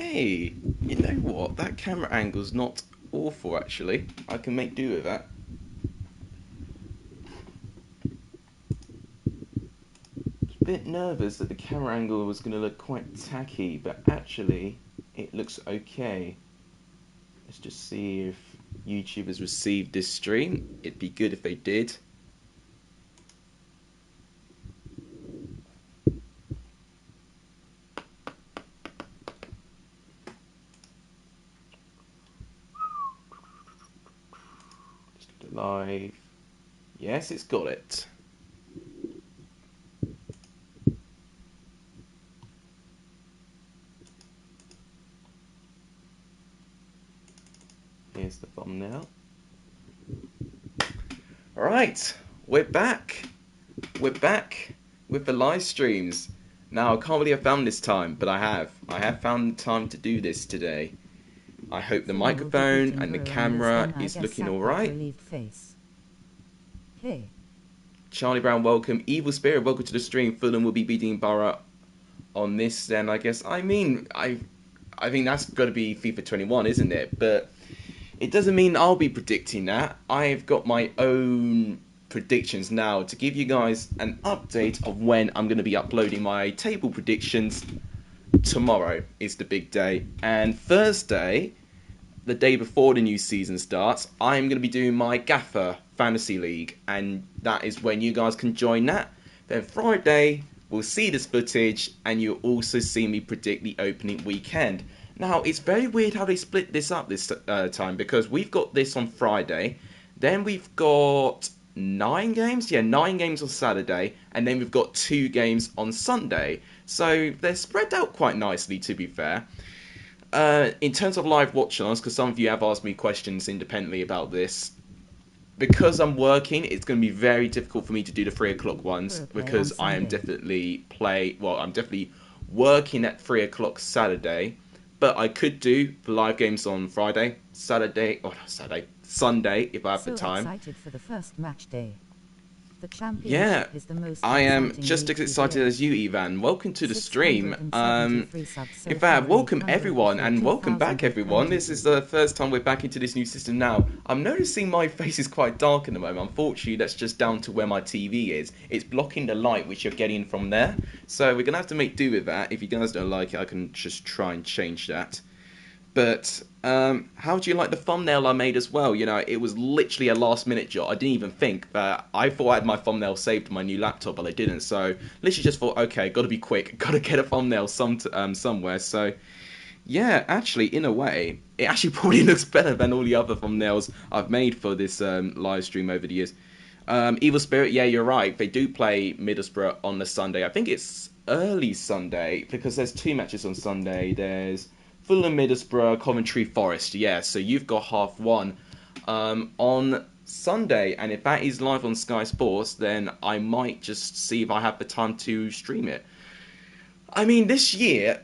Hey, you know what? That camera angle's not awful, actually. I can make do with that. A bit nervous that the camera angle was going to look quite tacky, but actually, it looks okay. Let's just see if YouTube has received this stream. It'd be good if they did. Live. Yes, it's got it. Here's the thumbnail. Alright, we're back. We're back with the live streams. Now, I can't believe I found this time, but I have. I have found the time to do this today. I hope the microphone and the camera is looking alright. Hey. Charlie Brown, welcome. Evil Spirit, welcome to the stream. Fulham will be beating Borough on this then, I guess. I think that's got to be FIFA 21, isn't it? But it doesn't mean I'll be predicting that. I've got my own predictions now to give you guys an update of when I'm going to be uploading my table predictions. Tomorrow is the big day, and Thursday, the day before the new season starts, I'm going to be doing my Gaffer Fantasy League, and that is when you guys can join that. Then Friday, we'll see this footage, and you'll also see me predict the opening weekend. Now, it's very weird how they split this up this time, because we've got this on Friday, then we've got 9 games? Yeah, 9 games on Saturday, and then we've got 2 games on Sunday. So they're spread out quite nicely, to be fair. In terms of live watch-alongs, because some of you have asked me questions independently about this, because I'm working, it's going to be very difficult for me to do the 3 o'clock ones, because I am definitely I'm definitely working at 3 o'clock Saturday, but I could do the live games on Friday, Sunday, if I have the time. Excited for the first match day. The championship Yeah, is the most I am just as excited as you, Ivan. Welcome to the stream. In fact, welcome everyone, and welcome back everyone. This is the first time we're back into this new system now. I'm noticing my face is quite dark at the moment. Unfortunately, that's just down to where my TV is. It's blocking the light which you're getting from there. So we're going to have to make do with that. If you guys don't like it, I can just try and change that. But how do you like the thumbnail I made as well? You know, it was literally a last-minute job. I didn't even think that. I thought I had my thumbnail saved to my new laptop, but I didn't. So literally just thought, okay, got to be quick, got to get a thumbnail somewhere. So yeah, actually, in a way, it actually probably looks better than all the other thumbnails I've made for this live stream over the years. Evil Spirit, yeah, you're right. They do play Middlesbrough on the Sunday. I think it's early Sunday because there's 2 matches on Sunday. There's Fulham, Middlesbrough, Coventry, Forest. Yeah, so you've got half one on Sunday, and if that is live on Sky Sports, then I might just see if I have the time to stream it. I mean, this year,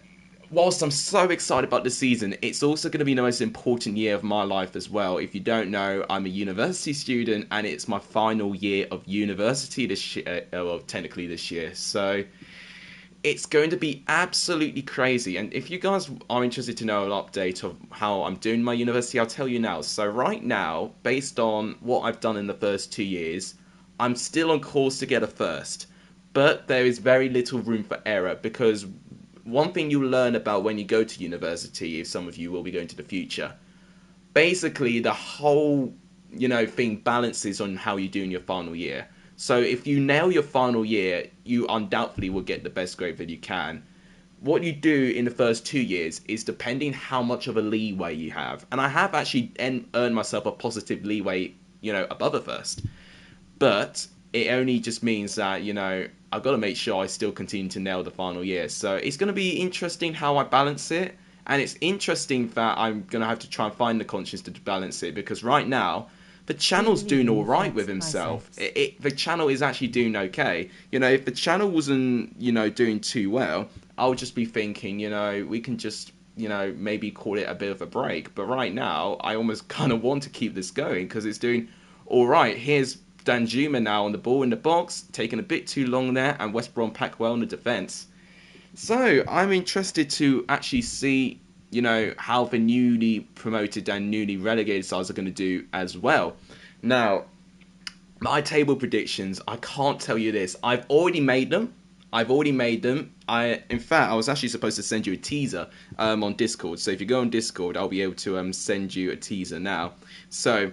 whilst I'm so excited about the season, it's also going to be the most important year of my life as well. If you don't know, I'm a university student, and it's my final year of university this year, well, technically this year. So it's going to be absolutely crazy, and if you guys are interested to know an update of how I'm doing my university, I'll tell you now. So right now, based on what I've done in the first 2 years, I'm still on course to get a first, but there is very little room for error, because one thing you learn about when you go to university, if some of you will be going to the future, basically the whole thing balances on how you do in your final year. So if you nail your final year, you undoubtedly will get the best grade that you can. What you do in the first 2 years is depending how much of a leeway you have. And I have actually earned myself a positive leeway, above a first. But it only just means that, I've got to make sure I still continue to nail the final year. So it's going to be interesting how I balance it. And it's interesting that I'm going to have to try and find the conscience to balance it. Because right now, the channel's doing all right with himself. The channel is actually doing okay. If the channel wasn't, doing too well, I would just be thinking, we can just, maybe call it a bit of a break. But right now, I almost kind of want to keep this going because it's doing all right. Here's Danjuma now on the ball in the box, taking a bit too long there, and West Brom Packwell in the defence. So I'm interested to actually see you know, how the newly promoted and newly relegated sides are going to do as well. Now, my table predictions, I can't tell you this. I've already made them. In fact, I was actually supposed to send you a teaser on Discord. So if you go on Discord, I'll be able to send you a teaser now. So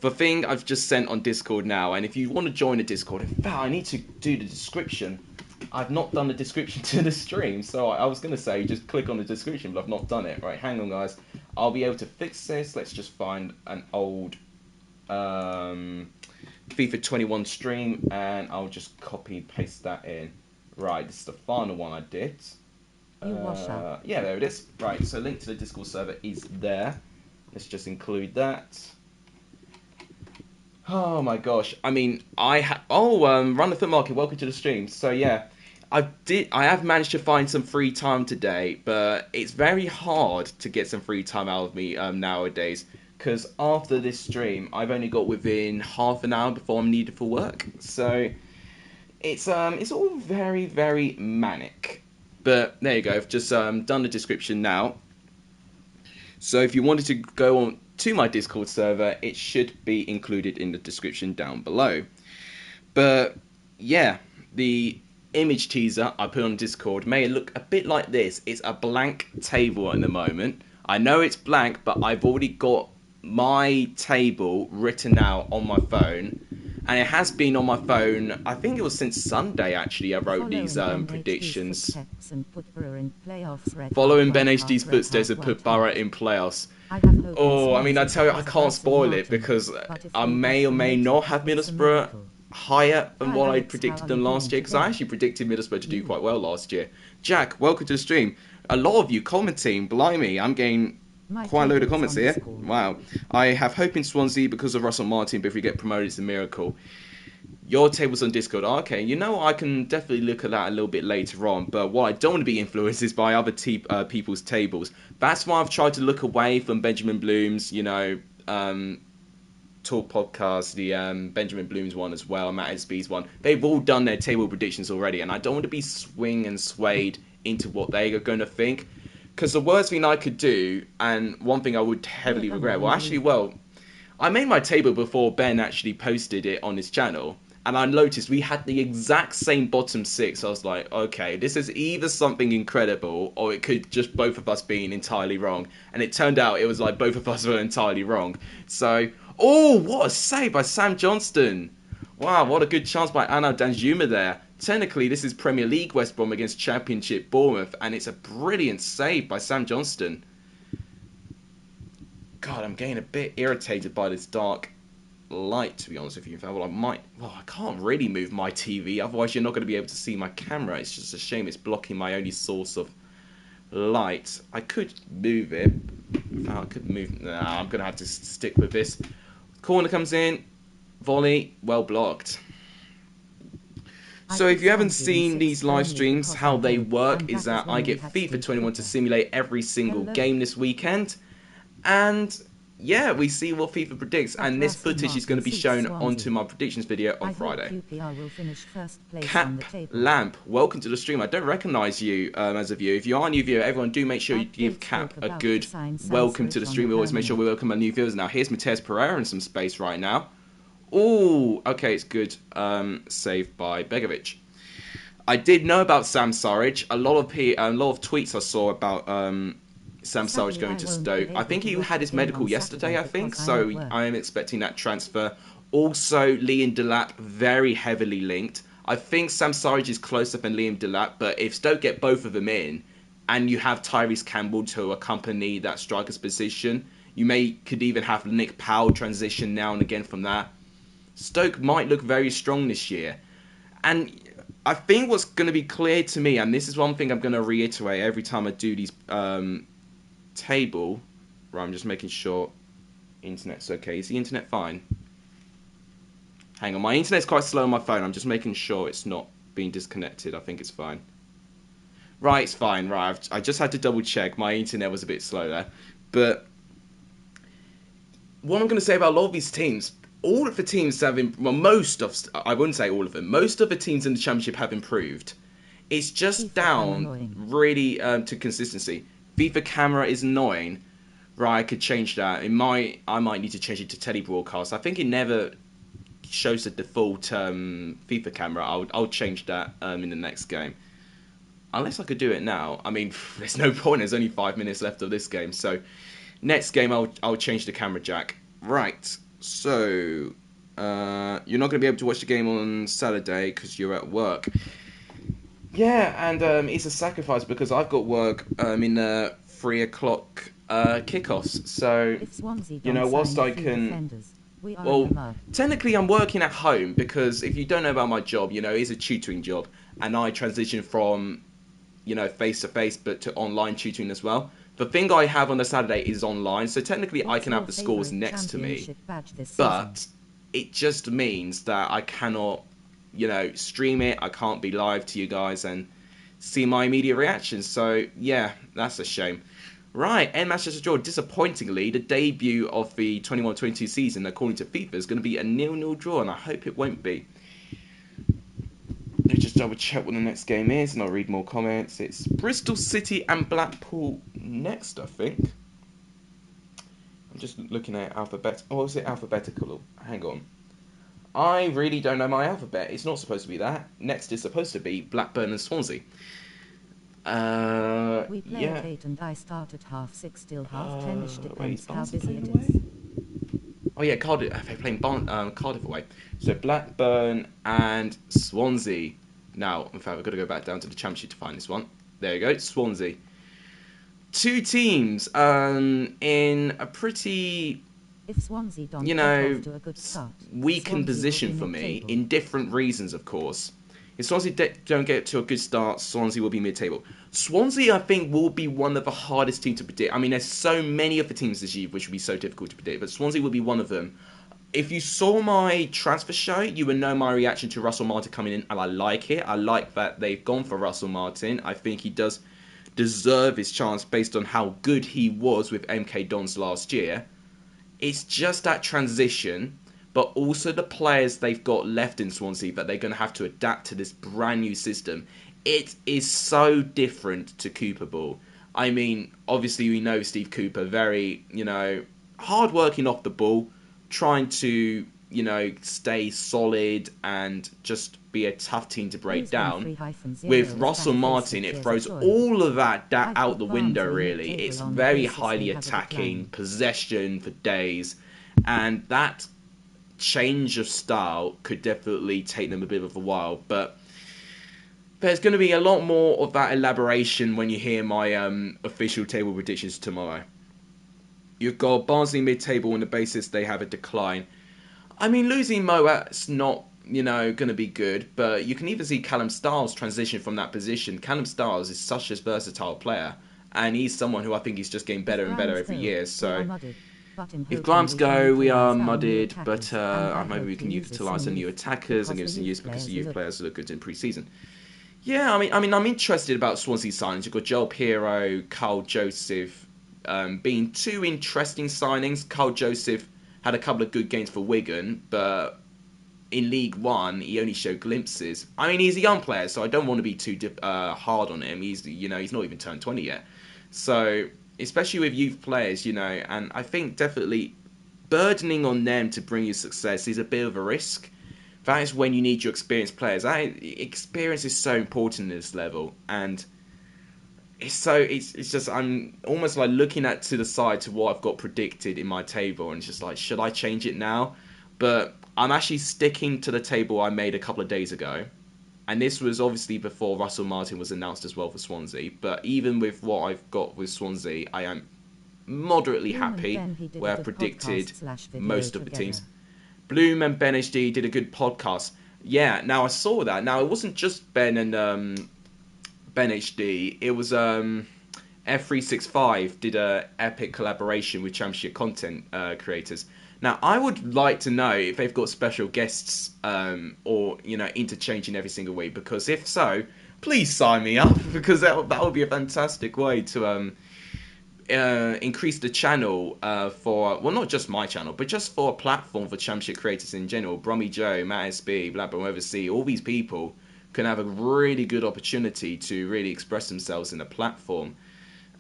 the thing I've just sent on Discord now, and if you want to join the Discord, in fact, I need to do the description. I've not done the description to the stream, so I was going to say just click on the description, but I've not done it. Right, hang on, guys. I'll be able to fix this. Let's just find an old FIFA 21 stream, and I'll just copy and paste that in. Right, this is the final one I did. Yeah, there it is. Right, so link to the Discord server is there. Let's just include that. Oh my gosh! I mean, Run the Foot Market. Welcome to the stream. So yeah, I have managed to find some free time today, but it's very hard to get some free time out of me nowadays. Because after this stream, I've only got within half an hour before I'm needed for work. So it's all very, very manic. But there you go. I've just done the description now. So if you wanted to go on to my Discord server, it should be included in the description down below. But yeah, the image teaser I put on Discord may look a bit like this. It's a blank table at the moment. I know it's blank, but I've already got my table written out on my phone, and it has been on my phone. I think it was since Sunday actually I wrote these predictions. Following BENHD's footsteps and put Borough in playoffs. Oh, I mean, I tell you, I can't spoil it because I may or may not have Middlesbrough higher than what I predicted them last year, because I actually predicted Middlesbrough to do quite well last year. Jack, welcome to the stream. A lot of you commenting, blimey, I'm getting quite a load of comments here. Wow. I have hope in Swansea because of Russell Martin, but if we get promoted, it's a miracle. Your table's on Discord. Okay, you know, I can definitely look at that a little bit later on, but what I don't want to be influenced is by other people's tables. That's why I've tried to look away from Benjamin Bloom's, you know, Talk Podcast, the Benjamin Bloom's one as well, Matt SB's one. They've all done their table predictions already, and I don't want to be swing and swayed into what they are going to think. Because the worst thing I could do, and one thing I would heavily regret, I made my table before Ben actually posted it on his channel, and I noticed we had the exact same bottom six. I was like, okay, this is either something incredible, or it could just both of us being entirely wrong. And it turned out it was like both of us were entirely wrong. So, oh, what a save by Sam Johnston. Wow, what a good chance by Arnaud Danjuma there. Technically, this is Premier League West Brom against Championship Bournemouth, and it's a brilliant save by Sam Johnston. God, I'm getting a bit irritated by this dark light, to be honest with you. I can't really move my TV, otherwise you're not going to be able to see my camera. It's just a shame it's blocking my only source of light. I could move it. I'm going to have to stick with this. Corner comes in, volley, well blocked. So if you haven't seen these live streams, how they work is that I get FIFA 21 to simulate every single game this weekend. And yeah, we see what FIFA predicts. And this footage is going to be shown onto my predictions video on Friday. Cap Lamp, welcome to the stream. I don't recognise you as a viewer. If you are a new viewer, everyone do make sure you give Cap a good welcome to the stream. We always make sure we welcome our new viewers. Now here's Mateus Pereira in some space right now. Oh, okay, it's good. Saved by Begovic. I did know about Sam Surridge. A lot of tweets I saw about Sam Surridge going to Stoke. I think he had his medical yesterday, I think, so I am expecting that transfer. Also, Liam Delap, very heavily linked. I think Sam Surridge is closer than Liam Delap, but if Stoke get both of them in, and you have Tyrese Campbell to accompany that striker's position, could even have Nick Powell transition now and again from that. Stoke might look very strong this year. And I think what's going to be clear to me, and this is one thing I'm going to reiterate every time I do these table, right, I'm just making sure internet's okay. Is the internet fine? Hang on, my internet's quite slow on my phone. I'm just making sure it's not being disconnected. I think it's fine. Right, it's fine. Right, I just had to double check. My internet was a bit slow there. But what I'm going to say about a lot of these teams, all of the teams have I wouldn't say all of them, most of the teams in the Championship have improved. It's just down really to consistency. FIFA camera is annoying. Right, I could change that. I might need to change it to telebroadcast. I think it never shows the default FIFA camera. I'll change that in the next game. Unless I could do it now. I mean, there's no point. There's only 5 minutes left of this game. So, next game I'll change the camera jack. Right. So, you're not going to be able to watch the game on Saturday because you're at work. Yeah, and it's a sacrifice because I've got work in the 3 o'clock kickoffs. So, whilst I can... Well, technically I'm working at home because if you don't know about my job, it's a tutoring job. And I transition from, face-to-face but to online tutoring as well. The thing I have on the Saturday is online, so technically I can have the scores next to me. But it just means that I cannot, stream it. I can't be live to you guys and see my immediate reactions. So, yeah, that's a shame. Right, end Manchester draw. Disappointingly, the debut of the 21-22 season, according to FIFA, is going to be a 0-0 draw, and I hope it won't be. Let me just double check what the next game is, and I'll read more comments. It's Bristol City and Blackpool next, I think. I'm just looking at alphabet. Oh, is it alphabetical? Hang on. I really don't know my alphabet. It's not supposed to be that. Next is supposed to be Blackburn and Swansea. We play at 8 and I start at 6:30 till 10:30. Depends how busy it is. Oh yeah, Cardiff. They're playing Cardiff away. So Blackburn and Swansea. Now, in fact, we've got to go back down to the Championship to find this one. There you go, Swansea. Two teams in a pretty, if Swansea don't get off to a good start, weakened position for me, in different reasons, of course. If Swansea don't get to a good start, Swansea will be mid-table. Swansea, I think, will be one of the hardest teams to predict. I mean, there's so many of the teams this year which will be so difficult to predict, but Swansea will be one of them. If you saw my transfer show, you would know my reaction to Russell Martin coming in, and I like it. I like that they've gone for Russell Martin. I think he does deserve his chance based on how good he was with MK Dons last year. It's just that transition, but also the players they've got left in Swansea that they're going to have to adapt to this brand new system. It is so different to Cooper Ball. I mean, obviously we know Steve Cooper, very, hard-working off the ball, trying to, stay solid and just be a tough team to break down. With Russell Martin, it throws all of that out the window, really. It's very highly attacking, possession for days, and that change of style could definitely take them a bit of a while, but there's going to be a lot more of that elaboration when you hear my official table predictions tomorrow. You've got Barnsley mid-table on the basis they have a decline. I mean, losing Moat's not, going to be good, but you can even see Callum Styles transition from that position. Callum Styles is such a versatile player, and he's someone who I think is just getting better and better every year, so if Grimes go, we are muddied, but maybe we can utilise the new attackers and give some use because the youth players look good in pre-season. Yeah, I mean, I'm interested about Swansea signings. You've got Joel Piero, Carl Joseph, being two interesting signings. Carl Joseph had a couple of good games for Wigan, but in League One, he only showed glimpses. I mean, he's a young player, so I don't want to be too hard on him. He's not even turned 20 yet, so especially with youth players, and I think definitely burdening on them to bring you success is a bit of a risk. That is when you need your experienced players. Experience is so important at this level, and it's just I'm almost like looking to the side to what I've got predicted in my table, and it's just like, should I change it now? But I'm actually sticking to the table I made a couple of days ago. And this was obviously before Russell Martin was announced as well for Swansea. But even with what I've got with Swansea, I am moderately happy where I've predicted most of the teams. Bloom and BENHD did a good podcast. Yeah, now I saw that. Now, it wasn't just Ben and BENHD. It was F365 did an epic collaboration with Championship content creators. Now, I would like to know if they've got special guests or, interchanging every single week. Because if so, please sign me up. Because that would be a fantastic way to increase the channel for, well, not just my channel, but just for a platform for Championship creators in general. Brummy Joe, Matt SB, Blackburn Overseas, all these people can have a really good opportunity to really express themselves in a platform.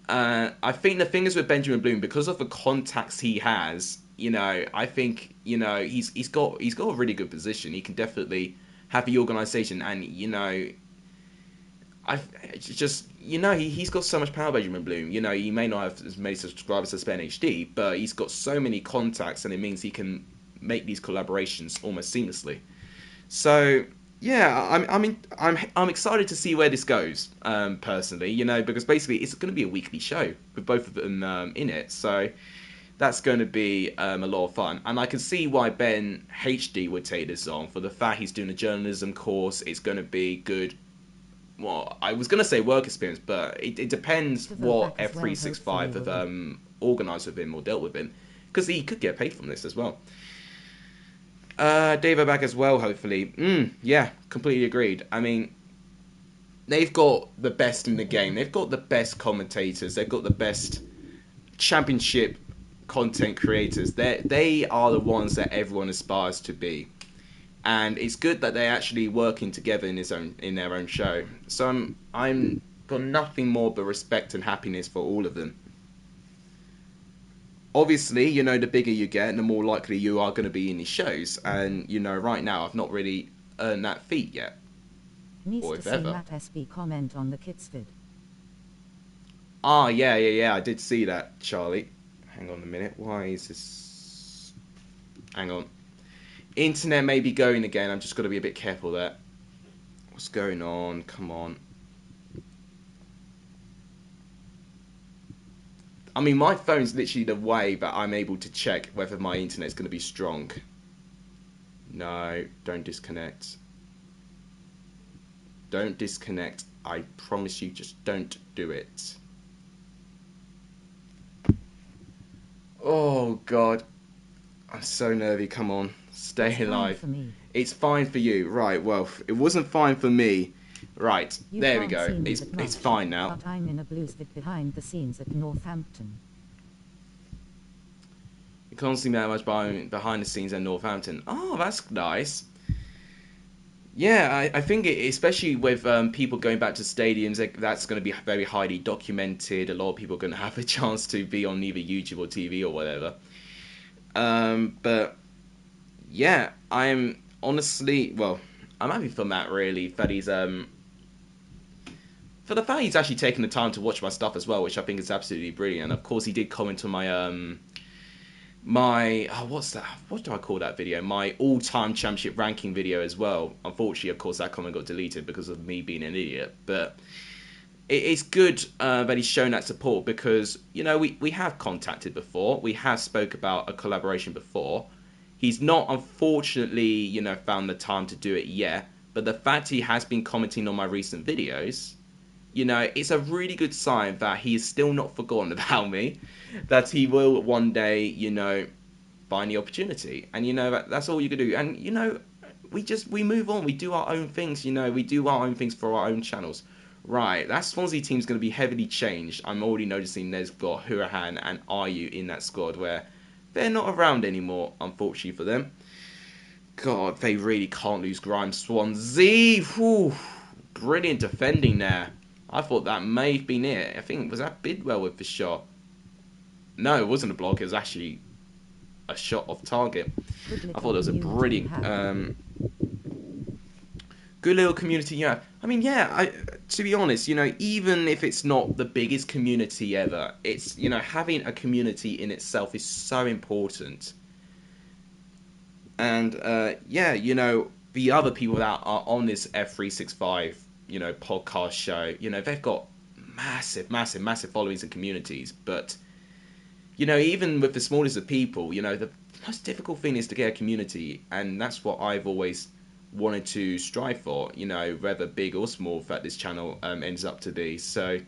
I think the thing is with Benjamin Bloom, because of the contacts he has, I think he's got a really good position. He can definitely have the organisation, and I just he's got so much power, Benjamin Bloom. He may not have as many subscribers as BENHD, but he's got so many contacts, and it means he can make these collaborations almost seamlessly. So yeah, I'm excited to see where this goes. Personally, because basically it's going to be a weekly show with both of them in it. So that's going to be a lot of fun, and I can see why BENHD would take this on. For the fact he's doing a journalism course, it's going to be good. Well, I was going to say work experience, but it depends what F365 have organised with him or dealt with him, because he could get paid from this as well. Davo back as well, hopefully. Yeah, completely agreed. I mean, they've got the best in the game. They've got the best commentators. They've got the best championship content creators. They are the ones that everyone aspires to be. And it's good that they're actually working together in their own show. So I'm got nothing more but respect and happiness for all of them. Obviously, the bigger you get, the more likely you are going to be in these shows. And, right now, I've not really earned that feat yet. Needs or if to see ever. Matt SB comment on the kids vid. Ah, yeah, I did see that, Charlie. Hang on a minute. Why is this... Hang on. Internet may be going again. I'm just got to be a bit careful there. What's going on? Come on. I mean, my phone's literally the way that I'm able to check whether my internet's going to be strong. No, don't disconnect. Don't disconnect. I promise you, just don't do it. Oh, God. I'm so nervy. Come on. Stay alive. It's fine for you. Right, well, it wasn't fine for me. Right, there we go. It's fine now. But I'm in a blues vid behind the scenes at Northampton. You can't see me that much behind the scenes at Northampton. Oh, that's nice. Yeah, I think especially with people going back to stadiums, that's going to be very highly documented. A lot of people are going to have a chance to be on either YouTube or TV or whatever. But yeah, I'm honestly, I'm happy for Matt, really, that he's for the fact he's actually taken the time to watch my stuff as well, which I think is absolutely brilliant. Of course, he did comment on my what do I call that video? My all-time championship ranking video as well. Unfortunately, of course, that comment got deleted because of me being an idiot. But it's good that he's shown that support, because we have contacted before, we have spoke about a collaboration before. He's not, unfortunately, found the time to do it yet. But the fact he has been commenting on my recent videos, it's a really good sign that he is still not forgotten about me, that he will one day, find the opportunity. And, that's all you can do. And, we move on. We do our own things, we do our own things for our own channels. Right, that Swansea team's going to be heavily changed. I'm already noticing they've got Hurahan and Ayew in that squad, where they're not around anymore, unfortunately for them. God, they really can't lose Grimes. Swansea, whew, brilliant defending there. I thought that may have been it. I think, was that Bidwell with the shot? No, it wasn't a block. It was actually a shot off target. I thought it was a brilliant, good little community. Yeah, I mean, to be honest, even if it's not the biggest community ever, it's, having a community in itself is so important. And, the other people that are on this F365, podcast show, they've got massive followings and communities. But, even with the smallest of people, the most difficult thing is to get a community. And that's what I've always wanted to strive for, whether big or small, that this channel ends up to be. So,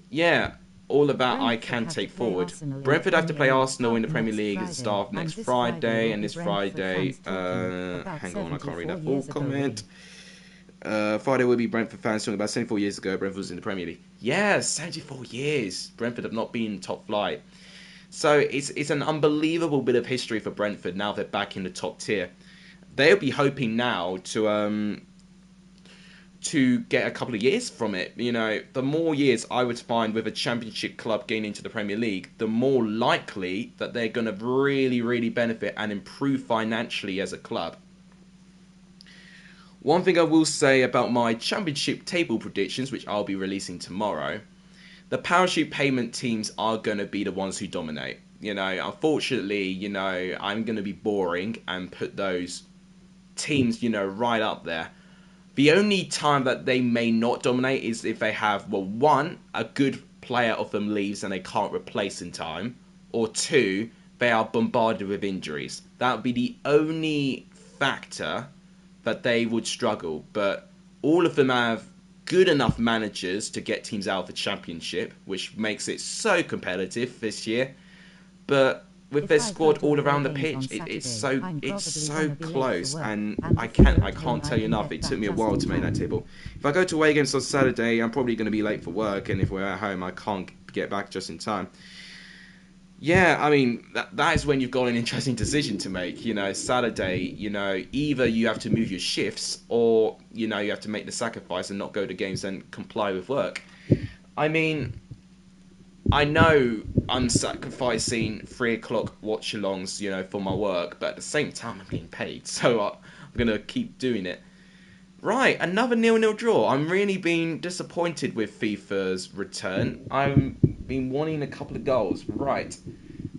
yeah, all of that I can take forward. Brentford have to play Arsenal in the Premier League at the start of next Friday, and this Friday, hang on, I can't read that full comment. Friday will be Brentford fans talking about 74 years ago, Brentford was in the Premier League. Yeah, 74 years. Brentford have not been top flight. So it's an unbelievable bit of history for Brentford now they're back in the top tier. They'll be hoping now to to get a couple of years from it. You know, the more years I would find with a championship club getting into the Premier League, the more likely that they're going to really, really benefit and improve financially as a club. One thing I will say about my championship table predictions, which I'll be releasing tomorrow, the parachute payment teams are going to be the ones who dominate. You know, unfortunately, you know, I'm going to be boring and put those teams, you know, right up there. The only time that they may not dominate is if they have, well, one, a good player of them leaves and they can't replace in time, or two, they are bombarded with injuries. That would be the only factor that they would struggle. But all of them have good enough managers to get teams out of the Championship, which makes it so competitive this year. But with their squad all around the pitch, it's so close, and I can't tell you enough. It took me a while to make that table. If I go to away games on Saturday, I'm probably going to be late for work, and if we're at home, I can't get back just in time. Yeah, I mean, that is when you've got an interesting decision to make. You know, Saturday, you know, either you have to move your shifts, or, you know, you have to make the sacrifice and not go to games and comply with work. I mean, I know I'm sacrificing 3 o'clock watch-alongs, you know, for my work, but at the same time I'm getting paid, so I'm going to keep doing it. Right, another 0-0 draw. I'm really being disappointed with FIFA's return. I've been wanting a couple of goals. Right,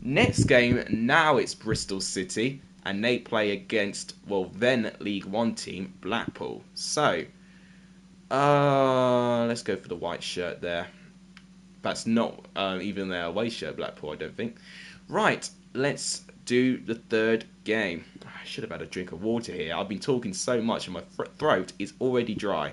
next game, now it's Bristol City, and they play against, well, then League One team, Blackpool. So, let's go for the white shirt there. That's not even their away shirt, Blackpool, I don't think. Right, let's do the third game. I should have had a drink of water here. I've been talking so much and my throat is already dry.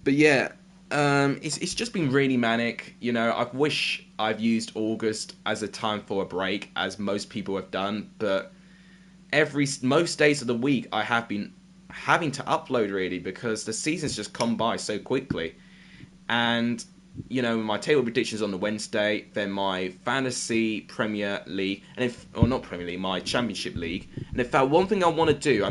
But yeah, it's just been really manic. You know, I wish I've used August as a time for a break, as most people have done. But most days of the week, I have been having to upload, really, because the season's just come by so quickly. And, you know, my table predictions on the Wednesday, then my Fantasy Premier League, not Premier League, my Championship League. And in fact, one thing I want to do,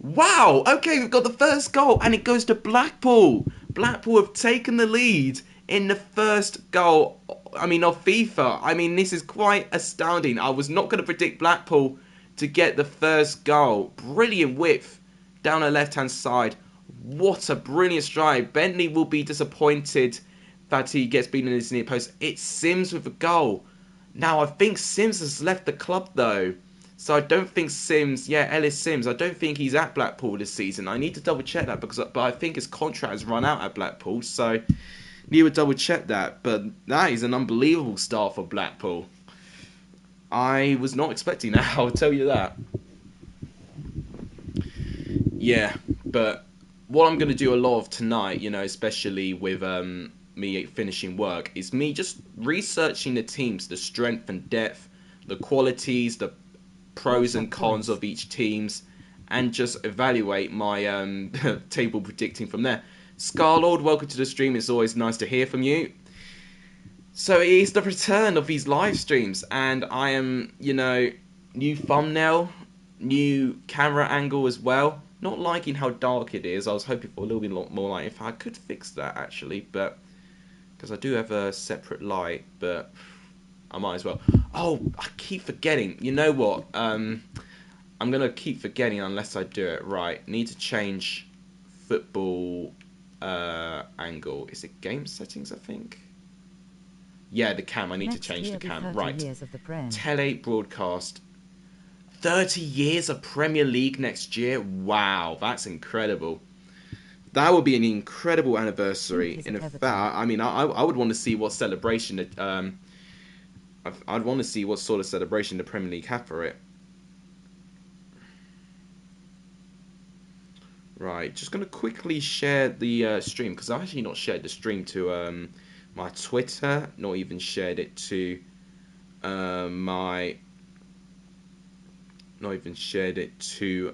wow! Okay, we've got the first goal, and it goes to Blackpool. Blackpool have taken the lead in the first goal, of FIFA. I mean, this is quite astounding. I was not going to predict Blackpool to get the first goal. Brilliant width down the left-hand side. What a brilliant strike. BENHD will be disappointed that he gets beaten in his near post. It's Sims with a goal. Now, I think Sims has left the club, though. So I don't think Ellis Sims, I don't think he's at Blackpool this season. I need to double check that, but I think his contract has run out at Blackpool. So need to double check that. But that is an unbelievable start for Blackpool. I was not expecting that, I'll tell you that. Yeah, but what I'm going to do a lot of tonight, you know, especially with me finishing work, is me just researching the teams, the strength and depth, the qualities, the pros and cons of each teams, and just evaluate my table predicting from there. Scarlord, welcome to the stream. It's always nice to hear from you. So it is the return of these live streams, and I am, you know, new thumbnail, new camera angle as well. Not liking how dark it is. I was hoping for a little bit more light. If I could fix that, actually, but because I do have a separate light, but I might as well. Oh, I keep forgetting. You know what? I'm going to keep forgetting unless I do it right. Need to change football angle. Is it game settings, I think? Yeah, the cam. I need to change the cam. Right. Tele broadcast. 30 years of Premier League next year. Wow, that's incredible. That would be an incredible anniversary. And in fact, I mean, I would want to see what celebration I'd want to see what sort of celebration the Premier League have for it. Right, just going to quickly share the stream, because I've actually not shared the stream to my Twitter, not even shared it to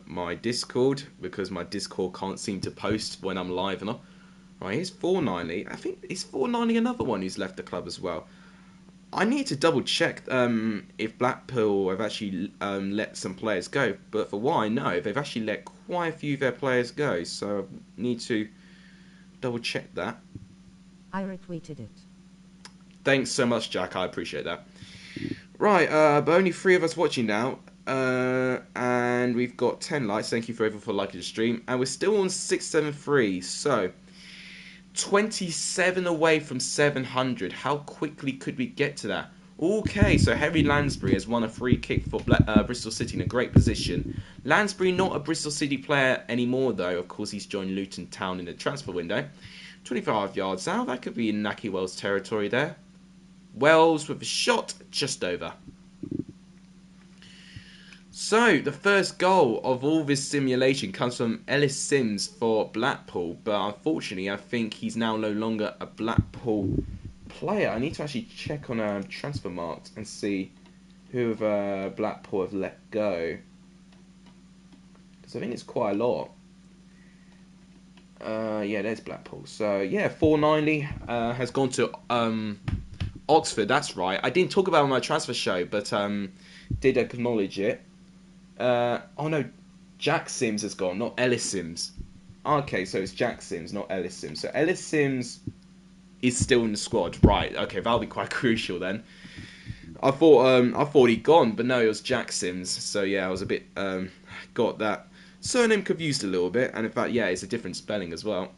my Discord, because my Discord can't seem to post when I'm live enough. Right, here's 490. I think it's 490 another one who's left the club as well. I need to double check if Blackpool have actually let some players go. But for what I know, they've actually let quite a few of their players go. So I need to double check that. I retweeted it. Thanks so much, Jack. I appreciate that. Right, but only 3 of us watching now. And we've got 10 likes. Thank you for everyone for liking the stream. And we're still on 673. So 27 away from 700. How quickly could we get to that? Okay, so Harry Lansbury has won a free kick for Bristol City in a great position. Lansbury not a Bristol City player anymore, though. Of course, he's joined Luton Town in the transfer window. 25 yards out. That could be in Naki Wells territory there. Wells with a shot just over. So, the first goal of all this simulation comes from Ellis Sims for Blackpool, but unfortunately I think he's now no longer a Blackpool player. I need to actually check on Transfermarkt and see who of Blackpool have let go, because I think it's quite a lot. Yeah, there's Blackpool. So, yeah, 490 has gone to Oxford, that's right. I didn't talk about it on my transfer show, but did acknowledge it. Oh no, Jack Sims has gone, not Ellis Sims. Okay, so it's Jack Sims, not Ellis Sims. So Ellis Sims is still in the squad, right? Okay, that'll be quite crucial then. I thought he'd gone, but no, it was Jack Sims. So yeah, I was a bit got that surname confused a little bit, and in fact, yeah, it's a different spelling as well.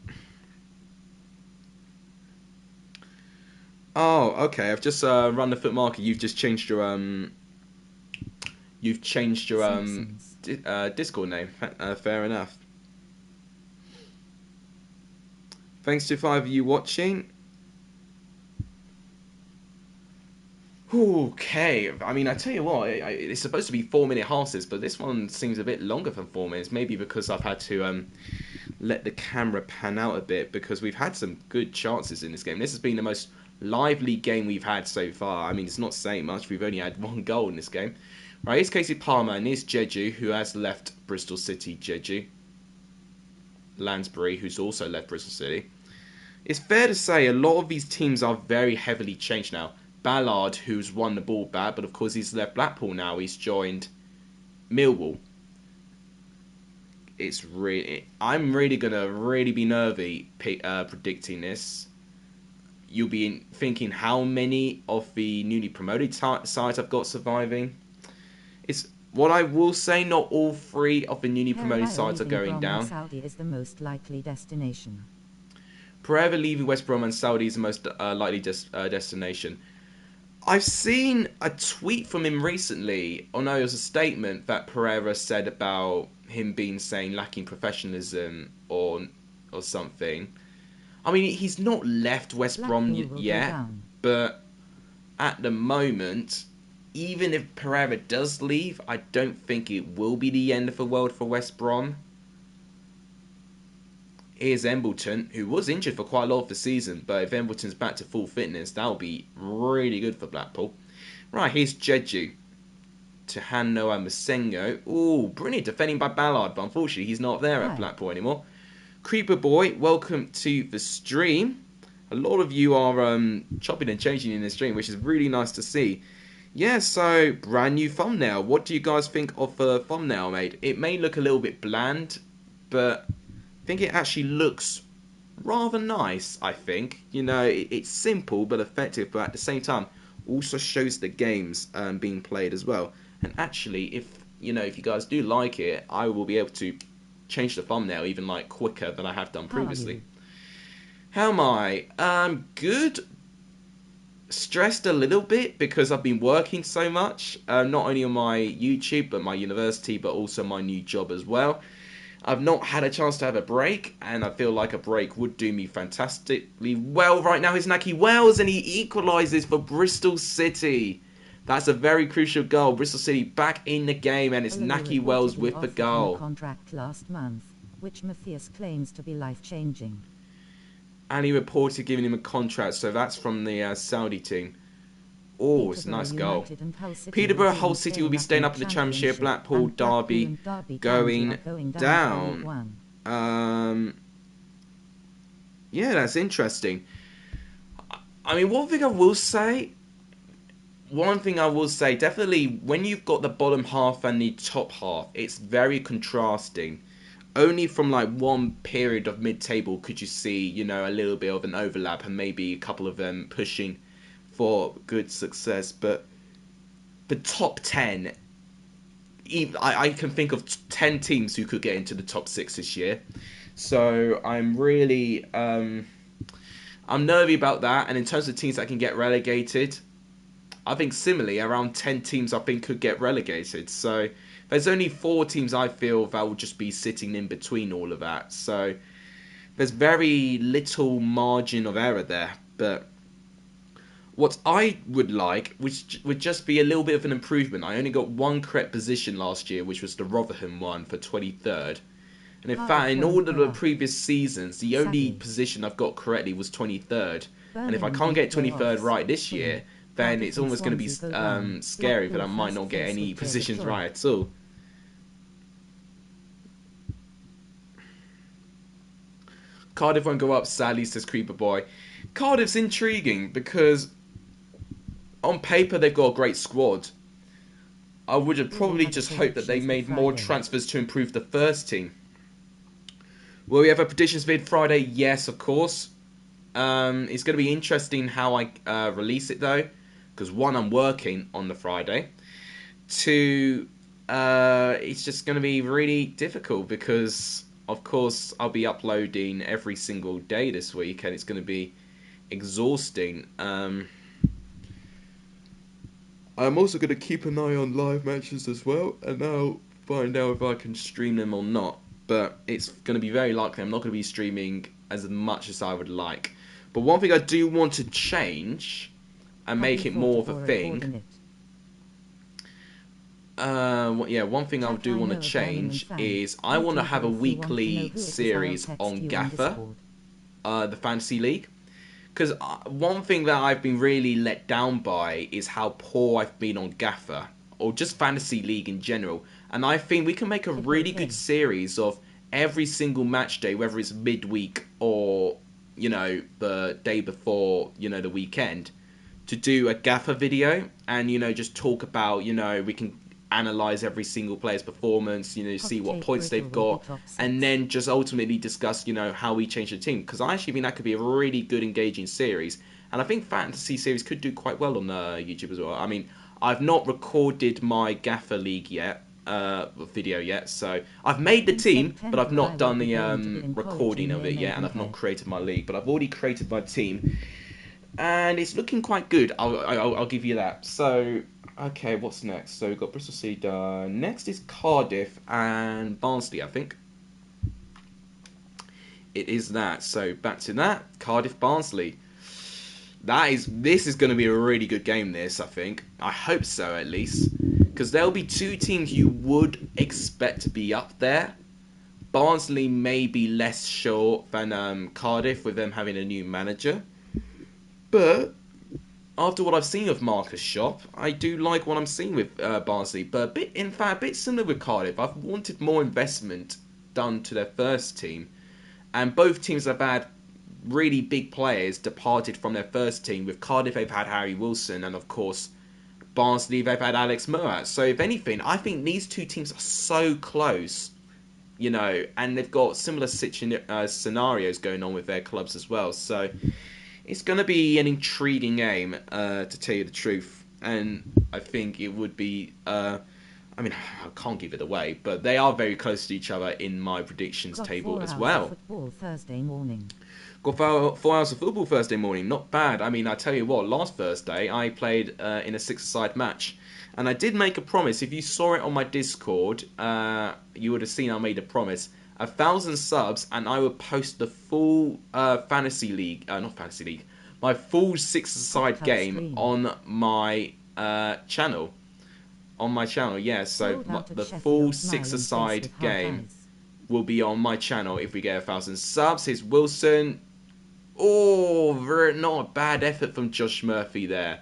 Oh, okay. I've just run the foot marker. You've just changed your Discord name. Fair enough. Thanks to 5 of you watching. Okay, I mean, I tell you what, it's supposed to be 4-minute halves, but this one seems a bit longer than 4 minutes. Maybe because I've had to let the camera pan out a bit, because we've had some good chances in this game. This has been the most lively game we've had so far. I mean, it's not saying much. We've only had 1 goal in this game. Right, here's Casey Palmer, and here's Jeju, who has left Bristol City. Jeju. Lansbury, who's also left Bristol City. It's fair to say a lot of these teams are very heavily changed now. Ballard, who's won the ball back, but of course he's left Blackpool now. He's joined Millwall. I'm really gonna be nervy predicting this. You'll be thinking how many of the newly promoted sides I've got surviving. It's what I will say. Not all 3 of the newly promoted sides are going down. Saudi is the most likely destination. Pereira leaving West Brom and Saudi is the most likely destination. I've seen a tweet from him recently. Oh no, it was a statement that Pereira said about him saying lacking professionalism or something. I mean, he's not left West Brom yet, but at the moment, even if Pereira does leave, I don't think it will be the end of the world for West Brom. Here's Embleton, who was injured for quite a lot of the season, but if Embleton's back to full fitness, that'll be really good for Blackpool. Right, here's Jeju to Hanno and Masengo. Ooh, brilliant defending by Ballard, but unfortunately he's not there at Blackpool anymore. Creeper Boy, welcome to the stream. A lot of you are chopping and changing in the stream, which is really nice to see. Yeah, so brand new thumbnail. What do you guys think of the thumbnail, mate? It may look a little bit bland, but I think it actually looks rather nice, I think. You know, it's simple but effective, but at the same time also shows the games being played as well. And actually, if you guys do like it, I will be able to change the thumbnail even like quicker than I have done previously. How am I? Good. Stressed a little bit because I've been working so much, not only on my YouTube but my university, but also my new job as well. I've not had a chance to have a break, and I feel like a break would do me fantastically well. Right now is Naki Wells, and he equalises for Bristol City. That's a very crucial goal. Bristol City back in the game, and it's Naki Wells with the goal. Contract last month, which Matthias claims to be life-changing. And he reported giving him a contract, so that's from the Saudi team. Oh, it's a nice goal. Peterborough, Hull City will be staying up in the Championship. Blackpool, Derby going down. Yeah, that's interesting. I mean, one thing I will say, one thing I will say, definitely, when you've got the bottom half and the top half, it's very contrasting. Only from like one period of mid-table could you see, you know, a little bit of an overlap and maybe a couple of them pushing for good success. But the top 10, I can think of 10 teams who could get into the top 6 this year. So I'm really, I'm nervy about that. And in terms of teams that can get relegated, I think similarly, around 10 teams I think could get relegated. So there's only 4 teams I feel that will just be sitting in between all of that. So there's very little margin of error there. But what I would like, which would just be a little bit of an improvement. I only got one correct position last year, which was the Rotherham one for 23rd. And in fact, in all of the previous seasons, the only position I've got correctly was 23rd. And if I can't get 23rd right this year, then it's almost going to be scary that I might not get any positions right at all. Cardiff won't go up, sadly, says Creeper Boy. Cardiff's intriguing because on paper they've got a great squad. I would have probably just hoped that they made more transfers to improve the first team. Will we have a predictions vid Friday? Yes, of course. It's going to be interesting how I release it though. Because one, I'm working on the Friday. Two, it's just going to be really difficult because, of course, I'll be uploading every single day this week and it's going to be exhausting. I'm also going to keep an eye on live matches as well, and I'll find out if I can stream them or not. But it's going to be very likely I'm not going to be streaming as much as I would like. But one thing I do want to change and make it more of a thing. One thing I do want to change is I want to have a weekly series on Gaffer, the Fantasy League. Because one thing that I've been really let down by is how poor I've been on Gaffer, or just Fantasy League in general. And I think we can make a really good series of every single match day, whether it's midweek or, you know, the day before, you know, the weekend, to do a Gaffer video and, you know, just talk about, you know, we can analyze every single player's performance, you know, see what points they've got, and then just ultimately discuss, you know, how we change the team. Because I actually think that could be a really good, engaging series. And I think Fantasy Series could do quite well on YouTube as well. I mean, I've not recorded my Gaffer League yet, video yet, so I've made the team, but I've not done the recording of it yet, and I've not created my league, but I've already created my team, and it's looking quite good. I'll give you that. So, okay, what's next? So we've got Bristol City done. Next is Cardiff and Barnsley, I think. It is that. So back to that. Cardiff Barnsley. This is going to be a really good game, this, I think. I hope so, at least. Because there'll be two teams you would expect to be up there. Barnsley may be less sure than Cardiff, with them having a new manager. But after what I've seen of Marcus Shop, I do like what I'm seeing with Barnsley. But a bit similar with Cardiff. I've wanted more investment done to their first team. And both teams have had really big players departed from their first team. With Cardiff, they've had Harry Wilson, and of course, Barnsley, they've had Alex Moat. So if anything, I think these two teams are so close, you know, and they've got similar scenarios going on with their clubs as well. So it's going to be an intriguing game, to tell you the truth. And I think it would be, I mean, I can't give it away, but they are very close to each other in my predictions table as well. Thursday morning. Got 4 hours of football Thursday morning. Not bad. I mean, I tell you what, last Thursday I played in a 6-a-side match. And I did make a promise. If you saw it on my Discord, you would have seen I made a promise. 1,000 subs and I would post the full Fantasy League, not Fantasy League, my full 6-a-side game on my channel. On my channel, yeah. So the full 6-a-side game will be on my channel if we get 1,000 subs. Here's Wilson. Oh, not a bad effort from Josh Murphy there.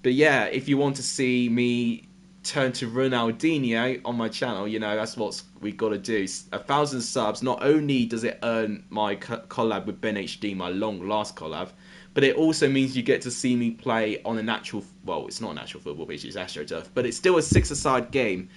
But yeah, if you want to see me turn to Ronaldinho on my channel. You know, that's what we got to do. 1,000 subs. Not only does it earn my collab with BENHD, my long last collab, but it also means you get to see me play on an actual, well, it's not an actual football pitch, it's AstroTurf, but it's still a 6-a-side game.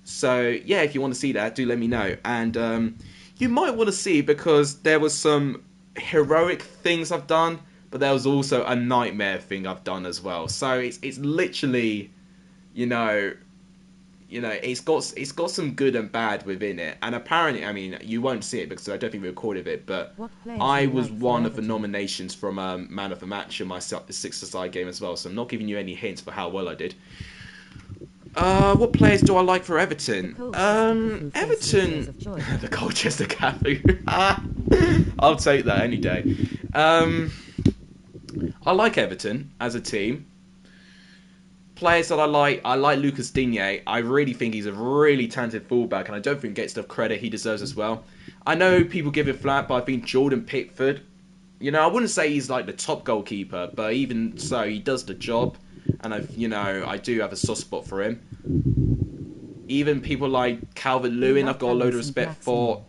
So yeah, if you want to see that, do let me know. And you might want to see, because there was some heroic things I've done, but there was also a nightmare thing I've done as well. So it's literally, you know, it's got some good and bad within it. And apparently, I mean, you won't see it because I don't think we recorded it, but I was one of the nominations from Man of the Match in my 6-a-side game as well. So I'm not giving you any hints for how well I did. What players do I like for Everton? Everton, the Colchester Cafu. I'll take that any day. I like Everton as a team. Players that I like Lucas Digne. I really think he's a really talented fullback, and I don't think he gets the credit he deserves as well. I know people give it flat, but I think Jordan Pickford, you know, I wouldn't say he's like the top goalkeeper, but even so, he does the job, and I do have a soft spot for him. Even people like Calvert-Lewin, I've got a load of respect for.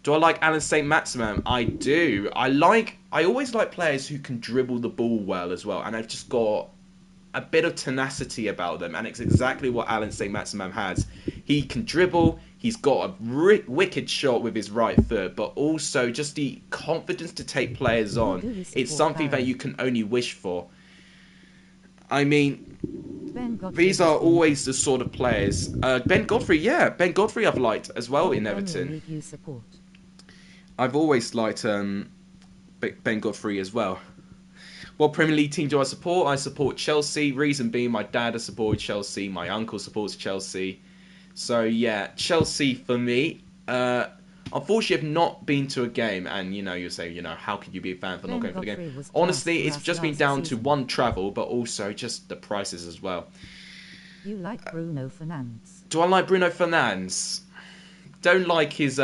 Do I like Alan Saint-Maximin? I do. I always like players who can dribble the ball well as well, and I've just got a bit of tenacity about them, and it's exactly what Alan Saint-Maximin has. He can dribble, he's got a wicked shot with his right foot, but also just the confidence to take players on. It's something that you can only wish for. I mean, these are always the sort of players. Ben Godfrey, yeah. Ben Godfrey I've liked as well in Everton. I've always liked Ben Godfrey as well. What Premier League team do I support? I support Chelsea. Reason being, my dad has supported Chelsea. My uncle supports Chelsea. So yeah, Chelsea for me. Unfortunately, I've not been to a game, and you'll say, how could you be a fan for not going for the game? Honestly, it's just been down to one, travel, but also just the prices as well. You like Bruno Fernandes? Do I like Bruno Fernandes? Don't like his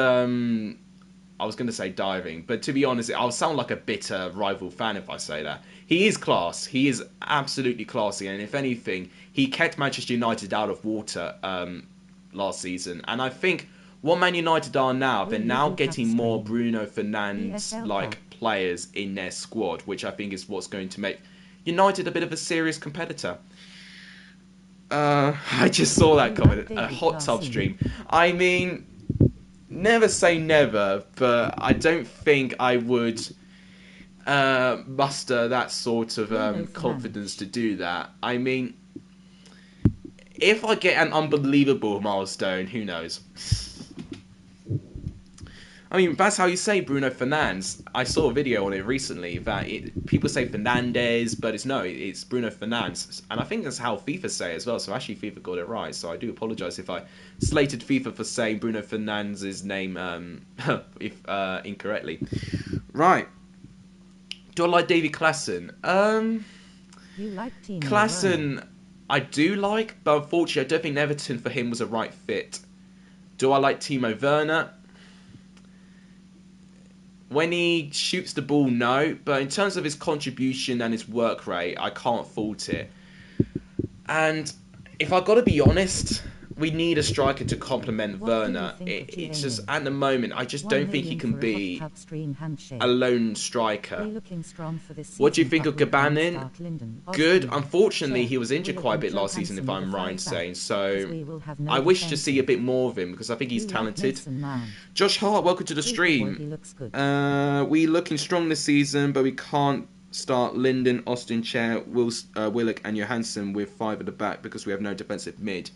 I was going to say diving, but to be honest, I'll sound like a bitter rival fan if I say that. He is class. He is absolutely classy, and if anything, he kept Manchester United out of water last season. And I think what Man United are now, they're now getting more Bruno Fernandes-like players in their squad, which I think is what's going to make United a bit of a serious competitor. I just saw that comment, a hot tub stream. I mean, never say never, but I don't think I would muster that sort of confidence to do that. I mean, if I get an unbelievable milestone, who knows? I mean, that's how you say Bruno Fernandes. I saw a video on it recently that people say Fernandes, but it's Bruno Fernandes. And I think that's how FIFA say it as well, so actually FIFA got it right. So I do apologise if I slated FIFA for saying Bruno Fernandes' name incorrectly. Right. Do I like Davy Klaassen? You like Timo Klaassen, Werner? I do like, but unfortunately I don't think Everton for him was a right fit. Do I like Timo Werner? When he shoots the ball, no. But in terms of his contribution and his work rate, I can't fault it. And if I've got to be honest, we need a striker to complement Werner. It's just, at the moment, I just don't think he can be a lone striker. What do you think of Gabanin? Good. Unfortunately, he was injured quite a bit last season, if I'm right in saying. So I wish to see a bit more of him, because I think he's talented. Josh Hart, welcome to the stream. We looking strong this season, but we can't start Linden, Austin Chair, Willock and Johansson with 5 at the back because we have no defensive mid.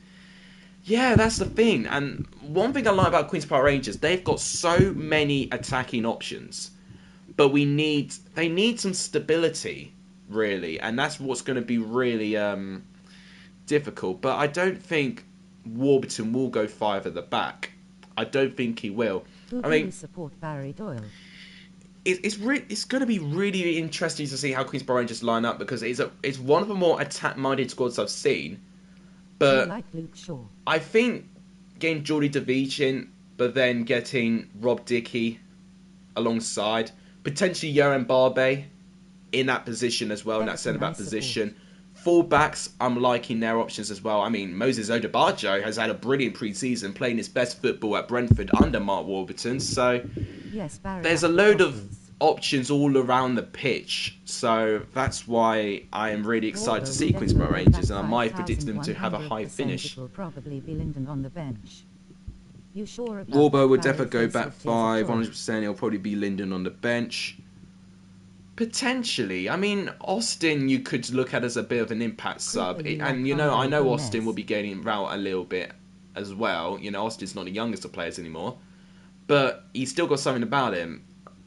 Yeah, that's the thing. And one thing I like about Queen's Park Rangers, they've got so many attacking options, but they need some stability, really, and that's what's going to be really difficult. But I don't think Warburton will go 5 at the back. I don't think he will. I mean, support Barry Doyle. It's going to be really interesting to see how Queen's Park Rangers line up, because it's one of the more attack-minded squads I've seen. But like Luke Shaw. I think getting Jordy Davies in, but then getting Rob Dickey alongside, potentially Yohan Barbe in that position as well, in that centre-back position. Fullbacks, I'm liking their options as well. I mean, Moses Odebajo has had a brilliant pre-season, playing his best football at Brentford under Mark Warburton. So Yes, Barry, there's a load of options all around the pitch. So that's why I am really excited to see Queensborough Rangers, and I might have predicted them to have a high finish. It will probably be Linden on the bench. You sure about Warburton would Barry? definitely go back Facelift is a 5, choice. 100%. It'll probably be Linden on the bench. Potentially. I mean, Austin you could look at as a bit of an impact sub. Creepy, And, like I know Congo Austin Gomez. will be getting route a little bit as well. Austin's not the youngest of players anymore. But he's still got something about him.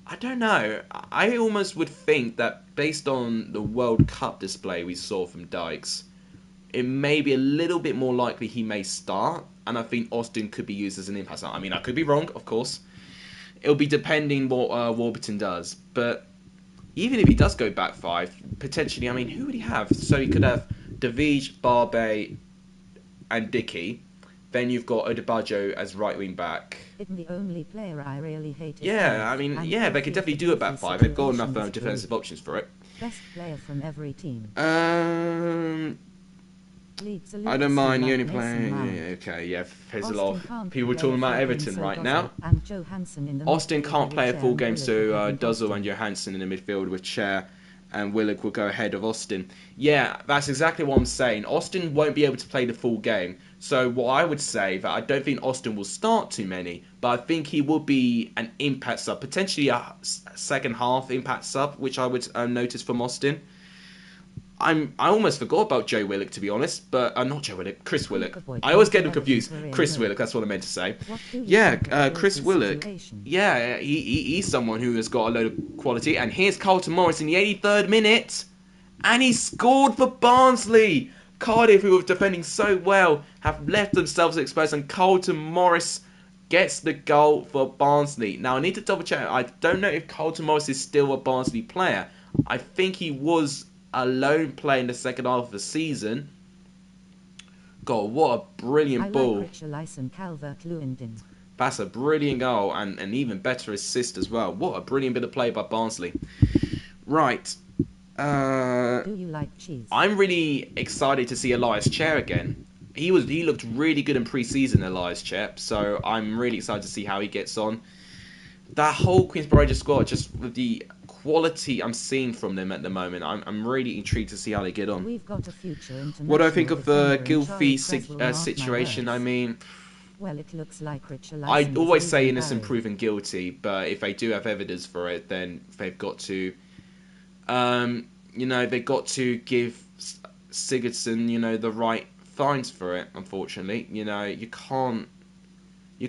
I don't know. I almost would think that based on the World Cup display we saw from Dykes, it may be a little bit more likely he may start. And I think Austin could be used as an impact sub. I mean, I could be wrong, of course. It'll be depending what Warburton does. But even if he does go back 5, potentially, I mean, who would he have? So he could have Davij, Barbe, and Dickey. Then you've got Odebajo as right wing back. Isn't the only player I really hate. Yeah, I mean, yeah, they could definitely do it back 5. They've got enough defensive options for it. Best player from every team. I don't mind the only player. Yeah, okay, yeah. There's a lot of people talking about Everton right now. Austin can't play a full game, so Duzzle and Johansson in the midfield with Chair, and Willock will go ahead of Austin. Yeah, that's exactly what I'm saying. Austin won't be able to play the full game. So what I would say, that I don't think Austin will start too many, but I think he will be an impact sub, potentially a second half impact sub, which I would notice from Austin. I almost forgot about Joe Willock, to be honest, but not Joe Willock, Chris Willock. I always get them confused. Chris Willock, that's what I meant to say. Yeah, Chris Willock. Yeah, he's someone who has got a load of quality. And here's Carlton Morris in the 83rd minute, and he scored for Barnsley. Cardiff, who were defending so well, have left themselves exposed, and Carlton Morris gets the goal for Barnsley. Now, I need to double check. I don't know if Carlton Morris is still a Barnsley player. I think he was a loan player in the second half of the season. God, what a brilliant ball. That's a brilliant goal, and an even better assist as well. What a brilliant bit of play by Barnsley. Right. Do you like cheese? I'm really excited to see Elias Chair again. He looked really good in pre-season, Elias Chair, so I'm really excited to see how he gets on. That whole Queensborough Rangers squad, just with the quality I'm seeing from them at the moment, I'm really intrigued to see how they get on. We've got a future What do I think of the Gylfi situation? I mean, well, it looks like I always say innocent proven guilty, but if they do have evidence for it, then they've got to, they've got to give Sigurdsson, the right fines for it. Unfortunately, you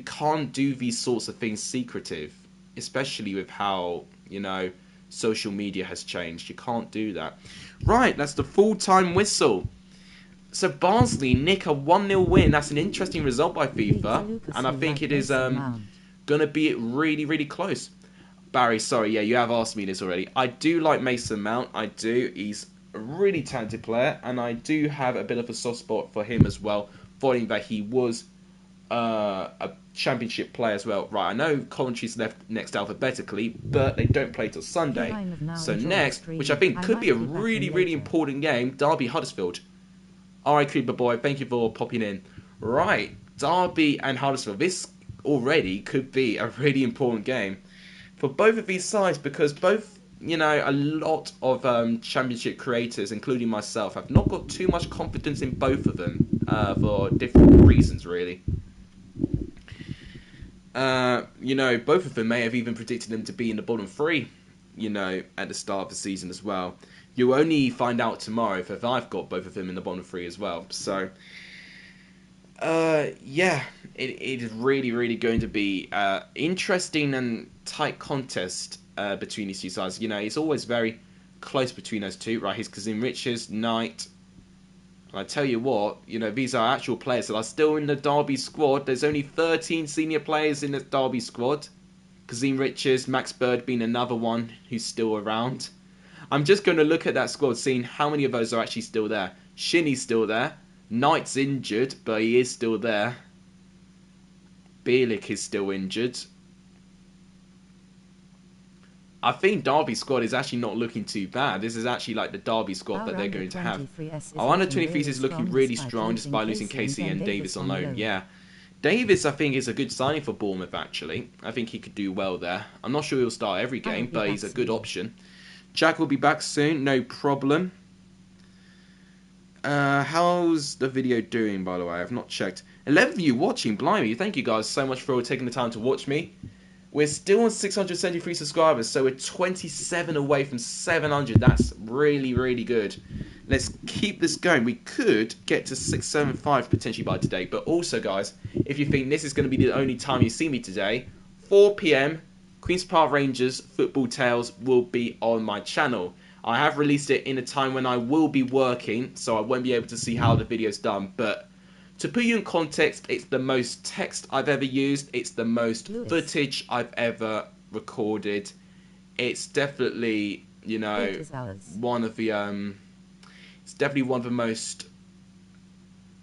can't do these sorts of things secretive, especially with how social media has changed. You can't do that. Right, that's the full-time whistle. So Barnsley nick a 1-0 win. That's an interesting result by FIFA, and I think it is going to be really, really close. Barry, sorry, yeah, you have asked me this already. I do like Mason Mount. I do. He's a really talented player, and I do have a bit of a soft spot for him as well, following that he was a championship player as well. Right, I know Coventry's left next alphabetically, but they don't play till Sunday. So next, which I think could be a really, really important game, Derby Huddersfield. Alright, Creeper Boy, thank you for popping in. Right, Derby and Huddersfield. This already could be a really important game for both of these sides, because both, a lot of championship creators, including myself, have not got too much confidence in both of them for different reasons, really. Both of them may have even predicted them to be in the bottom 3, at the start of the season as well. You'll only find out tomorrow if I've got both of them in the bottom 3 as well. So, it is really, really going to be interesting and tight contest between these two sides. It's always very close between those two, right? Here's Kazim Richards, Knight. And I tell you what, these are actual players that are still in the Derby squad. There's only 13 senior players in the Derby squad. Kazim Richards, Max Bird being another one who's still around. I'm just going to look at that squad, seeing how many of those are actually still there. Shinny's still there. Knight's injured, but he is still there. Bielik is still injured. I think Derby squad is actually not looking too bad. This is actually like the Derby squad that they're going to have. Our under 23s is looking really strong despite losing Casey and Davis on loan. Yeah. Davis, I think, is a good signing for Bournemouth, actually. I think he could do well there. I'm not sure he'll start every game, but he's a good option. Jack will be back soon, no problem. How's the video doing, by the way? I've not checked. 11 of you watching, blimey. Thank you guys so much for taking the time to watch me. We're still on 673 subscribers, so we're 27 away from 700. That's really, really good. Let's keep this going. We could get to 675 potentially by today. But also, guys, if you think this is going to be the only time you see me today, 4 PM, Queen's Park Rangers Football Tales will be on my channel. I have released it in a time when I will be working, so I won't be able to see how the video's done. But to put you in context, it's the most text I've ever used. It's the most footage I've ever recorded. It's definitely, you know, one of the it's definitely one of the most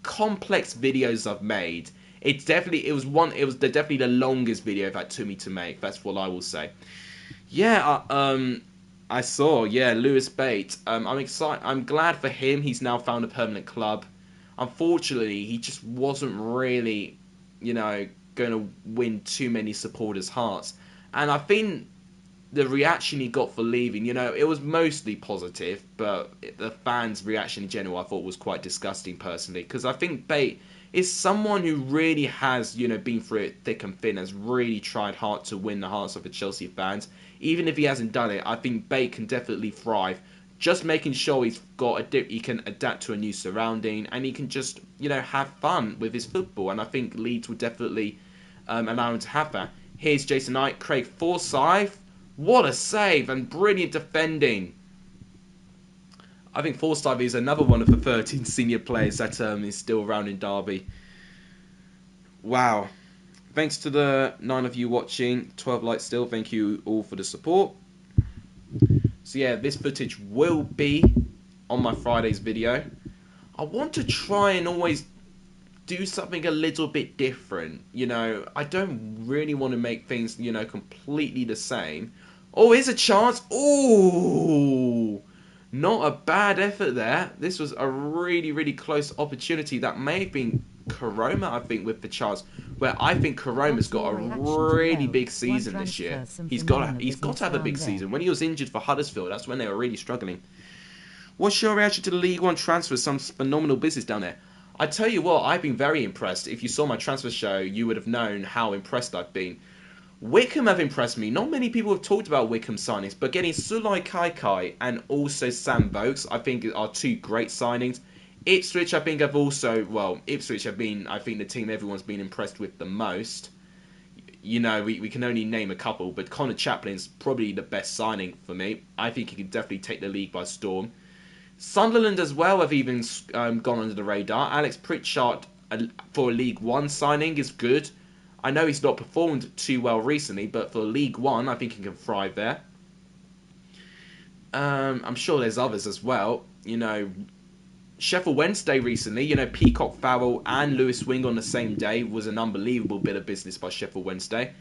complex videos I've made. It's definitely definitely the longest video that took me to make. That's what I will say. Yeah, I saw, yeah, Lewis Bate. I'm excited. I'm glad for him. He's now found a permanent club. Unfortunately, he just wasn't really, you know, going to win too many supporters' hearts. And I think the reaction he got for leaving, you know, it was mostly positive, but the fans' reaction in general I thought was quite disgusting personally, because I think Bate is someone who really has, you know, been through it thick and thin, has really tried hard to win the hearts of the Chelsea fans. Even if he hasn't done it, I think Bate can definitely thrive. Just making sure he can adapt to a new surrounding, and he can just, you know, have fun with his football. And I think Leeds will definitely allow him to have that. Here's Jason Knight, Craig Forsyth. What a save and brilliant defending. I think Forsyth is another one of the 13 senior players that is still around in Derby. Wow. Thanks to the 9 of you watching. 12 likes still. Thank you all for the support. So yeah, this footage will be on my Friday's video. I want to try and always do something a little bit different. You know, I don't really want to make things, you know, completely the same. Oh, here's a chance. Oh, not a bad effort there. This was a really, really close opportunity. That may have been Koroma, I think, with the chance. Where I think Koroma's got a really big season this year. He's got to have a big season. When he was injured for Huddersfield, that's when they were really struggling. What's your reaction to the League One transfer? Some phenomenal business down there. I tell you what, I've been very impressed. If you saw my transfer show, you would have known how impressed I've been. Wickham have impressed me. Not many people have talked about Wickham signings, but getting Sulai Kaikai and also Sam Vokes, I think, are two great signings. Ipswich, I think, have also, well, Ipswich have been, I think, the team everyone's been impressed with the most. You know, we can only name a couple, but Connor Chaplin's probably the best signing for me. I think he can definitely take the league by storm. Sunderland as well have even gone under the radar. Alex Pritchard for a League One signing is good. I know he's not performed too well recently, but for League One, I think he can thrive there. I'm sure there's others as well. You know, Sheffield Wednesday recently, you know, Peacock Farrell and Lewis Wing on the same day was an unbelievable bit of business by Sheffield Wednesday.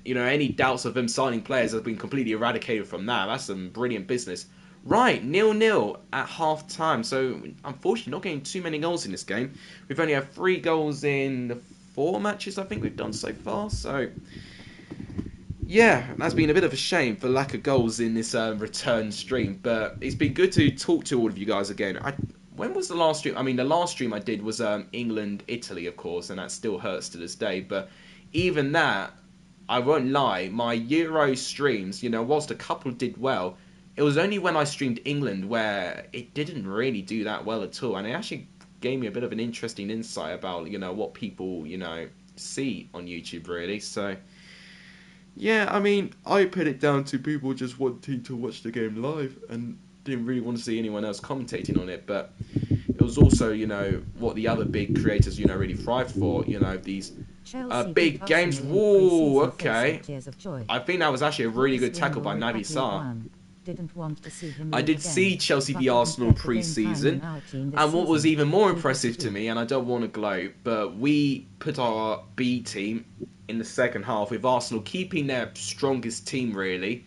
You know, any doubts of them signing players have been completely eradicated from that. That's some brilliant business. Right, 0-0 at half-time. So, unfortunately, not getting too many goals in this game. We've only had 3 goals in the 4 matches I think we've done so far. So, yeah, that's been a bit of a shame for lack of goals in this return stream. But it's been good to talk to all of you guys again. When was the last stream? I mean, the last stream I did was England-Italy, of course, and that still hurts to this day. But even that, I won't lie, my Euro streams, you know, whilst a couple did well, it was only when I streamed England where it didn't really do that well at all. And it actually gave me a bit of an interesting insight about, you know, what people, you know, see on YouTube, really. So, yeah, I mean, I put it down to people just wanting to watch the game live and didn't really want to see anyone else commentating on it. But it was also, you know, what the other big creators, you know, really thrived for, you know, these big games. Whoa, okay. I think that was actually a really good tackle by Naby Sarr. I did see Chelsea v Arsenal pre-season, and what was even more impressive to me, and I don't want to gloat, but we put our B team in the second half with Arsenal keeping their strongest team really.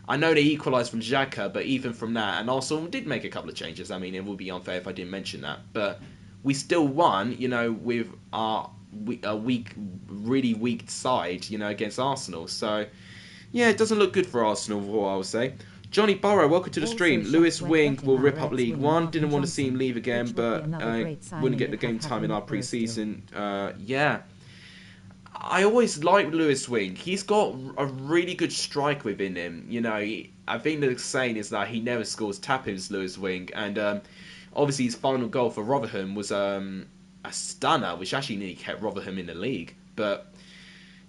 I know they equalised from Xhaka, but even from that, and Arsenal did make a couple of changes. I mean, it would be unfair if I didn't mention that. But we still won, you know, with a weak, really weak side, you know, against Arsenal. So, yeah, it doesn't look good for Arsenal, what I would say. Johnny Burrow, welcome to the stream. Lewis Wing will rip up League One. Didn't want to see him leave again, but wouldn't get the game time in our pre-season. Yeah. I always like Lewis Wing. He's got a really good strike within him. You know, I think the saying is that he never scores tap-ins, Lewis Wing. And obviously his final goal for Rotherham was a stunner, which actually nearly kept Rotherham in the league. But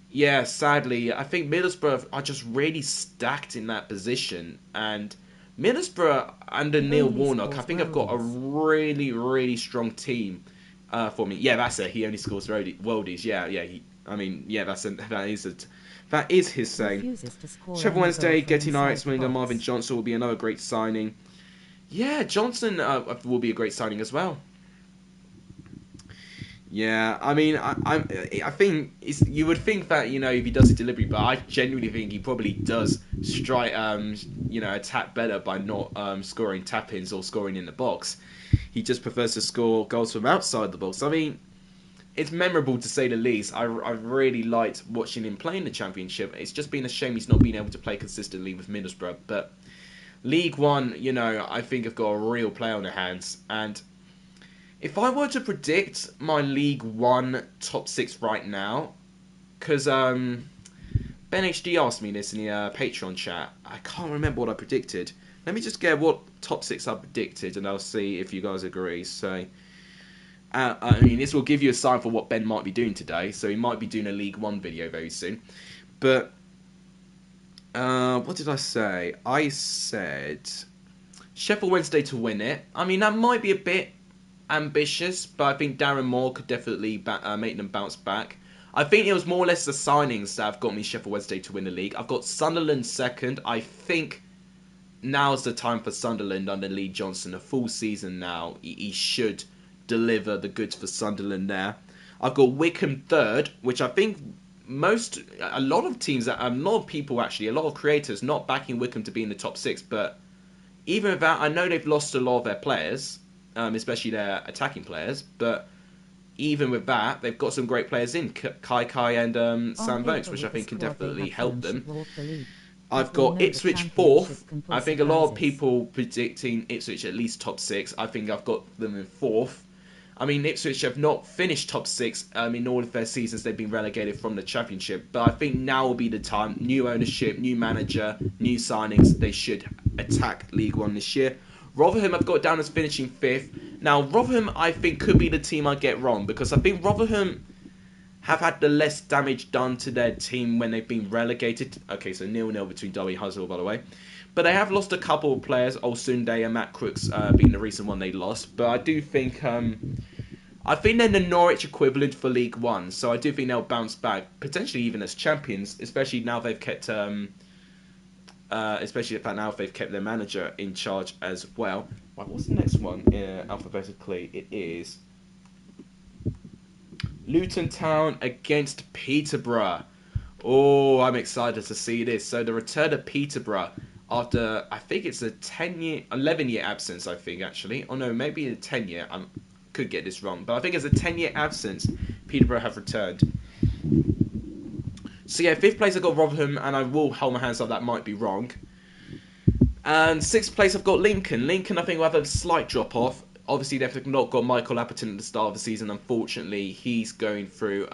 yeah, sadly, I think Middlesbrough are just really stacked in that position. And Middlesbrough under Neil Warnock, I think I've got a really, really strong team for me. Yeah, that's it. He only scores worldies. Yeah. That is his saying. Sheffield Wednesday getting Irish winger Marvin Johnson will be another great signing. Yeah, Johnson will be a great signing as well. Yeah, I mean, I think you would think that, you know, if he does a delivery, but I genuinely think he probably does strike, you know, attack better by not scoring tap-ins or scoring in the box. He just prefers to score goals from outside the box. I mean, it's memorable to say the least. I really liked watching him play in the Championship. It's just been a shame he's not been able to play consistently with Middlesbrough. But League One, you know, I think have got a real player on their hands. And if I were to predict my League One top 6 right now, because BENHD asked me this in the Patreon chat, I can't remember what I predicted. Let me just get what top 6 I predicted, and I'll see if you guys agree. So, I mean, this will give you a sign for what Ben might be doing today. So he might be doing a League One video very soon. But what did I say? I said Sheffield Wednesday to win it. I mean, that might be a bit ambitious, but I think Darren Moore could definitely make them bounce back. I think it was more or less the signings that have got me Sheffield Wednesday to win the league. I've got Sunderland second. I think now's the time for Sunderland under Lee Johnson. A full season now. He should deliver the goods for Sunderland there. I've got Wickham third, which I think a lot of teams, a lot of people actually, a lot of creators not backing Wickham to be in the top 6, but even with that, I know they've lost a lot of their players, especially their attacking players, but even with that, they've got some great players in, Kai and Sam Vokes, which I think can definitely help them. I've got Ipswich fourth. I think a lot of people predicting Ipswich at least top 6. I think I've got them in fourth. I mean, Ipswich have not finished top 6 in all of their seasons. They've been relegated from the Championship. But I think now will be the time. New ownership, new manager, new signings. They should attack League One this year. Rotherham I've got down as finishing 5th. Now, Rotherham, I think, could be the team I get wrong. Because I think Rotherham have had the less damage done to their team when they've been relegated. Okay, so 0-0 between Derby Huzzle, by the way. But they have lost a couple of players, Olsunde and Matt Crooks being the recent one they lost. But I do think they're the Norwich equivalent for League One. So I do think they'll bounce back, potentially even as champions, especially now they've kept their manager in charge as well. Right, what's the next one alphabetically? It is Luton Town against Peterborough. Oh, I'm excited to see this. So the return of Peterborough after, I think it's a 11-year absence, I think, actually. Oh, no, maybe a 10-year. I could get this wrong. But I think it's a 10-year absence. Peterborough have returned. So, yeah, 5th place I've got Rotherham, and I will hold my hands up, that might be wrong. And 6th place I've got Lincoln. Lincoln, I think, will have a slight drop-off. Obviously, they've not got Michael Apperton at the start of the season. Unfortunately, he's going through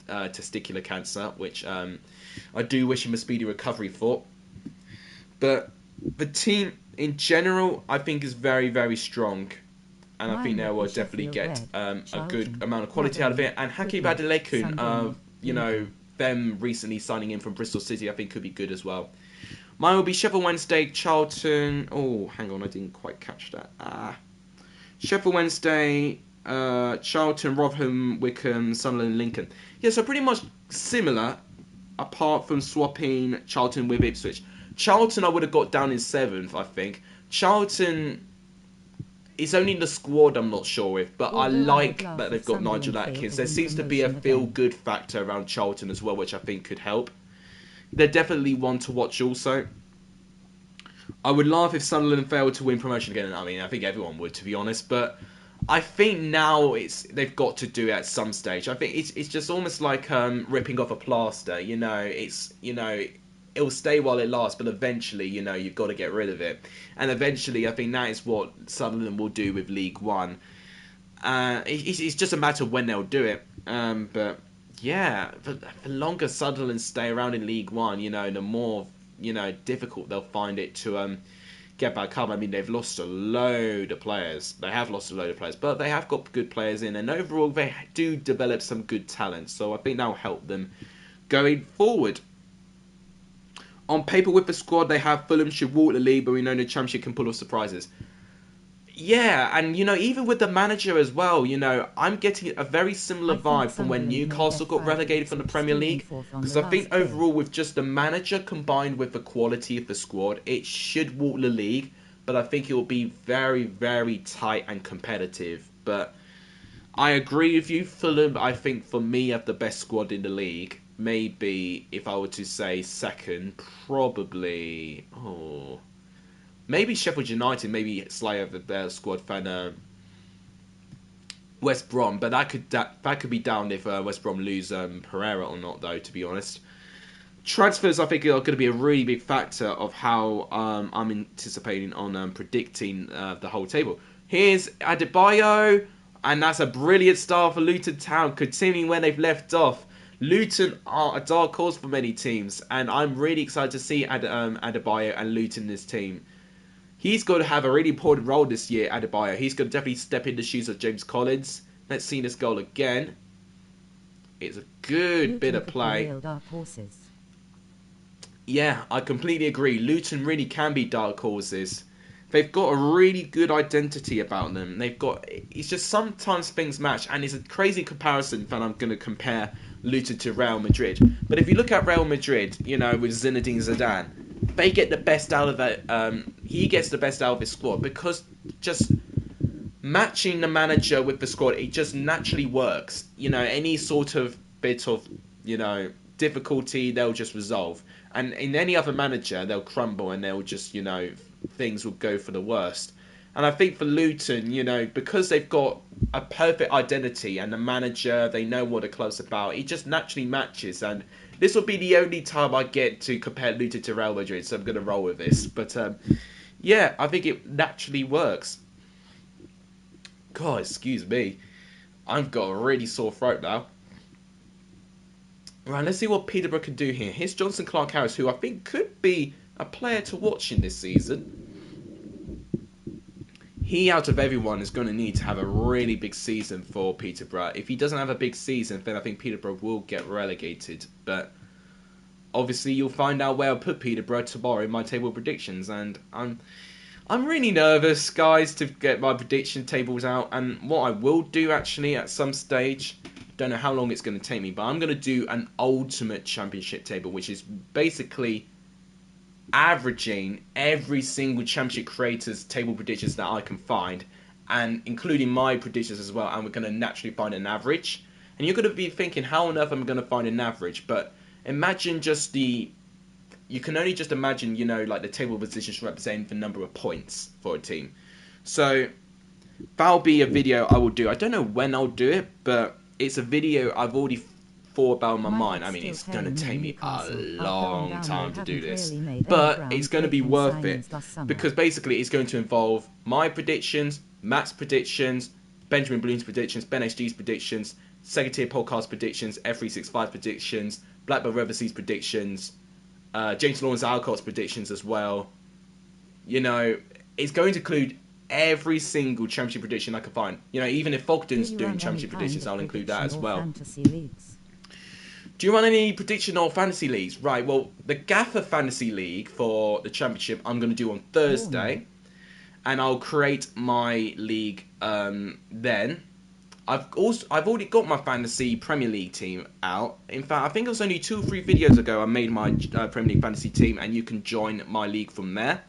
testicular cancer, which I do wish him a speedy recovery for. But the team in general, I think, is very, very strong. And I think they will definitely get a good amount of quality out of it. And Hakeem Adelekun, you know, them recently signing in from Bristol City, I think could be good as well. Mine will be Sheffield Wednesday, Charlton. Oh, hang on, I didn't quite catch that. Sheffield Wednesday, Charlton, Rotherham, Wickham, Sunderland, Lincoln. Yeah, so pretty much similar, apart from swapping Charlton with Ipswich. Charlton I would have got down in 7th, I think. Charlton is only the squad I'm not sure with, but I like that they've got Nigel Atkins. There seems to be a feel-good factor around Charlton as well, which I think could help. They're definitely one to watch also. I would laugh if Sunderland failed to win promotion again. I mean, I think everyone would, to be honest. But I think now they've got to do it at some stage. I think it's just almost like ripping off a plaster. It'll stay while it lasts, but eventually, you've got to get rid of it. And eventually, I think that is what Sunderland will do with League One. It's just a matter of when they'll do it. But yeah, the longer Sunderland stay around in League One, the more difficult they'll find it to get back up. I mean, they've lost a load of players. They have lost a load of players, but they have got good players in, and overall they do develop some good talent. So I think that'll help them going forward. On paper with the squad they have, Fulham should walk the league, but we know the Championship can pull off surprises. Yeah, and even with the manager as well, I'm getting a very similar vibe from when Newcastle got relegated from the Premier League. Because I think overall with just the manager combined with the quality of the squad, it should walk the league. But I think it will be very, very tight and competitive. But I agree with you, Fulham, I think for me have the best squad in the league. Maybe if I were to say second, probably... maybe Sheffield United, maybe slightly over their squad than West Brom, but that could be down if West Brom lose Pereira or not, though. To be honest, transfers I think are going to be a really big factor of how I'm anticipating on predicting the whole table. Here's Adebayo, and that's a brilliant start for Luton Town, continuing where they've left off. Luton are a dark horse for many teams, and I'm really excited to see Adebayo and Luton in this team. He's got to have a really important role this year, Adebayo. He's going to definitely step in the shoes of James Collins. Let's see this goal again. It's a good bit of play. Yeah, I completely agree. Luton really can be dark horses. They've got a really good identity about them. It's just sometimes things match, and it's a crazy comparison that I'm going to compare Luton to Real Madrid. But if you look at Real Madrid, with Zinedine Zidane, they get the best out of it. He gets the best out of his squad because just matching the manager with the squad, it just naturally works. Any sort of bit of, difficulty, they'll just resolve. And in any other manager, they'll crumble and they'll just, things will go for the worst. And I think for Luton, because they've got a perfect identity and the manager, they know what the club's about, it just naturally matches. And this will be the only time I get to compare Luton to Real Madrid, so I'm going to roll with this. But, yeah, I think it naturally works. God, excuse me. I've got a really sore throat now. Right, let's see what Peterborough can do here. Here's Johnson Clark-Harris, who I think could be a player to watch in this season. He, out of everyone, is going to need to have a really big season for Peterborough. If he doesn't have a big season, then I think Peterborough will get relegated. But obviously, you'll find out where I'll put Peterborough tomorrow in my table predictions. And I'm really nervous, guys, to get my prediction tables out. And what I will do, actually, at some stage, don't know how long it's going to take me, but I'm going to do an ultimate championship table, which is basically averaging every single championship creator's table predictions that I can find, and including my predictions as well, and we're going to naturally find an average. And you're going to be thinking, how on earth am I going to find an average? But imagine you can only just imagine, like the table positions representing the number of points for a team. So that'll be a video I will do. I don't know when I'll do it, but it's a video I've already thought about in my mind. I mean, it's going to take me a long time to do this, but it's going to be worth it because basically it's going to involve my predictions, Matt's predictions, Benjamin Bloom's predictions, BENHD's predictions, Second Tier Podcast predictions, F365 predictions, Blackburn Reversi's predictions, James Lawrence Alcott's predictions as well. It's going to include every single championship prediction I can find. Even if Fogden's doing championship predictions, I'll include that as well. Do you run any prediction or fantasy leagues? Right, well, the Gaffer Fantasy League for the championship I'm going to do on Thursday. And I'll create my league then. I've already got my Fantasy Premier League team out. In fact, I think it was only 2 or 3 videos ago I made my Premier League Fantasy team, and you can join my league from there.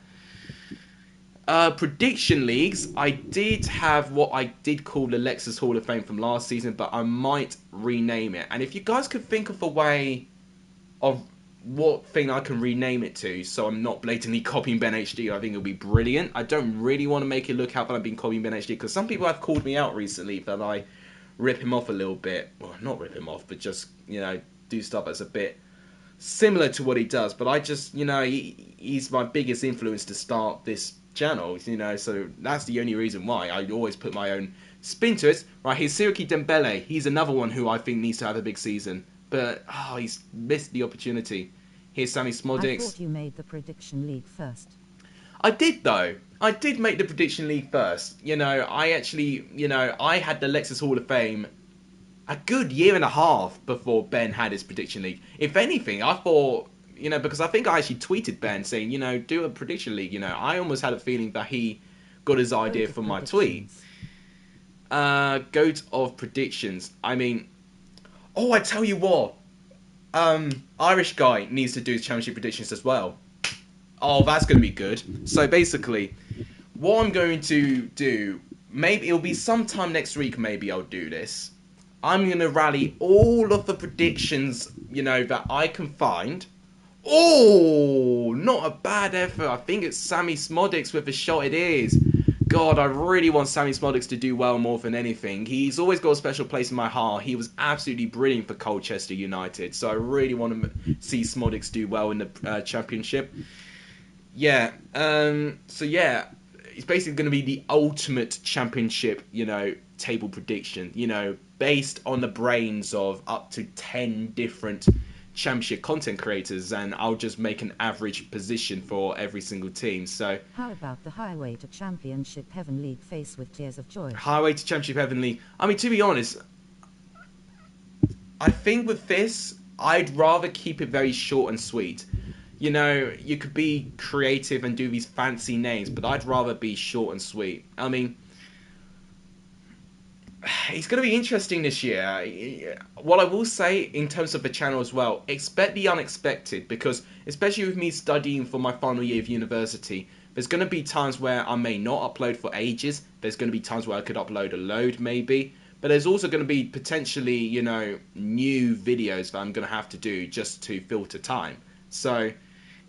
Prediction leagues, I did have what I did call the Lexus Hall of Fame from last season, but I might rename it. And if you guys could think of a way of what thing I can rename it to, so I'm not blatantly copying BENHD. I think it'll be brilliant. I don't really want to make it look out that I've been copying BENHD, because some people have called me out recently that I rip him off a little bit. Well, not rip him off, but just, you know, do stuff that's a bit similar to what he does. But I just, you know, he's my biggest influence to start this channel, you know, so that's the only reason why. I always put my own spin to it. Right, here's Siriki Dembele. He's another one who I think needs to have a big season, but he's missed the opportunity. Here's Sammy Smodix. I thought you made the prediction league first. I did, though. I did make the prediction league first. You know, I actually, you know, I had the Lexus Hall of Fame a good year and a half before Ben had his prediction league. If anything, I thought, you know, because I think I actually tweeted Ben saying, you know, do a prediction league. You know, I almost had a feeling that he got his idea from my tweet. Goat of predictions. I mean, oh, I tell you what. Irish guy needs to do his championship predictions as well. Oh, that's going to be good. So basically, what I'm going to do, maybe it'll be sometime next week, maybe I'll do this. I'm going to rally all of the predictions, you know, that I can find. Oh, not a bad effort. I think it's Sammy Smodix with a shot it is. God, I really want Sammy Smodix to do well more than anything. He's always got a special place in my heart. He was absolutely brilliant for Colchester United. So I really want to see Smodix do well in the Championship. Yeah, so yeah, it's basically going to be the ultimate Championship, you know, table prediction. You know, based on the brains of up to 10 different Championship content creators, and I'll just make an average position for every single team. So how about the Highway to Championship Heaven League face with tears of joy? Highway to Championship Heaven League. I mean, to be honest, I think with this, I'd rather keep it very short and sweet. You know, you could be creative and do these fancy names, but I'd rather be short and sweet. I mean, it's going to be interesting this year. What I will say in terms of the channel as well, expect the unexpected, because especially with me studying for my final year of university, there's going to be times where I may not upload for ages. There's going to be times where I could upload a load maybe, but there's also going to be potentially, you know, new videos that I'm going to have to do just to filter time. So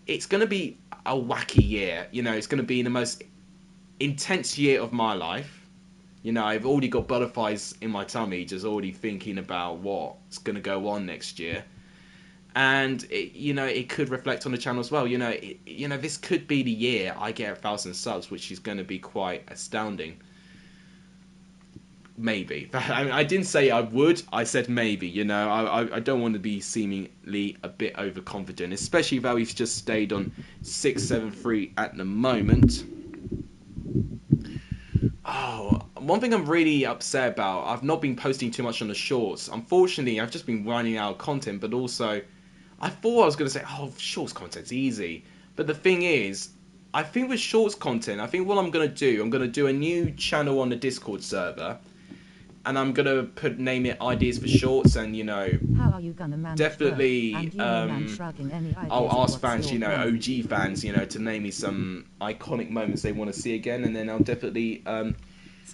it's going to be a wacky year. You know, it's going to be the most intense year of my life. You know, I've already got butterflies in my tummy, just already thinking about what's going to go on next year. And, you know, it could reflect on the channel as well. You know, this could be the year I get 1,000 subs, which is going to be quite astounding. Maybe. I didn't say I would, I said maybe, you know. I don't want to be seemingly a bit overconfident, especially though he's just stayed on 673 at the moment. Oh, one thing I'm really upset about, I've not been posting too much on the shorts. Unfortunately, I've just been running out of content, but also, I thought I was going to say, oh, shorts content's easy. But the thing is, I think with shorts content, I think what I'm going to do a new channel on the Discord server, and I'm going to name it Ideas for Shorts, and, you know, how are you gonna manage definitely, I'll ask fans, you know, plan? OG fans, you know, to name me some iconic moments they want to see again, and then I'll definitely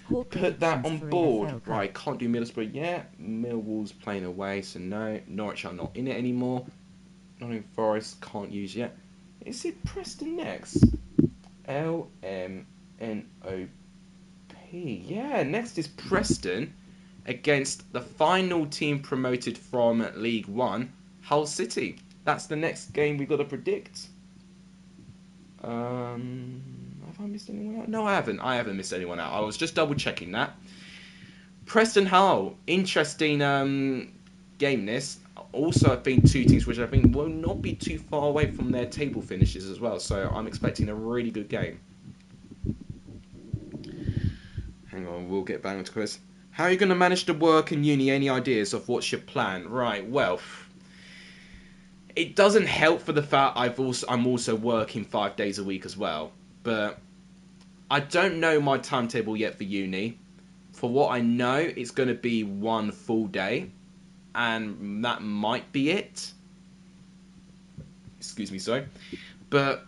put that on board. Right, can't do Middlesbrough yet. Millwall's playing away, so no. Norwich are not in it anymore. Nottingham Forest can't use yet. Is it Preston next? LMNOP. Yeah, next is Preston against the final team promoted from League One, Hull City. That's the next game we've got to predict. Have I missed anyone out? No, I haven't. I haven't missed anyone out. I was just double checking that. Preston Hull, interesting game this. Also, I think two teams which I think will not be too far away from their table finishes as well. So I'm expecting a really good game. Hang on, we'll get back onto quiz. How are you going to manage to work in uni? Any ideas of what's your plan? Right, well, it doesn't help for the fact I'm also working 5 days a week as well. But I don't know my timetable yet for uni. For what I know, it's going to be one full day, and that might be it. Excuse me, sorry. But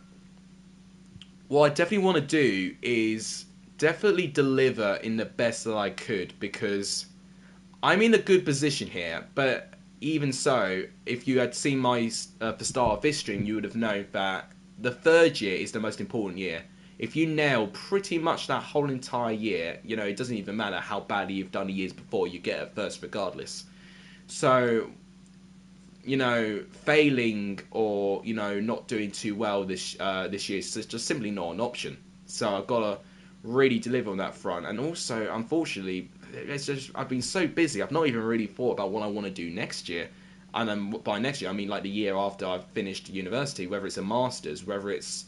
what I definitely want to do is definitely deliver in the best that I could, because I'm in a good position here, but even so, if you had seen my the start of this stream, you would have known that the third year is the most important year. If you nail pretty much that whole entire year, you know, it doesn't even matter how badly you've done the years before, you get it first regardless. So, you know, failing or, you know, not doing too well this year is just simply not an option. So I've got to really deliver on that front. And also, unfortunately, it's just I've been so busy, I've not even really thought about what I want to do next year. And then by next year, I mean like the year after I've finished university, whether it's a master's, whether it's,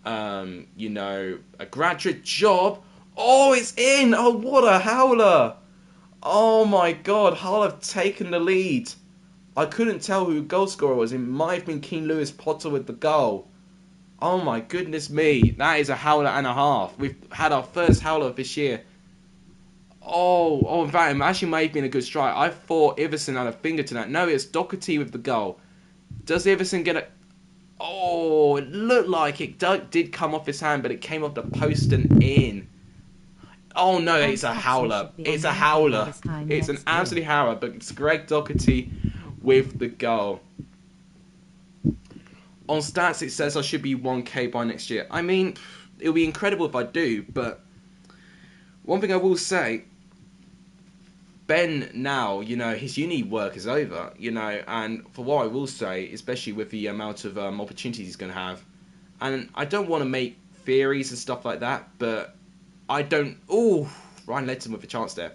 you know, a graduate job. Oh, it's in! Oh, what a howler! Oh my God, Hull have taken the lead. I couldn't tell who the goal scorer was. It might have been Keane Lewis Potter with the goal. Oh my goodness me, that is a howler and a half. We've had our first howler of this year. Oh, in fact, it actually may have been a good strike. I thought Iverson had a finger to that. No, it's Doherty with the goal. Does Iverson get it? Oh, it looked like it did come off his hand, but it came off the post and in. Oh no, it's a howler. It's a howler. It's an absolute howler, but it's Greg Doherty with the goal. On stats, it says I should be 1K by next year. I mean, it'll be incredible if I do, but one thing I will say, Ben now, you know, his uni work is over, you know, and for what I will say, especially with the amount of opportunities he's going to have, and I don't want to make theories and stuff like that, but I don't... Oh, Ryan Ledson with a chance there.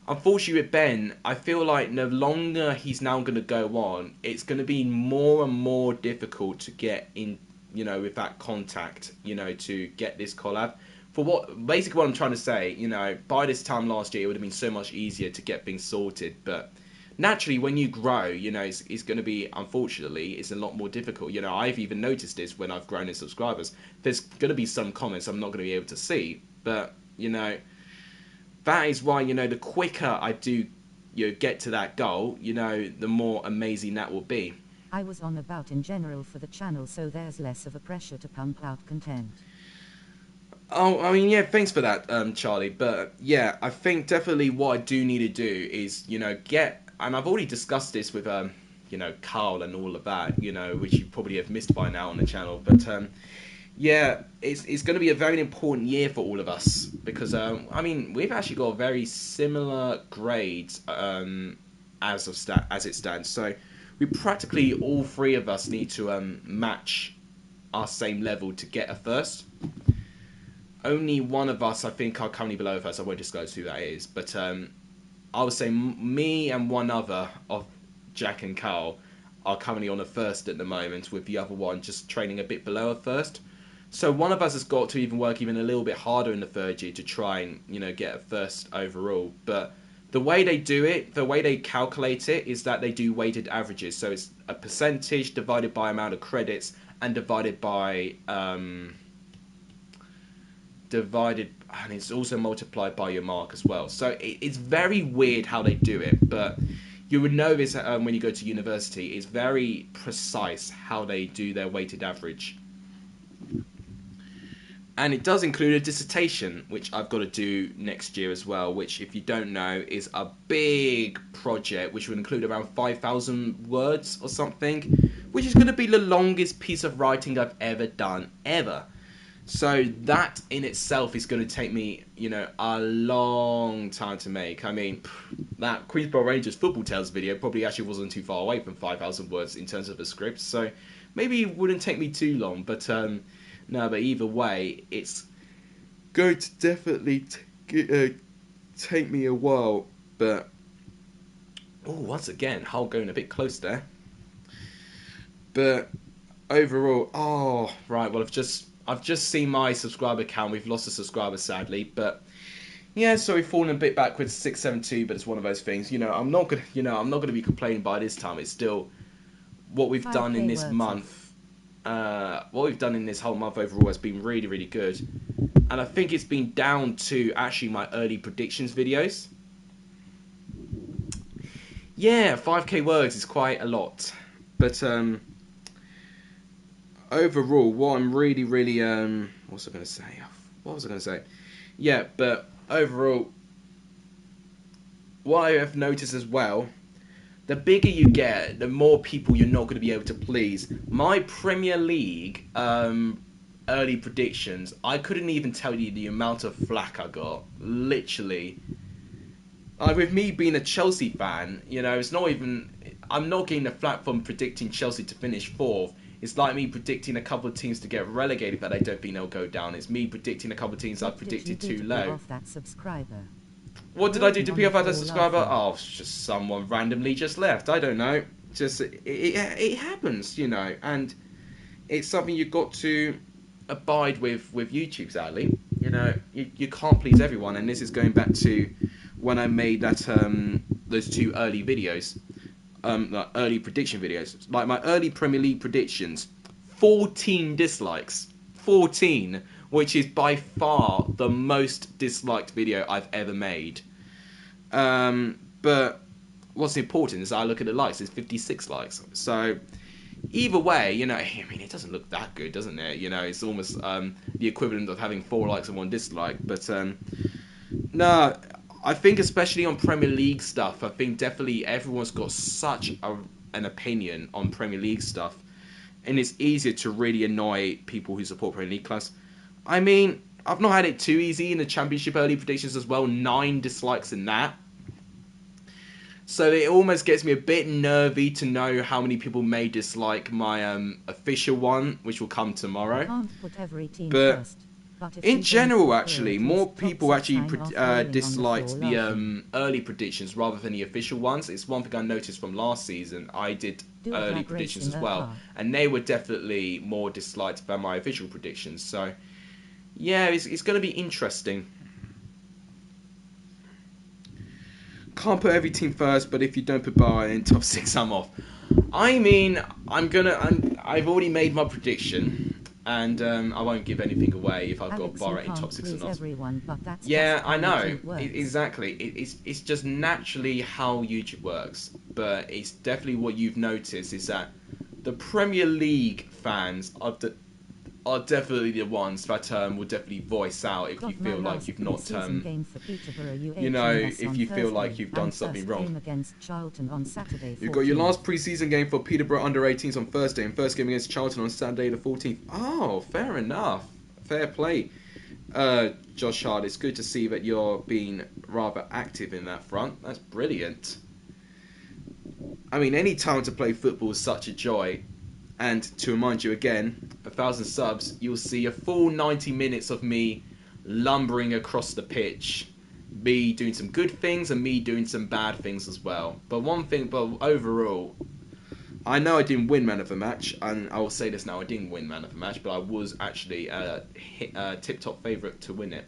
Unfortunately with Ben, I feel like the longer he's now going to go on, it's going to be more and more difficult to get in, you know, with that contact, you know, to get this collab. For basically what I'm trying to say, you know, by this time last year, it would have been so much easier to get things sorted. But naturally, when you grow, you know, it's going to be, unfortunately, it's a lot more difficult. You know, I've even noticed this when I've grown in subscribers. There's going to be some comments I'm not going to be able to see. But, you know, that is why, you know, the quicker I do, you know, get to that goal, you know, the more amazing that will be. I was on about in general for the channel, so there's less of a pressure to pump out content. Oh, I mean, yeah, thanks for that, Charlie. But, yeah, I think definitely what I do need to do is, you know, and I've already discussed this with, you know, Carl and all of that, you know, which you probably have missed by now on the channel. But, yeah, it's going to be a very important year for all of us. Because, I mean, we've actually got very similar grades as it stands. So, we practically, all three of us need to match our same level to get a first. Only one of us, I think, are currently below us. I won't disclose who that is. But I would say me and one other of Jack and Carl are currently on a first at the moment, with the other one just training a bit below a first. So one of us has got to even work even a little bit harder in the third year to try and, you know, get a first overall. But the way they do it, the way they calculate it, is that they do weighted averages. So it's a percentage divided by amount of credits and divided by... and it's also multiplied by your mark as well. So it's very weird how they do it, but you would know this when you go to university. It's very precise how they do their weighted average. And it does include a dissertation, which I've got to do next year as well, which, if you don't know, is a big project, which will include around 5,000 words or something, which is going to be the longest piece of writing I've ever done, ever. So that in itself is going to take me, you know, a long time to make. I mean, that Queensborough Rangers Football Tales video probably actually wasn't too far away from 5,000 words in terms of a script. So maybe it wouldn't take me too long. But no, but either way, it's going to definitely take me a while. But, oh, once again, Hull going a bit close there. But overall, oh, right, well, I've just seen my subscriber count. We've lost a subscriber, sadly, but yeah, so we've fallen a bit backwards, 672. But it's one of those things. You know, I'm not gonna be complaining by this time. It's still what we've done in this month. What we've done in this whole month overall has been really, really good, and I think it's been down to actually my early predictions videos. Yeah, 5k words is quite a lot, but overall, what I'm really, what was I going to say? Yeah, but overall, what I have noticed as well, the bigger you get, the more people you're not going to be able to please. My Premier League early predictions, I couldn't even tell you the amount of flack I got. Literally. With me being a Chelsea fan, you know, it's not even... I'm not getting the flack from predicting Chelsea to finish 4th. It's like me predicting a couple of teams to get relegated that I don't think they'll go down. It's me predicting a couple of teams I've predicted too low. What did I do to pay off that subscriber? Oh, it's just someone randomly just left. I don't know. Just it happens, you know, and it's something you've got to abide with YouTube, sadly. You know, you can't please everyone, and this is going back to when I made that those 2 early videos, like early prediction videos, like my early Premier League predictions. 14 dislikes, 14, which is by far the most disliked video I've ever made. But what's important is I look at the likes. It's 56 likes. So either way, you know, I mean, it doesn't look that good, doesn't it? You know, it's almost the equivalent of having 4 likes and 1 dislike. But no, I think especially on Premier League stuff, I think definitely everyone's got such an opinion on Premier League stuff, and it's easier to really annoy people who support Premier League clubs. I mean, I've not had it too easy in the Championship early predictions as well. 9 dislikes in that. So it almost gets me a bit nervy to know how many people may dislike my official one, which will come tomorrow. Can't put every team But first. in general, actually, more people actually disliked the early predictions rather than the official ones. It's one thing I noticed from last season. I did early predictions as well, and they were definitely more disliked than my official predictions. So, yeah, it's going to be interesting. Can't put every team first, but if you don't put Bayern in top 6, I'm off. I mean, I've already made my prediction. And I won't give anything away if I've got Borough in top 6 or not. Everyone, but that's yeah, I know. Exactly. It's just naturally how YouTube works. But it's definitely what you've noticed is that the Premier League fans are definitely the ones that will definitely voice out if you feel like you've not, you know, if you feel like you've done something wrong. You've got your last pre-season game for Peterborough under-18s on Thursday and first game against Charlton on Saturday the 14th. Oh, fair enough. Fair play. Josh Hart, it's good to see that you're being rather active in that front. That's brilliant. I mean, any time to play football is such a joy. And to remind you again, 1,000 subs, you'll see a full 90 minutes of me lumbering across the pitch. Me doing some good things and me doing some bad things as well. But overall, I know I didn't win Man of the Match, and I will say this now, I didn't win Man of the Match, but I was actually a tip-top favourite to win it.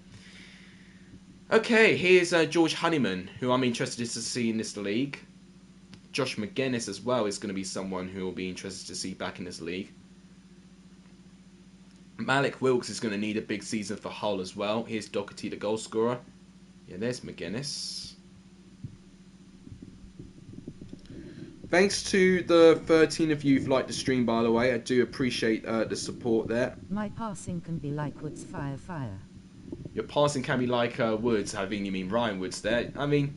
Okay, here's George Honeyman, who I'm interested to see in this league. Josh McGuinness as well is going to be someone who will be interested to see back in this league. Malik Wilkes is going to need a big season for Hull as well. Here's Doherty, the goal scorer. Yeah, there's McGuinness. Thanks to the 13 of you who've liked the stream, by the way. I do appreciate the support there. My passing can be like Woods, fire. Your passing can be like Woods, having you mean Ryan Woods there. I mean,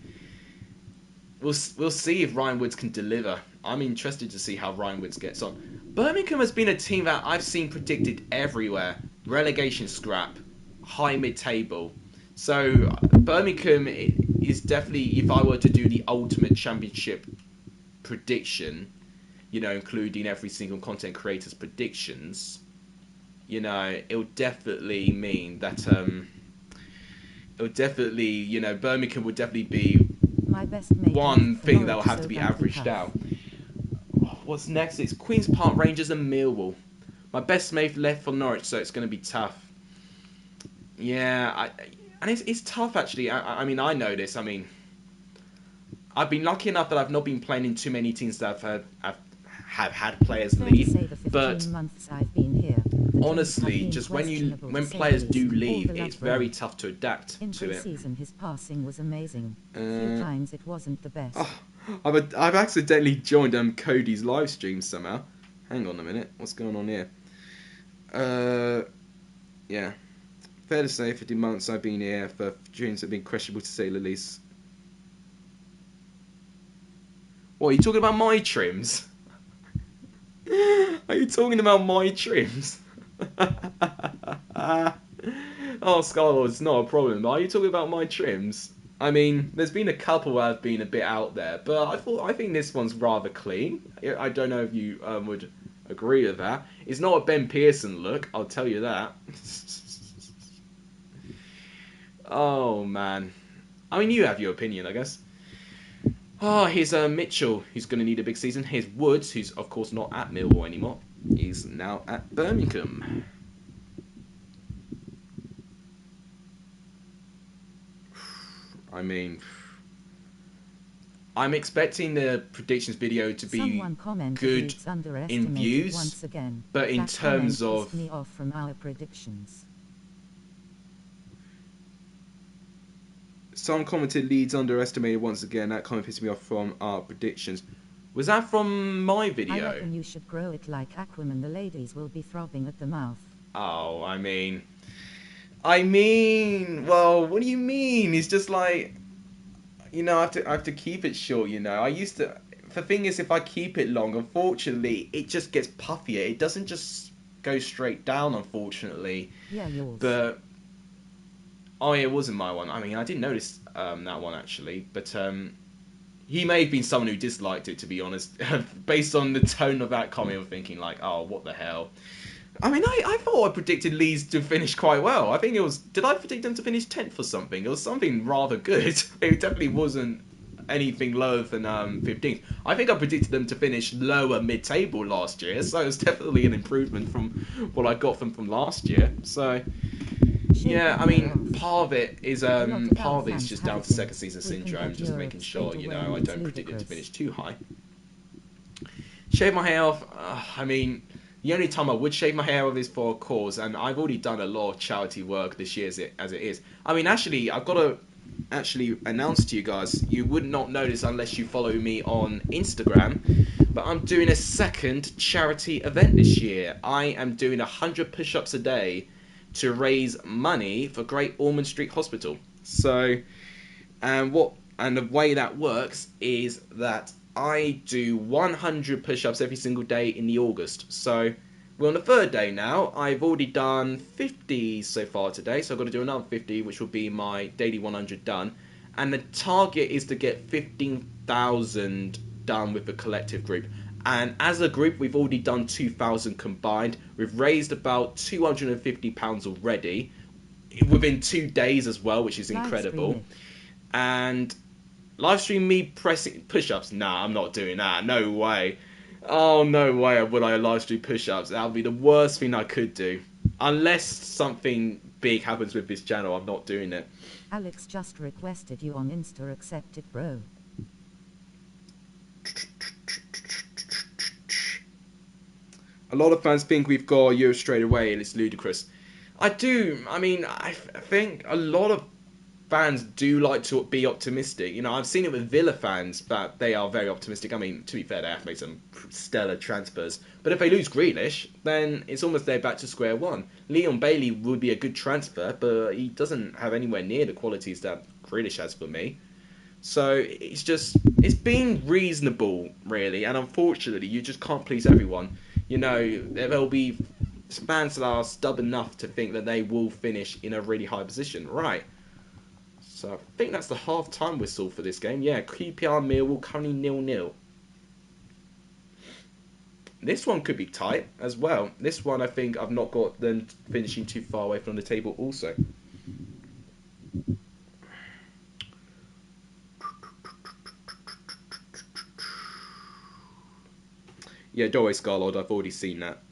we'll see if Ryan Woods can deliver. I'm interested to see how Ryan Woods gets on. Birmingham has been a team that I've seen predicted everywhere. Relegation scrap, high mid-table. So Birmingham is definitely, if I were to do the ultimate championship prediction, you know, including every single content creator's predictions, you know, it'll definitely mean that, it'll definitely, you know, Birmingham would definitely be one thing that will have to be averaged out. What's next? It's Queen's Park Rangers and Millwall. My best mate left for Norwich, so it's going to be tough. Yeah, and it's tough actually. I mean, I know this. I mean, I've been lucky enough that I've not been playing in too many teams that have had players leave. But honestly, just when players do leave, it's very tough to adapt to it. Season, his passing was amazing. A few times it wasn't the best. Oh, I've accidentally joined Cody's live stream somehow. Hang on a minute, what's going on here? Yeah. Fair to say, for the months I've been here, for dreams have been questionable to say the least. What, are you talking about my trims? Are you talking about my trims? Oh, Scarlord, it's not a problem. Are you talking about my trims? I mean, there's been a couple where I've been a bit out there, but I think this one's rather clean. I don't know if you would agree with that. It's not a Ben Pearson look, I'll tell you that. Oh, man. I mean, you have your opinion, I guess. Oh, here's Mitchell, who's going to need a big season. Here's Woods, who's, of course, not at Millwall anymore. He's now at Birmingham. I mean, I'm expecting the predictions video to be good in views, but in terms of... me off from our predictions. Some commented Leeds underestimated once again. That comment pissed me off from our predictions. Was that from my video? I reckon you should grow it like Aquaman. The ladies will be throbbing at the mouth. Oh, I mean, well, what do you mean? It's just like, you know, I have to keep it short. You know, I used to. The thing is, if I keep it long, unfortunately, it just gets puffier. It doesn't just go straight down, unfortunately. Yeah, yours. But oh, yeah, it wasn't my one. I mean, I didn't notice that one, actually. But he may have been someone who disliked it, to be honest. Based on the tone of that comment, I'm thinking, like, oh, what the hell? I mean, I thought I predicted Leeds to finish quite well. I think it was... Did I predict them to finish 10th or something? It was something rather good. It definitely wasn't anything lower than 15th. I think I predicted them to finish lower mid-table last year. So it was definitely an improvement from what I got from last year. So... Yeah, I mean, part of it is just down to second season syndrome, just making sure, you know, I don't predict it to finish too high. Shave my hair off, I mean, the only time I would shave my hair off is for a cause, and I've already done a lot of charity work this year as it is. I mean, actually, I've got to announce to you guys, you would not know this unless you follow me on Instagram, but I'm doing a second charity event this year. I am doing 100 push-ups a day to raise money for Great Ormond Street Hospital. So, and the way that works is that I do 100 push-ups every single day in the August. So, we're on the third day now. I've already done 50 so far today, so I've got to do another 50, which will be my daily 100 done. And the target is to get 15,000 done with the collective group. And as a group, we've already done 2,000 combined. We've raised about £250 already within 2 days as well, which is incredible. And live stream me pressing push-ups? Nah, I'm not doing that. No way. Oh, no way would I live stream push-ups. That would be the worst thing I could do. Unless something big happens with this channel, I'm not doing it. Alex just requested you on Insta. Accept it, bro. A lot of fans think we've got Euro straight away, and it's ludicrous. I think a lot of fans do like to be optimistic. You know, I've seen it with Villa fans, that they are very optimistic. I mean, to be fair, they have made some stellar transfers. But if they lose Grealish, then it's almost they're back to square one. Leon Bailey would be a good transfer, but he doesn't have anywhere near the qualities that Grealish has for me. So it's been reasonable, really. And unfortunately, you just can't please everyone. You know, there'll be fans that are stubborn enough to think that they will finish in a really high position. Right. So I think that's the half-time whistle for this game. Yeah, QPR Millwall currently 0-0. This one could be tight as well. This one, I think I've not got them finishing too far away from the table also. Yeah, don't worry, Scarlord, I've already seen that.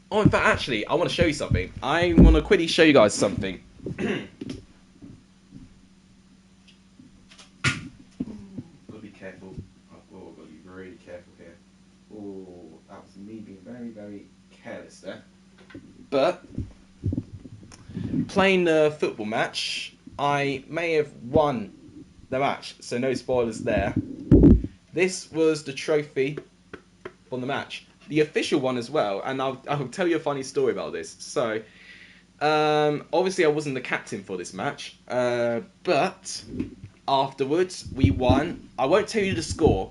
Oh, in fact, actually, I want to show you something. I want to quickly show you guys something. Gotta be careful. Oh, gotta be really careful here. Oh, that was me being very, very careless there. But, playing the football match, I may have won the match, so no spoilers there. This was the trophy from the match. The official one as well, and I'll tell you a funny story about this. So, Obviously, I wasn't the captain for this match, but afterwards we won. I won't tell you the score.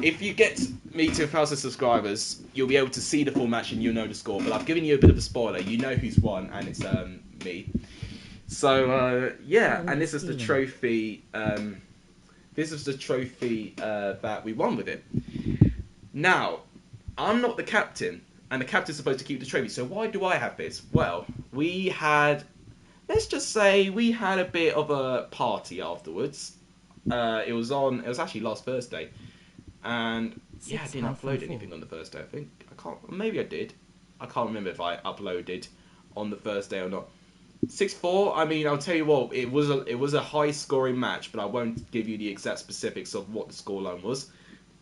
If you get me to 1,000 subscribers, you'll be able to see the full match and you'll know the score. But I've given you a bit of a spoiler. You know who's won, and it's me. So yeah, and this is the trophy. This is the trophy that we won with it. Now, I'm not the captain, and the captain's supposed to keep the trophy. So why do I have this? Well, let's just say we had a bit of a party afterwards. It was actually last Thursday, and yeah, I didn't upload anything on the first day. Maybe I did. I can't remember if I uploaded on the first day or not. 6-4. I mean, I'll tell you what, it was a high scoring match, but I won't give you the exact specifics of what the scoreline was.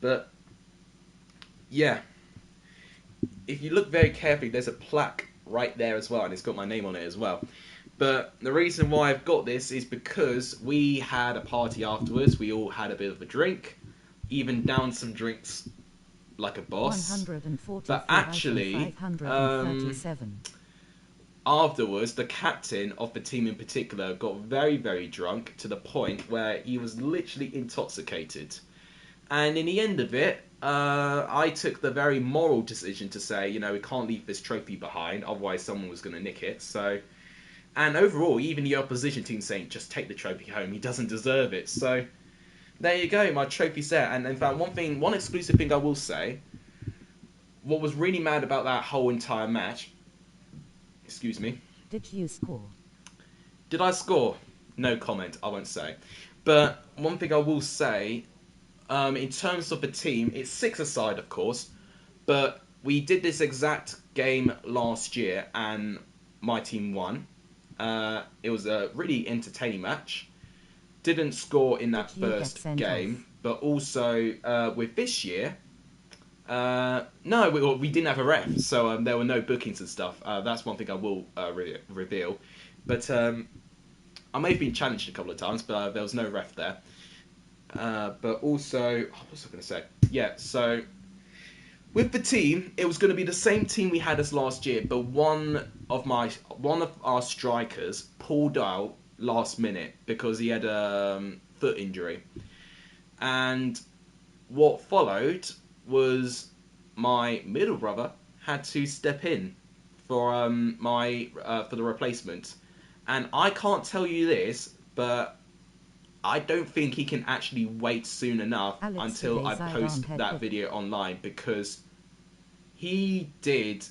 But yeah, if you look very carefully, there's a plaque right there as well, and it's got my name on it as well. But the reason why I've got this is because we had a party afterwards. We all had a bit of a drink, even downed some drinks like a boss. But actually, afterwards, the captain of the team in particular got very, very drunk to the point where he was literally intoxicated. And in the end of it, I took the very moral decision to say, we can't leave this trophy behind, otherwise someone was going to nick it. So, and overall, even the opposition team saying, just take the trophy home, he doesn't deserve it. So, there you go, my trophy's there. And in fact, one exclusive thing I will say, what was really mad about that whole entire match, excuse me. Did you score? Did I score? No comment, I won't say. But one thing I will say, in terms of the team, it's 6-a-side, of course, but we did this exact game last year, and my team won. It was a really entertaining match. Didn't score in that first game, but also with this year, no, we didn't have a ref, so there were no bookings and stuff. That's one thing I will reveal. But I may have been challenged a couple of times, but there was no ref there. But also, what was I going to say? Yeah, so with the team, it was going to be the same team we had as last year, but one of our strikers pulled out last minute because he had a foot injury, and what followed was my middle brother had to step in for for the replacement, and I can't tell you this, but I don't think he can actually wait soon enough until I post that video online, because he did,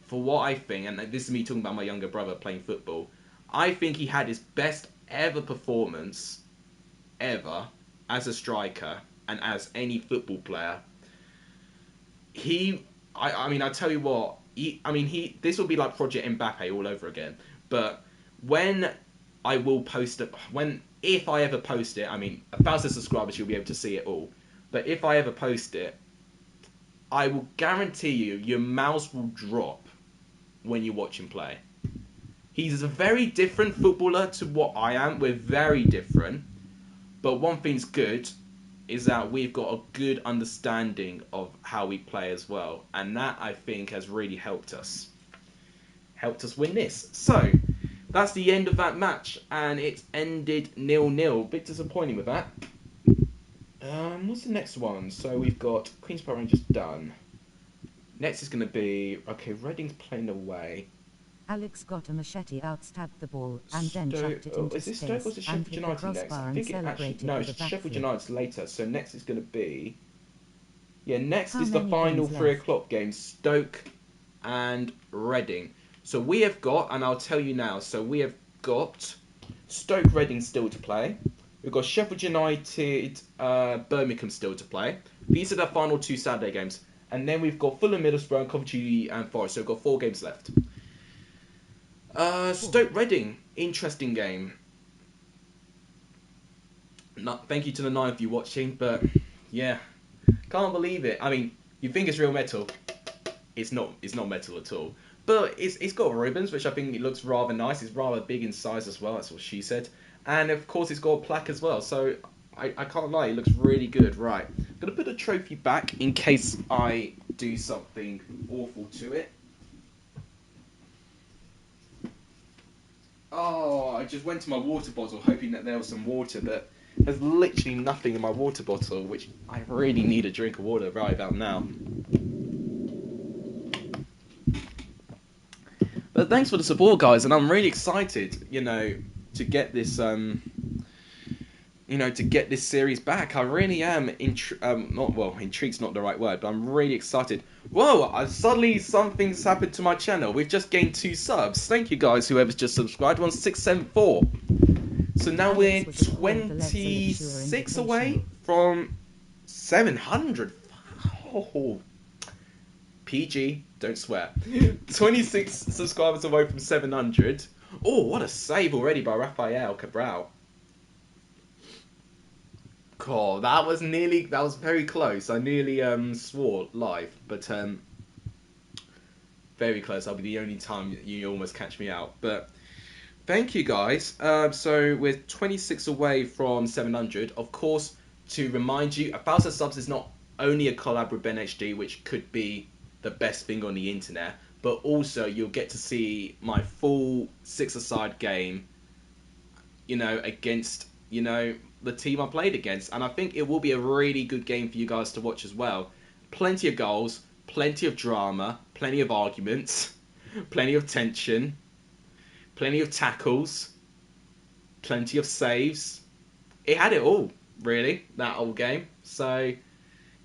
for what I think, and this is me talking about my younger brother playing football, I think he had his best ever performance ever as a striker and as any football player. I mean, I tell you what, this will be like Project Mbappe all over again. But when I will post it, if I ever post it, I mean, 1,000 subscribers, you'll be able to see it all. But if I ever post it, I will guarantee you, your mouths will drop when you watch him play. He's a very different footballer to what I am. We're very different. But one thing's good is that we've got a good understanding of how we play as well. And that, I think, has really helped us. Helped us win this. So, that's the end of that match. And it ended 0-0. Bit disappointing with that. What's the next one? So, we've got Queen's Park Rangers done. Next is going to be... Okay, Reading's playing away. Alex got a machete, outstabbed the ball, and then chucked it into is this space, Stoke or is it and Sheffield hit the United next? crossbar I think and it actually... celebrated No, with a Sheffield backflip. United's later. So next is going to be... Yeah, next How is the many final games 3 left? o'clock game. Stoke and Reading. So we have got, and I'll tell you now, so we have got Stoke Reading still to play. We've got Sheffield United, Birmingham still to play. These are the final 2 Saturday games. And then we've got Fulham, Middlesbrough, and Coventry and Forest. So we've got 4 games left. Stoke Reading, interesting game. Thank you to the 9 of you watching, but yeah, can't believe it. I mean, you think it's real metal. It's not metal at all. But it's got ribbons, which I think it looks rather nice. It's rather big in size as well, that's what she said. And of course it's got a plaque as well, so I can't lie, it looks really good. Right, I'm going to put the trophy back in case I do something awful to it. Oh, I just went to my water bottle hoping that there was some water, but there's literally nothing in my water bottle, which I really need a drink of water right about now. But thanks for the support, guys, and I'm really excited, to get this, to get this series back. I really am intrigued's not the right word, but I'm really excited. Whoa, suddenly something's happened to my channel. We've just gained 2 subs. Thank you guys, whoever's just subscribed. We're on 674. So now we're 26 away from 700. Oh, PG, don't swear. 26 subscribers away from 700. Oh, what a save already by Rafael Cabral. God, that was very close. I nearly swore live, but very close. That'll be the only time you almost catch me out. But thank you guys. So we're 26 away from 700. Of course, to remind you, 1,000 subs is not only a collab with BENHD, which could be the best thing on the internet, but also you'll get to see my full 6-a-side game, against, the team I played against. And I think it will be a really good game for you guys to watch as well. Plenty of goals, plenty of drama, plenty of arguments, plenty of tension, plenty of tackles, plenty of saves. It had it all, really, that old game. So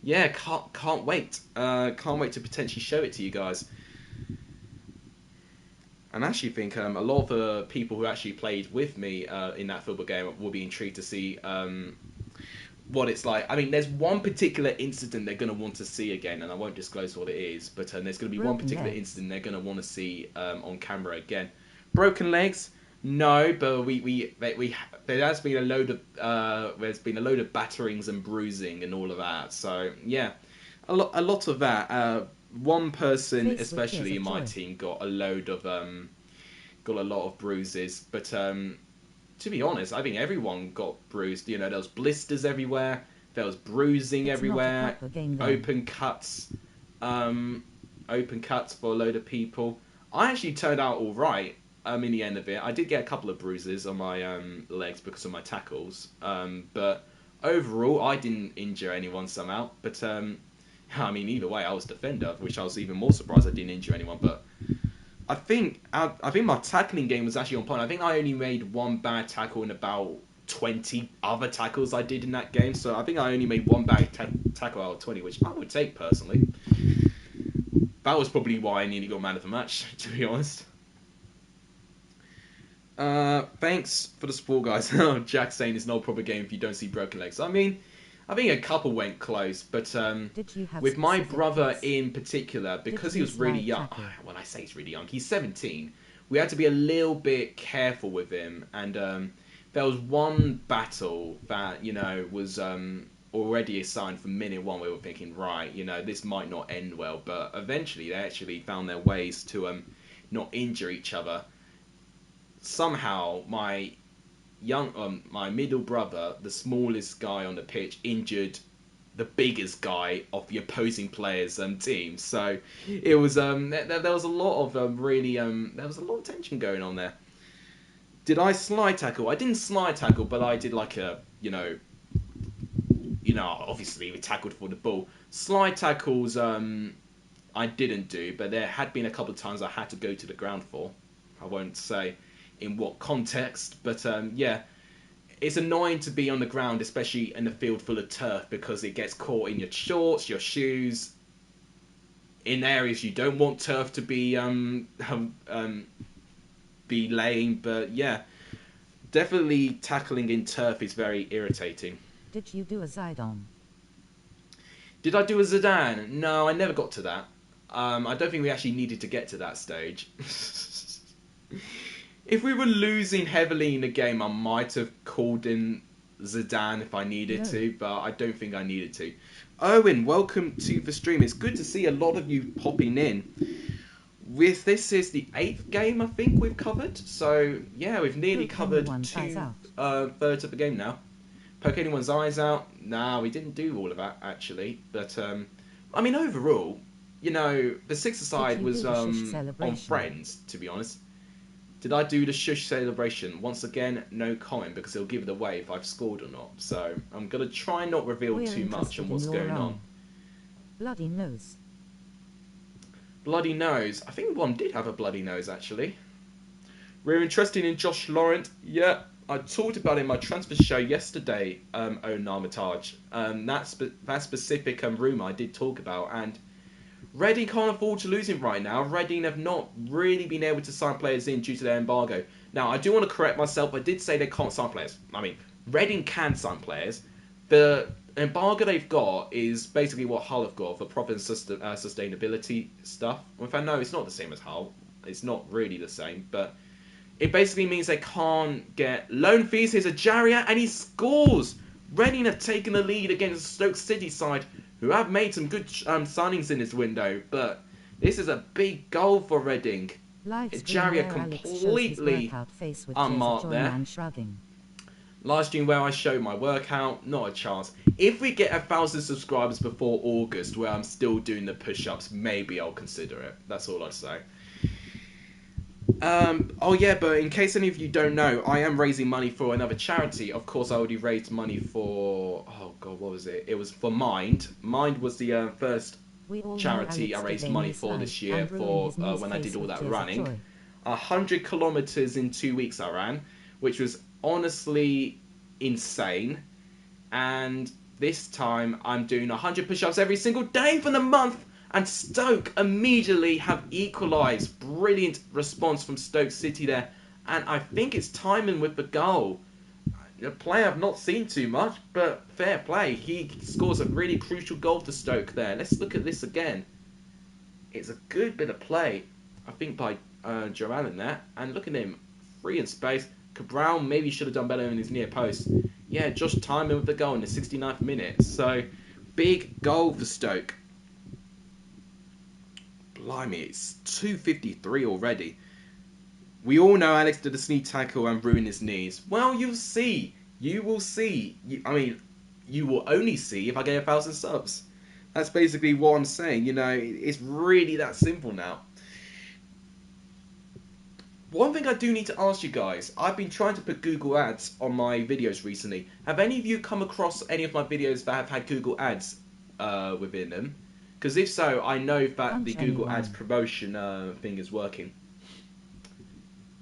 yeah, can't wait. Can't wait to potentially show it to you guys. And I actually think a lot of the people who actually played with me in that football game will be intrigued to see what it's like. I mean, there's one particular incident they're going to want to see again, and I won't disclose what it is, but there's going to be one particular incident they're going to want to see on camera again. Broken legs? No, but there has been a load of batterings and bruising and all of that. So yeah, a lot of that. One person, especially in my team, got a lot of bruises. But to be honest, I think everyone got bruised. There was blisters everywhere. There was bruising everywhere. Open cuts for a load of people. I actually turned out all right. In the end of it, I did get a couple of bruises on my legs because of my tackles. But overall, I didn't injure anyone somehow. But either way, I was defender, which I was even more surprised I didn't injure anyone. But I think my tackling game was actually on point. I think I only made one bad tackle in about 20 other tackles I did in that game. So I think I only made one bad tackle out of 20, which I would take personally. That was probably why I nearly got man of the match, to be honest. Thanks for the support, guys. Jack saying it's not a proper game if you don't see broken legs. I think a couple went close, but with my brother in particular, because he was really young. When I say he's really young, he's 17. We had to be a little bit careful with him, and there was one battle that was already assigned from minute one. We were thinking, right, this might not end well, but eventually they actually found their ways to not injure each other. Somehow my middle brother, the smallest guy on the pitch, injured the biggest guy of the opposing player's team. So it was there was a lot of there was a lot of tension going on there. Did I slide tackle? I didn't slide tackle, but I did like a obviously we tackled for the ball. Slide tackles I didn't do, but there had been a couple of times I had to go to the ground for. I won't say in what context, but yeah, it's annoying to be on the ground, especially in a field full of turf, because it gets caught in your shorts, your shoes, in areas you don't want turf to be laying. But yeah, definitely tackling in turf is very irritating. Did you do a Zidane? Did I do a Zidane? No, I never got to that. I don't think we actually needed to get to that stage. If we were losing heavily in the game, I might have called in Zidane if I needed to, but I don't think I needed to. Owen, welcome to the stream. It's good to see a lot of you popping in. This is the 8th game I think we've covered. So, yeah, we've nearly covered 2/3 of the game now. Poke anyone's eyes out? Nah, we didn't do all of that, actually. But, overall, the 6-a-side was on Friends, to be honest. Did I do the shush celebration? Once again, no comment because it'll give it away if I've scored or not. So I'm going to try not reveal We're too much on what's interested in going your on. Bloody nose. Bloody nose. I think one did have a bloody nose, actually. We're interested in Josh Laurent. Yeah, I talked about it in my transfer show yesterday, Owen Armitage. That specific rumour I did talk about, and Reading can't afford to lose him right now. Reading have not really been able to sign players in due to their embargo. Now, I do want to correct myself. I did say they can't sign players. I mean, Reading can sign players. The embargo they've got is basically what Hull have got for profit and sustainability stuff. In fact, no, it's not the same as Hull. It's not really the same, but it basically means they can't get loan fees. Here's a Jaria, and he scores! Reading have taken the lead against Stoke City side, who have made some good signings in this window, but this is a big goal for Reading. Jaria completely unmarked there. Live stream where I show my workout, not a chance. If we get 1,000 subscribers before August, where I'm still doing the push-ups, maybe I'll consider it. That's all I'd say. Oh yeah, but in case any of you don't know, I am raising money for another charity. Of course, I already raised money for... Oh god, what was it? It was for Mind. Mind was the first charity I raised money for this year for when I did all that running. 100 kilometers in 2 weeks I ran, which was honestly insane. And this time I'm doing 100 push-ups every single day for the month. And Stoke immediately have equalised. Brilliant response from Stoke City there. And I think it's timing with the goal. A player I've not seen too much, but fair play. He scores a really crucial goal for Stoke there. Let's look at this again. It's a good bit of play, I think, by Joe Allen there. And look at him. Free in space. Cabral maybe should have done better in his near post. Yeah, Josh timing with the goal in the 69th minute. So, big goal for Stoke. Blimey, it's 2:53 already. We all know Alex did a sneak tackle and ruined his knees. Well, you'll see. You will see. You will only see if I get 1,000 subs. That's basically what I'm saying. You know, it's really that simple now. One thing I do need to ask you guys. I've been trying to put Google Ads on my videos recently. Have any of you come across any of my videos that have had Google Ads within them? Because if so, I know that the Google Ads promotion thing is working.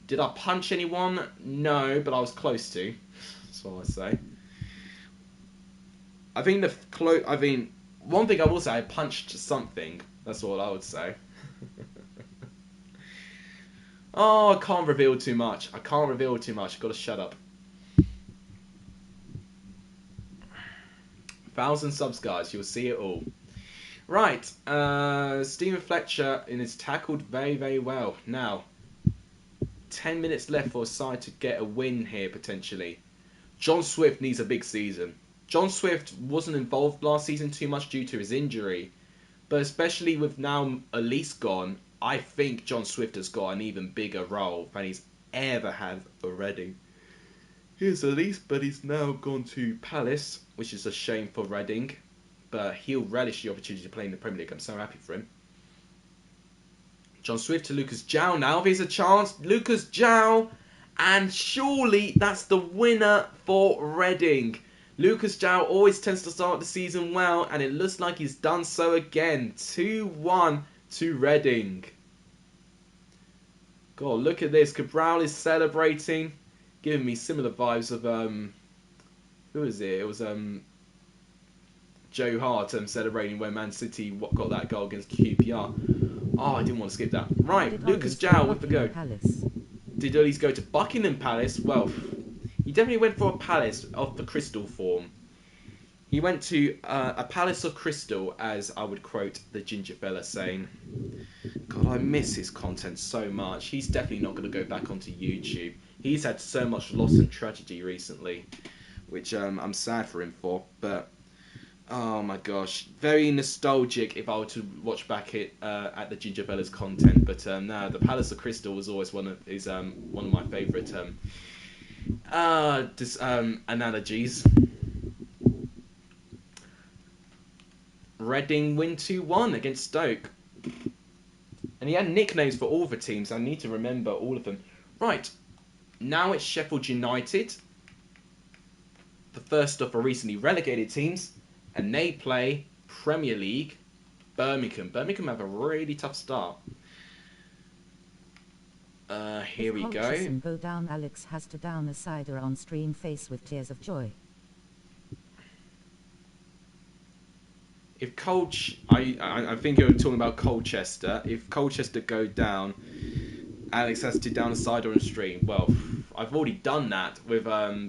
Did I punch anyone? No, but I was close to. That's all I say. I think one thing I will say, I punched something. That's all I would say. Oh, I can't reveal too much. I can't reveal too much. I've got to shut up. 1,000 subs, guys. You'll see it all. Right, Stephen Fletcher is tackled very, very well. Now, 10 minutes left for a side to get a win here, potentially. John Swift needs a big season. John Swift wasn't involved last season too much due to his injury. But especially with now Elise gone, I think John Swift has got an even bigger role than he's ever had already. Here's Elise, but he's now gone to Palace, which is a shame for Reading. But he'll relish the opportunity to play in the Premier League. I'm so happy for him. John Swift to Lucas Jow now. There's a chance. Lucas Jow. And surely that's the winner for Reading. Lucas Jow always tends to start the season well. And it looks like he's done so again. 2-1 to Reading. God, look at this. Cabral is celebrating. Giving me similar vibes of... who is it? It was... Joe Hart celebrating when Man City got that goal against QPR. Oh, I didn't want to skip that. Right, Lucas Jow with the go. Did Elise go to Buckingham Palace? Well, he definitely went for a palace of the crystal form. He went to a palace of crystal, as I would quote the ginger fella saying. God, I miss his content so much. He's definitely not going to go back onto YouTube. He's had so much loss and tragedy recently, which I'm sad for him for, but... Oh my gosh, very nostalgic if I were to watch back at the Ginger Fella's content. But no, the Palace of Crystal was always one of my favourite analogies. Reading win 2-1 against Stoke, and he had nicknames for all the teams. I need to remember all of them. Right, now it's Sheffield United, the first of our recently relegated teams, and they play Premier League Birmingham. Birmingham have a really tough start. Here we go. If go down, Alex has to down a cider on stream face with tears of joy. If I think you're talking about Colchester. If Colchester go down, Alex has to down a cider on stream. Well, I've already done that with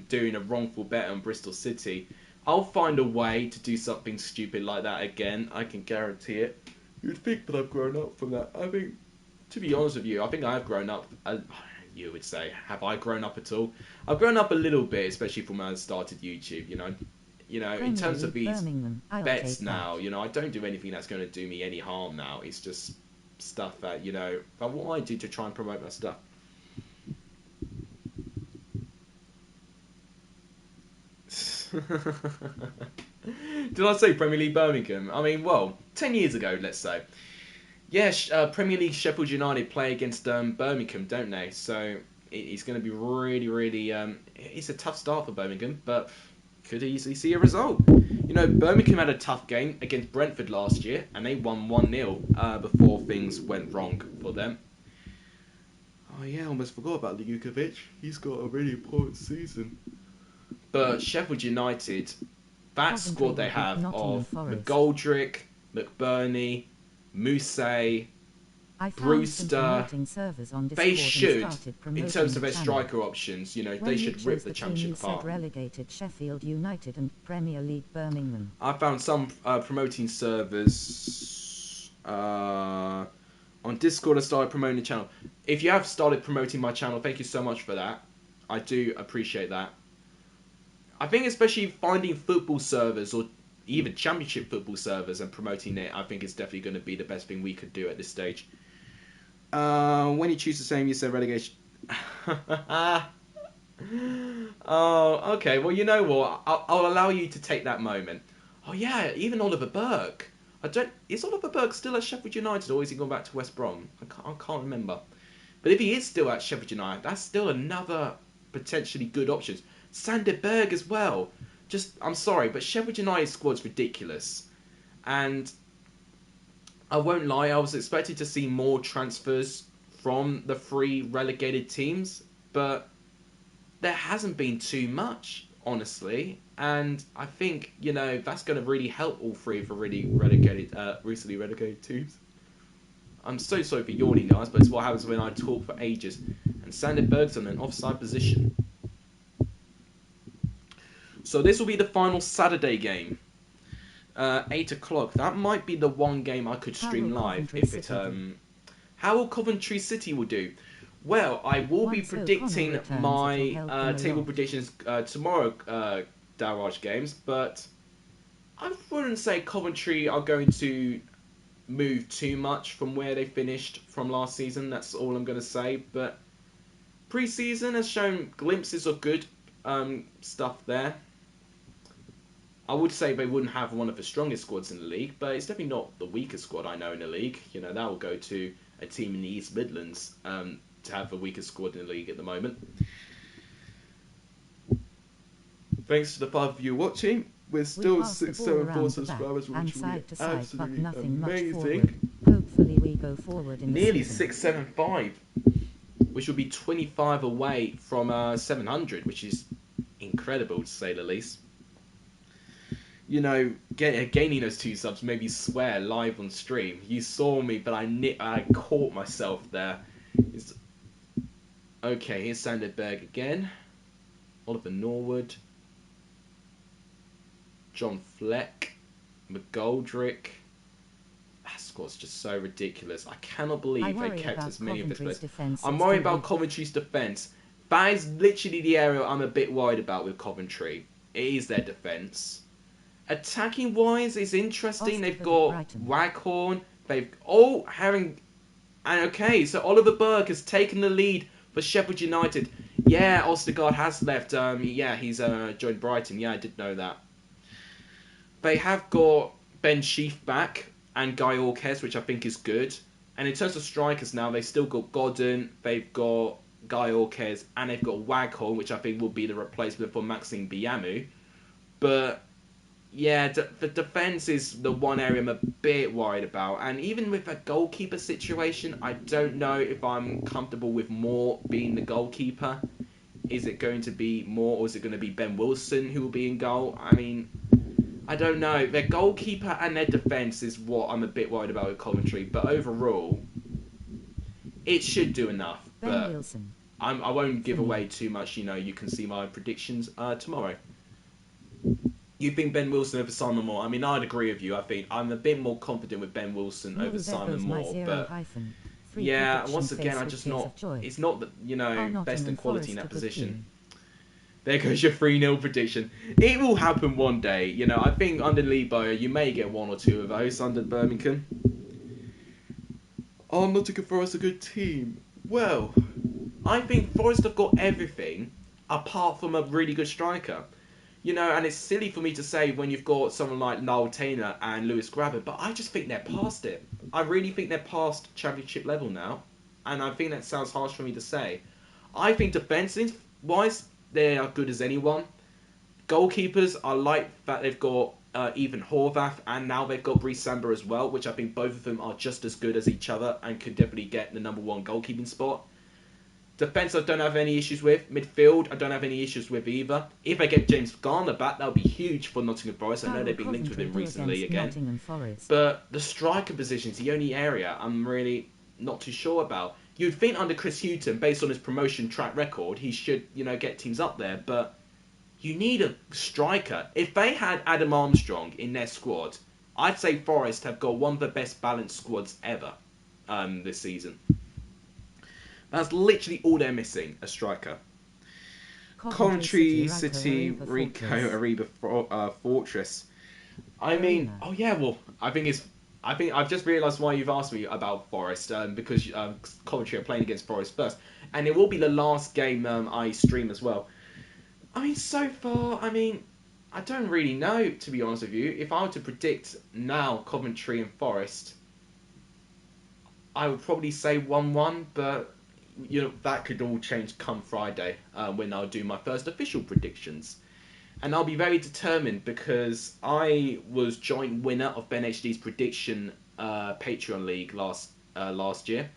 doing a wrongful bet on Bristol City. I'll find a way to do something stupid like that again. I can guarantee it. You'd think that I've grown up from that. I think, to be honest with you, I think I have grown up. You would say, have I grown up at all? I've grown up a little bit, especially from when I started YouTube. You know, in terms of these bets now, you know, I don't do anything that's going to do me any harm now. It's just stuff that, you know, what I do to try and promote my stuff. Did I say Premier League Birmingham? I mean, well, 10 years ago, let's say. Yes, Premier League Sheffield United play against Birmingham, don't they? So it's going to be really, it's a tough start for Birmingham, but could easily see a result. You know, Birmingham had a tough game against Brentford last year, and they won 1-0 before things went wrong for them. Oh yeah, I almost forgot about Lukovic. He's got a really important season. But Sheffield United, that squad they have of McGoldrick, McBurney, Mousset, Brewster, they should, in terms of their striker options, you know, they should rip the championship apart. Relegated Sheffield United and Premier League Birmingham. I found some promoting servers on Discord. I started promoting the channel. If you have started promoting my channel, thank you so much for that. I do appreciate that. I think especially finding football servers or even championship football servers and promoting it, I think it's definitely going to be the best thing we could do at this stage. When you choose the same, you said relegation. Oh, okay. Well, you know what? I'll allow you to take that moment. Oh yeah, even Oliver Burke. Is Oliver Burke still at Sheffield United, or is he gone back to West Brom? I can't remember. But if he is still at Sheffield United, that's still another potentially good option. Sander Berg as well. I'm sorry, but Sheffield United squad's ridiculous. And I won't lie, I was expecting to see more transfers from the 3 relegated teams, but there hasn't been too much, honestly. And I think, you know, that's going to really help all 3 of the recently relegated teams. I'm so sorry for yawning, guys, but it's what happens when I talk for ages. And Sander Berg's in an offside position. So this will be the final Saturday game, 8 o'clock. That might be the one game I could stream live if it. How will Coventry City will do? Well, I will be predicting my table predictions tomorrow, Darraj Games, but I wouldn't say Coventry are going to move too much from where they finished from last season. That's all I'm going to say. But pre-season has shown glimpses of good stuff there. I would say they wouldn't have one of the strongest squads in the league, but it's definitely not the weakest squad I know in the league. You know, that will go to a team in the East Midlands to have the weakest squad in the league at the moment. Thanks to the 5 of you watching. We're still 674 subscribers, which will be absolutely amazing. Hopefully we go forward in nearly 675, which will be 25 away from 700, which is incredible to say the least. You know, gaining those 2 subs made me swear live on stream. You saw me, but I caught myself there. Okay, here's Sandberg again. Oliver Norwood. John Fleck. McGoldrick. That squad's just so ridiculous. I cannot believe they kept as many of this players. I'm worried about Coventry's defence. That is literally the area I'm a bit worried about with Coventry. It is their defence. Attacking wise, it's interesting. They've got Waghorn. They've and okay, so Oliver Burke has taken the lead for Sheffield United. Yeah, Ostergaard has left. Yeah, he's joined Brighton. Yeah, I did know that. They have got Ben Sheaf back and Guy Orkes, which I think is good. And in terms of strikers now, they've still got Godden. They've got Guy Orquez, and they've got Waghorn, which I think will be the replacement for Maxime Biamu. But yeah, the defence is the one area I'm a bit worried about. And even with a goalkeeper situation, I don't know if I'm comfortable with Moore being the goalkeeper. Is it going to be Moore, or is it going to be Ben Wilson who will be in goal? I mean, I don't know. Their goalkeeper and their defence is what I'm a bit worried about with Coventry. But overall, it should do enough. Ben But Wilson. I won't give away too much. You know, you can see my predictions tomorrow. You think Ben Wilson over Simon Moore? I mean, I'd agree with you. I think I'm a bit more confident with Ben Wilson over Simon Moore. But yeah, once again, I just not. It's not the best in quality in that position. There goes your 3-0 prediction. It will happen one day. You know, I think under Lee Bowyer, you may get 1 or 2 of those under Birmingham. Are Nottingham Forest a good team? Well, I think Forest have got everything apart from a really good striker. You know, and it's silly for me to say when you've got someone like Niall Taylor and Lewis Grabber, but I just think they're past it. I really think they're past championship level now. And I think that sounds harsh for me to say. I think defensive-wise, they are good as anyone. Goalkeepers, I like that they've got Ethan Horvath, and now they've got Brice Samba as well, which I think both of them are just as good as each other and could definitely get the number 1 goalkeeping spot. Defence, I don't have any issues with. Midfield, I don't have any issues with either. If I get James Garner back, that would be huge for Nottingham Forest. I know they've been linked with him recently again. But the striker position is the only area I'm really not too sure about. You'd think under Chris Hughton, based on his promotion track record, he should, get teams up there. But you need a striker. If they had Adam Armstrong in their squad, I'd say Forest have got one of the best balanced squads ever this season. That's literally all they're missing, a striker. Coventry City, Rico Ariba Fortress. I mean, oh yeah, well, I think I've just realised why you've asked me about Forest, because Coventry are playing against Forest first, and it will be the last game I stream as well. I mean, so far, I don't really know, to be honest with you. If I were to predict now Coventry and Forest, I would probably say 1-1, but that could all change come Friday when I'll do my first official predictions. And I'll be very determined because I was joint winner of BENHD's prediction Patreon League last year.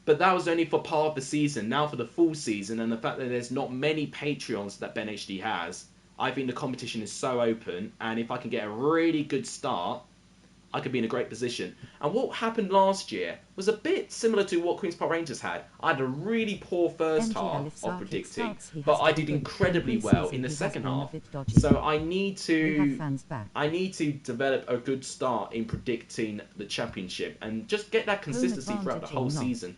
But that was only for part of the season. Now for the full season, and the fact that there's not many Patreons that BENHD has, I think the competition is so open, and if I can get a really good start, I could be in a great position. And what happened last year was a bit similar to what Queen's Park Rangers had. I had a really poor first half of predicting, but I did incredibly well in the second half. So I need to develop a good start in predicting the championship and just get that consistency throughout the whole season.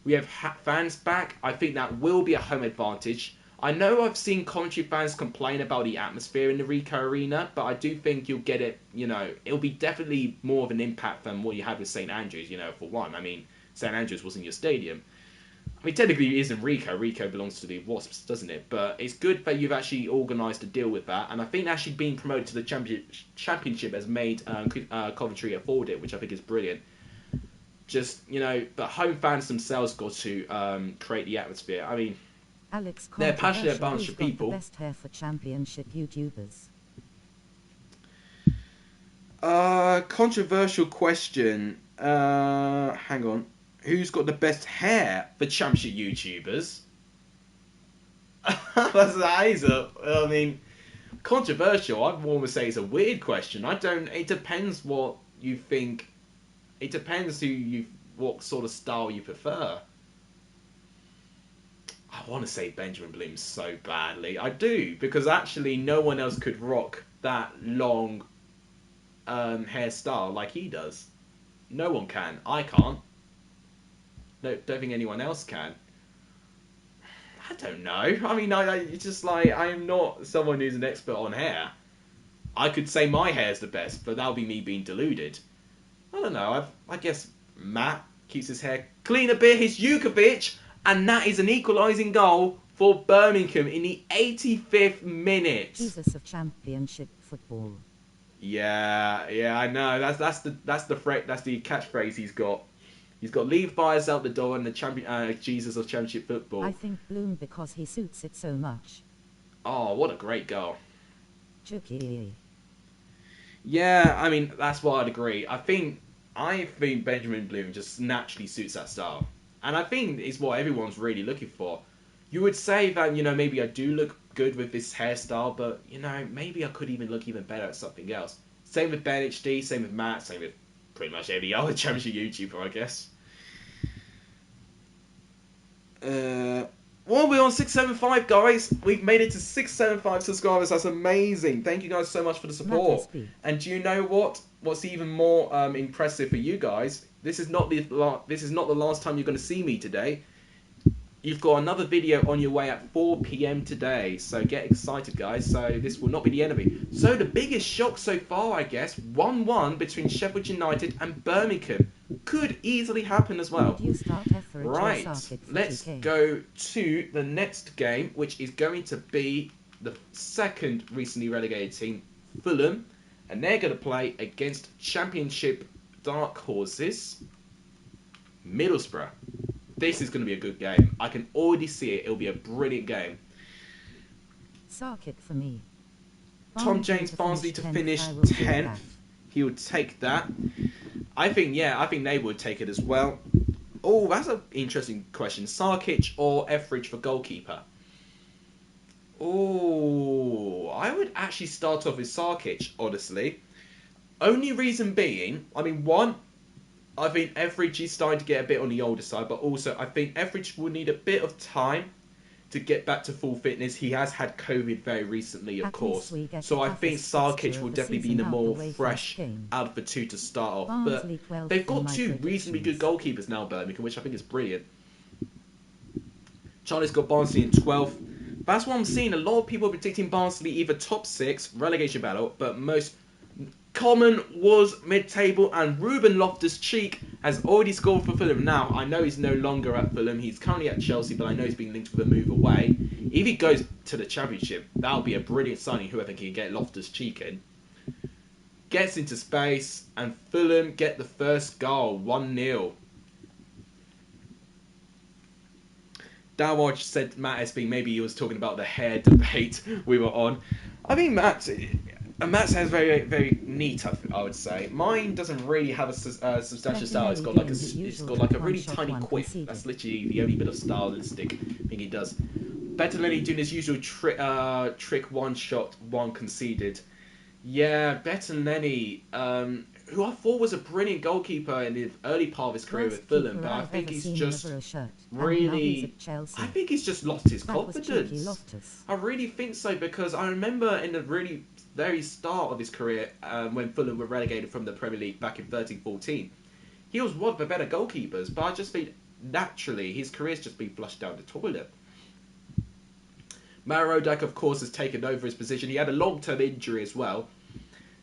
We have fans back. I think that will be a home advantage. I know I've seen Coventry fans complain about the atmosphere in the Ricoh Arena, but I do think you'll get it, it'll be definitely more of an impact than what you had with St Andrews, for one. I mean, St Andrews wasn't your stadium. I mean, technically it isn't Ricoh. Ricoh belongs to the Wasps, doesn't it? But it's good that you've actually organised a deal with that, and I think actually being promoted to the championship has made Coventry afford it, which I think is brilliant. Just, but home fans themselves got to create the atmosphere. I mean, Alex, they're a passionate bunch of people. The best hair for championship YouTubers. Controversial question. Hang on. Who's got the best hair for championship YouTubers? Controversial. I'd almost say it's a weird question. It depends what you think. It depends what sort of style you prefer. I want to say Benjamin Bloom so badly. I do, because actually no one else could rock that long hairstyle like he does. No one can. I can't. No, don't think anyone else can. I don't know. I mean, it's just like, I'm not someone who's an expert on hair. I could say my hair's the best, but that'll be me being deluded. I don't know. I guess Matt keeps his hair clean a bit. His Jukovic. And that is an equalising goal for Birmingham in the 85th minute. Jesus of championship football. Yeah, I know. That's the catchphrase he's got. He's got leave buyers out the door and the champion, Jesus of Championship football. I think Bloom because he suits it so much. Oh, what a great goal. Chucky. Yeah, I mean, that's what I'd agree. I think Benjamin Bloom just naturally suits that style. And I think it's what everyone's really looking for. You would say that, maybe I do look good with this hairstyle, but, maybe I could even look even better at something else. Same with BENHD, same with Matt, same with pretty much every other Championship YouTuber, I guess. Well, we're on 675, guys. We've made it to 675 subscribers. That's amazing. Thank you guys so much for the support. And do you know what? What's even more impressive for you guys? This is not the last time you're going to see me today. You've got another video on your way at 4 p.m. today, so get excited, guys. So this will not be the end of it. So the biggest shock so far, I guess, 1-1 between Sheffield United and Birmingham. Could easily happen as well. Right, let's go to the next game, which is going to be the second recently relegated team, Fulham, and they're going to play against Championship dark horses, Middlesbrough. This is going to be a good game. I can already see it. It'll be a brilliant game. Sarkic for me. Tom James Barnsley to finish 10th. He would take that. I think they would take it as well. Oh, that's an interesting question. Sarkic or Etheridge for goalkeeper? Oh, I would actually start off with Sarkic, honestly. Only reason being, one, I think Etheridge is starting to get a bit on the older side, but also I think Etheridge will need a bit of time to get back to full fitness. He has had COVID very recently, of course. So I think Sarkic will definitely be the more fresh out of the two to start off. But they've got two reasonably good goalkeepers now, Birmingham, which I think is brilliant. Charlie's got Barnsley in 12th. That's what I'm seeing. A lot of people are predicting Barnsley either top 6, relegation battle, but most common was mid-table, and Ruben Loftus-Cheek has already scored for Fulham. Now, I know he's no longer at Fulham. He's currently at Chelsea, but I know he's been linked with a move away. If he goes to the Championship, that'll be a brilliant signing, whoever can get Loftus-Cheek in. Gets into space, and Fulham get the first goal, 1-0. Dawaj said Matt SB, maybe he was talking about the hair debate we were on. I mean, Matt's hair is very, very neat, I would say. Mine doesn't really have a substantial style. It's got like a really tiny quiff. That's literally the only bit of stylistic thing he does. Bettinelli doing his usual trick one shot, one conceded. Yeah, Bettinelli, who I thought was a brilliant goalkeeper in the early part of his career with Fulham, but I think he's just really, I think he's just lost his confidence. I really think so, because I remember in the really very start of his career, when Fulham were relegated from the Premier League back in 13-14, he was one of the better goalkeepers, but I just think naturally his career's just been flushed down the toilet. Marodak, of course, has taken over his position. He had a long-term injury as well.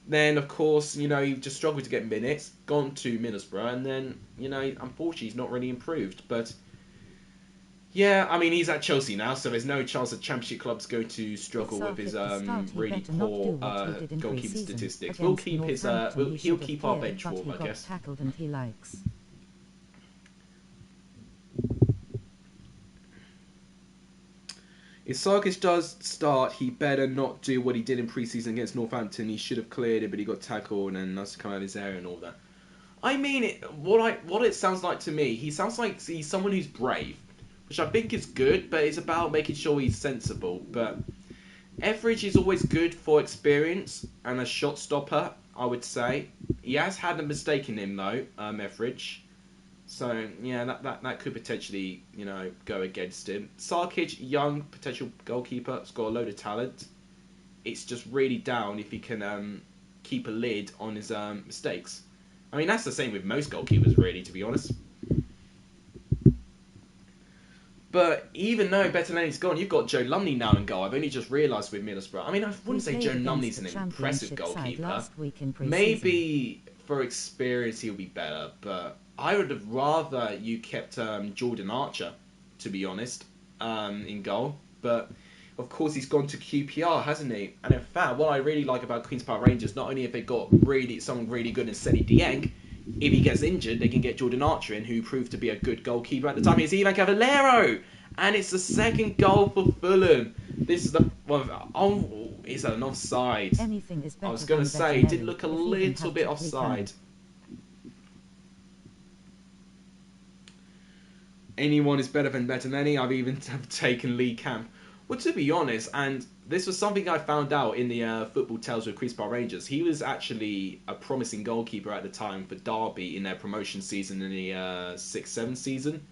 Then, of course, he just struggled to get minutes, gone to Middlesbrough, and then, unfortunately, he's not really improved. But, yeah, I mean, he's at Chelsea now, so there's no chance the Championship club's going to struggle with his really poor goalkeeping statistics. He'll keep our bench warm, I guess. If Sarkic does start, he better not do what he did in pre-season against Northampton. He should have cleared it, but he got tackled and that's come out of his area and all that. I mean, what it sounds like to me, he sounds like he's someone who's brave, which I think is good, but it's about making sure he's sensible. But Etheridge is always good for experience and a shot stopper, I would say. He has had a mistake in him, though, Etheridge. So, yeah, that could potentially, go against him. Sarkic, young, potential goalkeeper, has got a load of talent. It's just really down if he can keep a lid on his mistakes. I mean, that's the same with most goalkeepers, really, to be honest. But even though Bettinelli's gone, you've got Joe Lumley now in goal. I've only just realised with Middlesbrough. I mean, I wouldn't say Joe Lumley's an impressive goalkeeper. Maybe for experience he'll be better, but I would have rather you kept Jordan Archer, to be honest, in goal. But, of course, he's gone to QPR, hasn't he? And in fact, what I really like about Queen's Park Rangers, not only have they got someone really good in Seni Dieng, if he gets injured, they can get Jordan Archer in, who proved to be a good goalkeeper at the time. It's Ivan Cavallero, and it's the second goal for Fulham. This is the it's an offside. Anything is better I was going to say, it did look a little bit offside. Anyone is better than Bettinelli. I've even taken Lee Camp. Well, to be honest, and this was something I found out in the Football Tales with Peterborough Rangers. He was actually a promising goalkeeper at the time for Derby in their promotion season in the 6-7 season.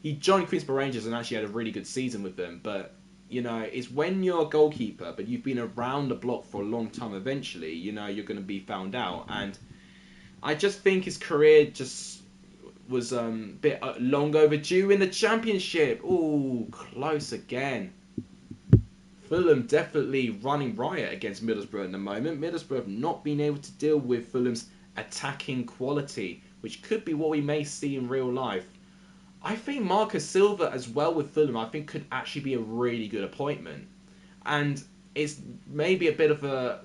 He joined Peterborough Rangers and actually had a really good season with them. But, you know, it's when you're a goalkeeper, but you've been around the block for a long time, eventually, you know, you're going to be found out. And I just think his career just was a bit long overdue in the Championship. Ooh, close again. Fulham definitely running riot against Middlesbrough at the moment. Middlesbrough have not been able to deal with Fulham's attacking quality, which could be what we may see in real life. I think Marco Silva as well with Fulham, I think could actually be a really good appointment. And it's maybe a bit of a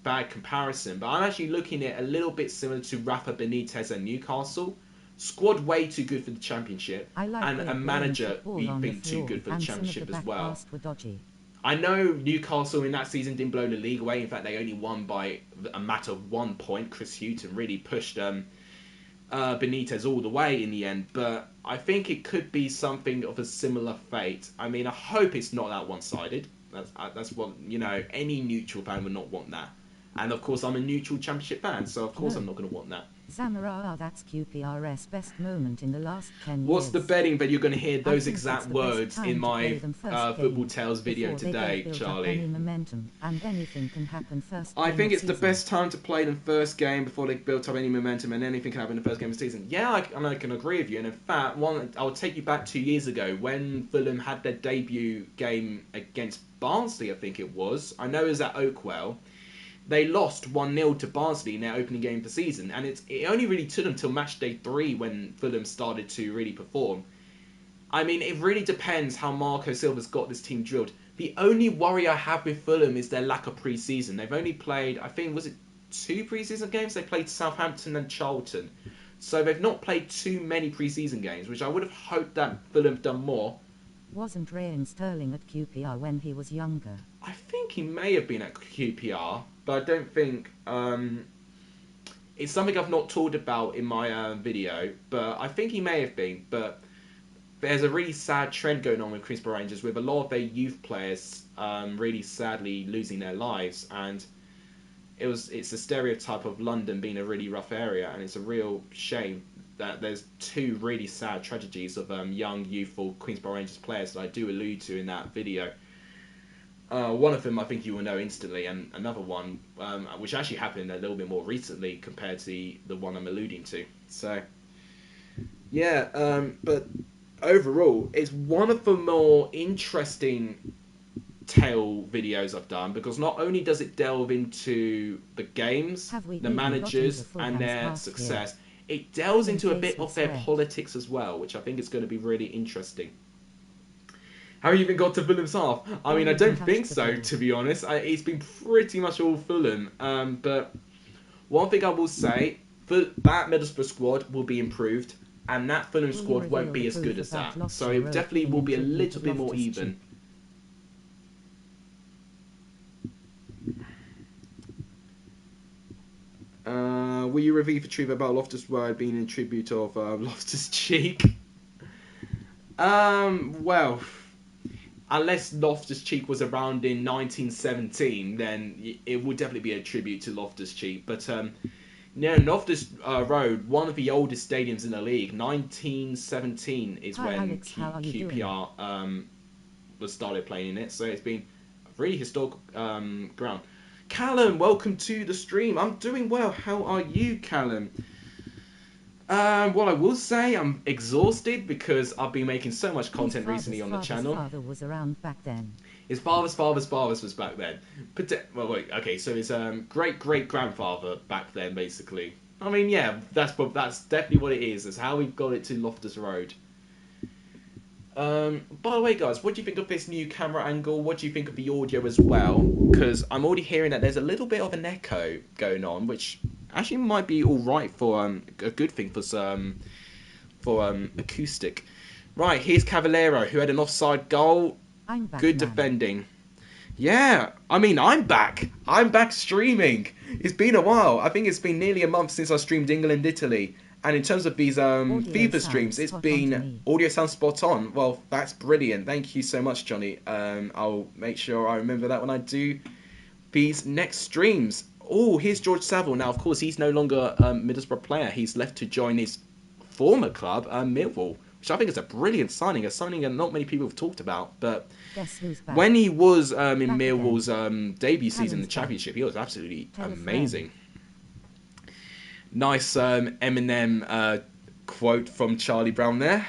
bad comparison, but I'm actually looking at it a little bit similar to Rafa Benitez at Newcastle. Squad way too good for the Championship, and a manager being too good for the Championship as well. I know Newcastle in that season didn't blow the league away. In fact, they only won by a matter of 1 point. Chris Hughton really pushed Benitez all the way in the end, but I think it could be something of a similar fate. I mean, I hope it's not that one-sided. That's what, you know, any neutral fan would not want that. And of course, I'm a neutral Championship fan, so of course I'm not going to want that. Zamora, that's QPR's best moment in the last 10 years. What's the betting that you're going to hear those exact words in my Football Tales video today, Charlie? Momentum, and anything can happen first. I think it's the best time to play them first game before they built up any momentum, and anything can happen in the first game of the season. Yeah, I can agree with you. And in fact, I'll take you back 2 years ago when Fulham had their debut game against Barnsley, I think it was. I know it was at Oakwell. They lost 1-0 to Barnsley in their opening game of the season, and it only really took them till match day 3 when Fulham started to really perform. I mean, it really depends how Marco Silva's got this team drilled. The only worry I have with Fulham is their lack of pre-season. They've only played, I think, was it 2 pre-season games? They played Southampton and Charlton. So they've not played too many pre-season games, which I would have hoped that Fulham have done more. Wasn't Raheem Sterling at QPR when he was younger? I think he may have been at QPR, but I don't think... it's something I've not talked about in my video, but I think he may have been. But there's a really sad trend going on with Peterborough Rangers, with a lot of their youth players really sadly losing their lives. And it's a stereotype of London being a really rough area, and it's a real shame that there's 2 really sad tragedies of young, youthful Peterborough Rangers players that I do allude to in that video. One of them I think you will know instantly, and another one which actually happened a little bit more recently compared to the one I'm alluding to. So, yeah, but overall, it's one of the more interesting tale videos I've done, because not only does it delve into the games, the managers, and their success, it delves into a bit of their politics as well, which I think is going to be really interesting. Have you even got to Fulham's half? I mean, I don't think so, to be honest. It's been pretty much all Fulham. But one thing I will say, that Middlesbrough squad will be improved, and that Fulham squad won't be as good as that. So it definitely will be a little bit more even. Will you review for truth about Loftus-Road being in tribute of Loftus-Cheek? Well, unless Loftus-Cheek was around in 1917, then it would definitely be a tribute to Loftus-Cheek. But Loftus-Road, one of the oldest stadiums in the league, 1917 is when Alex, QPR was started playing in it. So it's been a really historical ground. Callum, welcome to the stream. I'm doing well. How are you, Callum? What I will say, I'm exhausted because I've been making so much content recently on the channel. His father was around back then. His father's was back then. Well, wait, okay, so his great-great-grandfather back then, basically. I mean, yeah, that's definitely what it is. That's how we got it to Loftus Road. By the way, guys, what do you think of this new camera angle? What do you think of the audio as well? Because I'm already hearing that there's a little bit of an echo going on, which actually might be all right for a good thing for acoustic. Right, here's Cavallero, who had an offside goal. I'm back, Good man. defending. Yeah, I mean, I'm back. I'm back streaming. It's been a while. I think it's been nearly a month since I streamed England, Italy. And in terms of these FIFA streams, it's been audio sound spot on. Well, that's brilliant. Thank you so much, Johnny. I'll make sure I remember that when I do these next streams. Oh, here's George Saville. Now, of course, he's no longer a Middlesbrough player. He's left to join his former club, Millwall, which I think is a brilliant signing, a signing that not many people have talked about. But when he was in Millwall's debut season in the Championship, he was absolutely amazing. Nice Eminem quote from Charlie Brown there.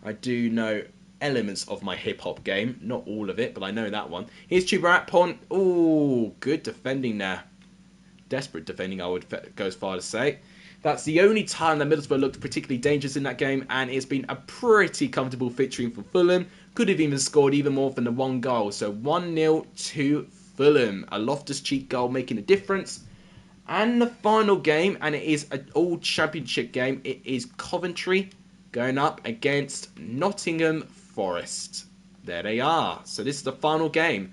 I do know elements of my hip-hop game. Not all of it, but I know that one. Here's Chuba Atpon. Oh, good defending there. Desperate defending, I would go as far to say. That's the only time that Middlesbrough looked particularly dangerous in that game, and it's been a pretty comfortable victory for Fulham. Could have even scored even more than the one goal. So 1-0 to Fulham. A Loftus-Cheek goal making a difference. And the final game, and it is an all-championship game, it is Coventry going up against Nottingham Forest. There they are. So this is the final game.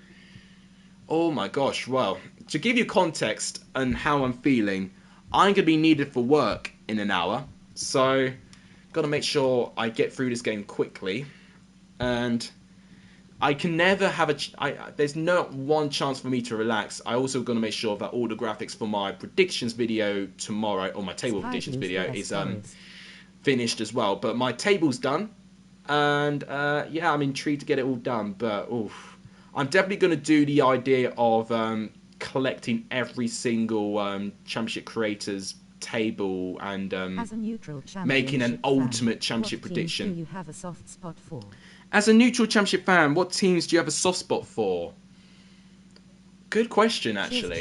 Oh my gosh, well, to give you context on how I'm feeling, I'm going to be needed for work in an hour. So, got to make sure I get through this game quickly. And I can never have there's not one chance for me to relax. I also got to make sure that all the graphics for my predictions video tomorrow, or my table predictions video, is finished as well. But my table's done, and yeah, I'm intrigued to get it all done. But oof, I'm definitely going to do the idea of collecting every single Championship creators table and making an ultimate Championship prediction. Do you have a soft spot for? As a neutral Championship fan, what teams do you have a soft spot for? Good question, actually.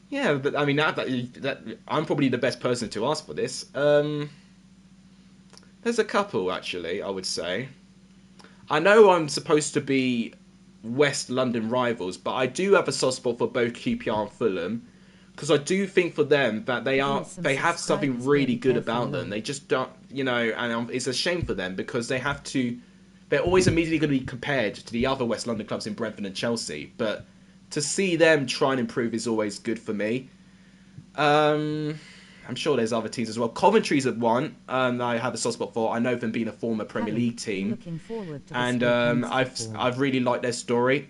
Yeah, but I mean, that I'm probably the best person to ask for this. There's a couple, actually, I would say. I know I'm supposed to be West London rivals, but I do have a soft spot for both QPR and Fulham. Because I do think for them that they have something really good about them. They just don't, and it's a shame for them because they're always immediately going to be compared to the other West London clubs in Brentford and Chelsea. But to see them try and improve is always good for me. I'm sure there's other teams as well. Coventry's at one that I have a soft spot for. I know them being a former Premier League team, and I've really liked their story.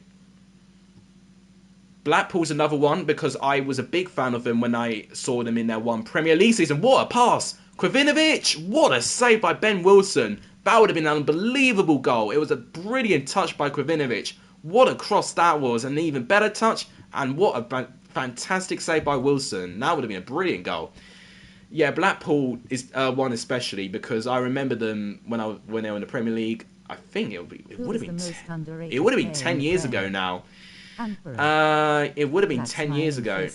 Blackpool's another one because I was a big fan of them when I saw them in their one Premier League season. What a pass! Kravinovic, what a save by Ben Wilson. That would have been an unbelievable goal. It was a brilliant touch by Kravinovic. What a cross that was, an even better touch, and what a fantastic save by Wilson. That would have been a brilliant goal. Yeah, Blackpool is one especially because I remember them when they were in the Premier League. I think it would have been 10 years ago now. It would have been 10 years ago.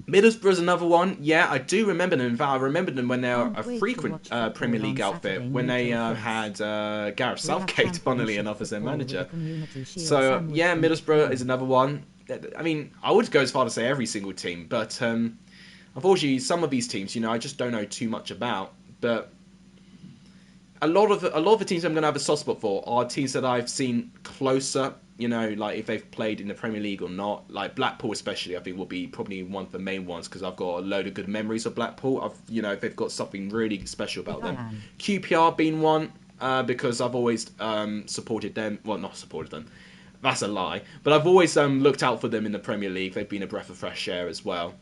Middlesbrough's another one. Yeah, I do remember them. In fact, I remember them when they were a frequent Premier League outfit, when they had Gareth Southgate, funnily enough, as their manager. So, yeah, Middlesbrough is another one. I mean, I would go as far to say every single team, but unfortunately, some of these teams, I just don't know too much about. But a lot of the teams I'm going to have a soft spot for are teams that I've seen closer. Like if they've played in the Premier League or not. Like Blackpool especially, I think will be probably one of the main ones because I've got a load of good memories of Blackpool. They've got something really special about them. QPR being one because I've always supported them. Well, not supported them. That's a lie. But I've always looked out for them in the Premier League. They've been a breath of fresh air as well.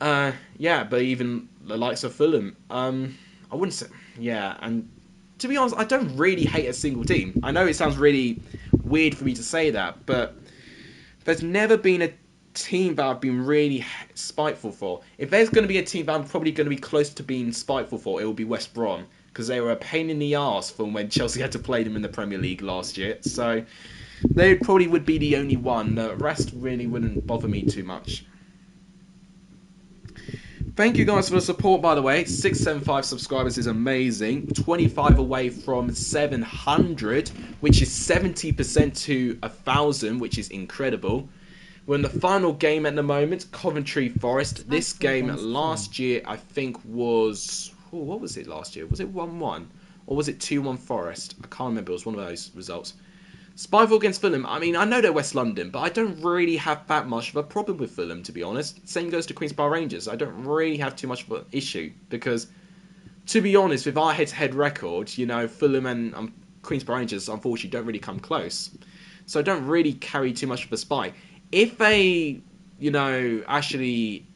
Yeah, but even the likes of Fulham. I wouldn't say... Yeah, and... To be honest, I don't really hate a single team. I know it sounds really weird for me to say that, but there's never been a team that I've been really spiteful for. If there's going to be a team that I'm probably going to be close to being spiteful for, it will be West Brom, because they were a pain in the arse from when Chelsea had to play them in the Premier League last year. So they probably would be the only one. The rest really wouldn't bother me too much. Thank you guys for the support, by the way. 675 subscribers is amazing. 25 away from 700, which is 70% to 1,000, which is incredible. We're in the final game at the moment, Coventry Forest. This game last year, I think, was... Oh, what was it last year? Was it 1-1? Or was it 2-1 Forest? I can't remember. It was one of those results. Spyville against Fulham. I mean, I know they're West London, but I don't really have that much of a problem with Fulham, to be honest. Same goes to Queen's Park Rangers. I don't really have too much of an issue because, to be honest, with our head-to-head record, you know, Fulham and Queen's Park Rangers, unfortunately, don't really come close. So I don't really carry too much of a spite. If they, you know, actually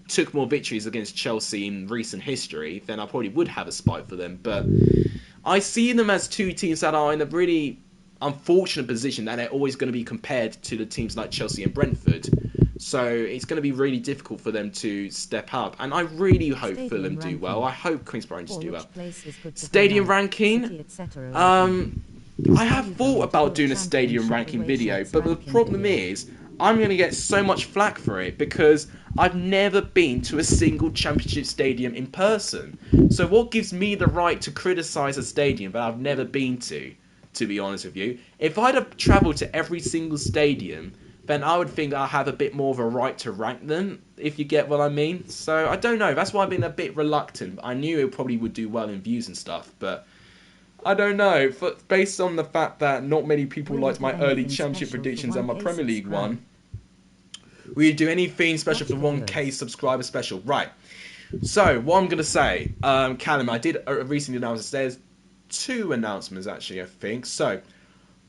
took more victories against Chelsea in recent history, then I probably would have a spite for them. But I see them as two teams that are in a really unfortunate position that they're always going to be compared to the teams like Chelsea and Brentford. So it's going to be really difficult for them to step up. And I really hope Fulham do well. I hope Queen's Park Rangers do well. Stadium ranking. I have thought about doing a stadium ranking video, but the problem is I'm going to get so much flack for it because I've never been to a single championship stadium in person. So what gives me the right to criticise a stadium that I've never been to be honest with you? If I'd have travelled to every single stadium, then I would think I have a bit more of a right to rank them, if you get what I mean. So I don't know, that's why I've been a bit reluctant. I knew it probably would do well in views and stuff, but I don't know. Based on the fact that not many people liked my early championship predictions and my Premier League one, will you do anything special for the 1K subscriber special? Right. So, what I'm going to say, Callum, I did recently announce there's 2 announcements actually, I think. So,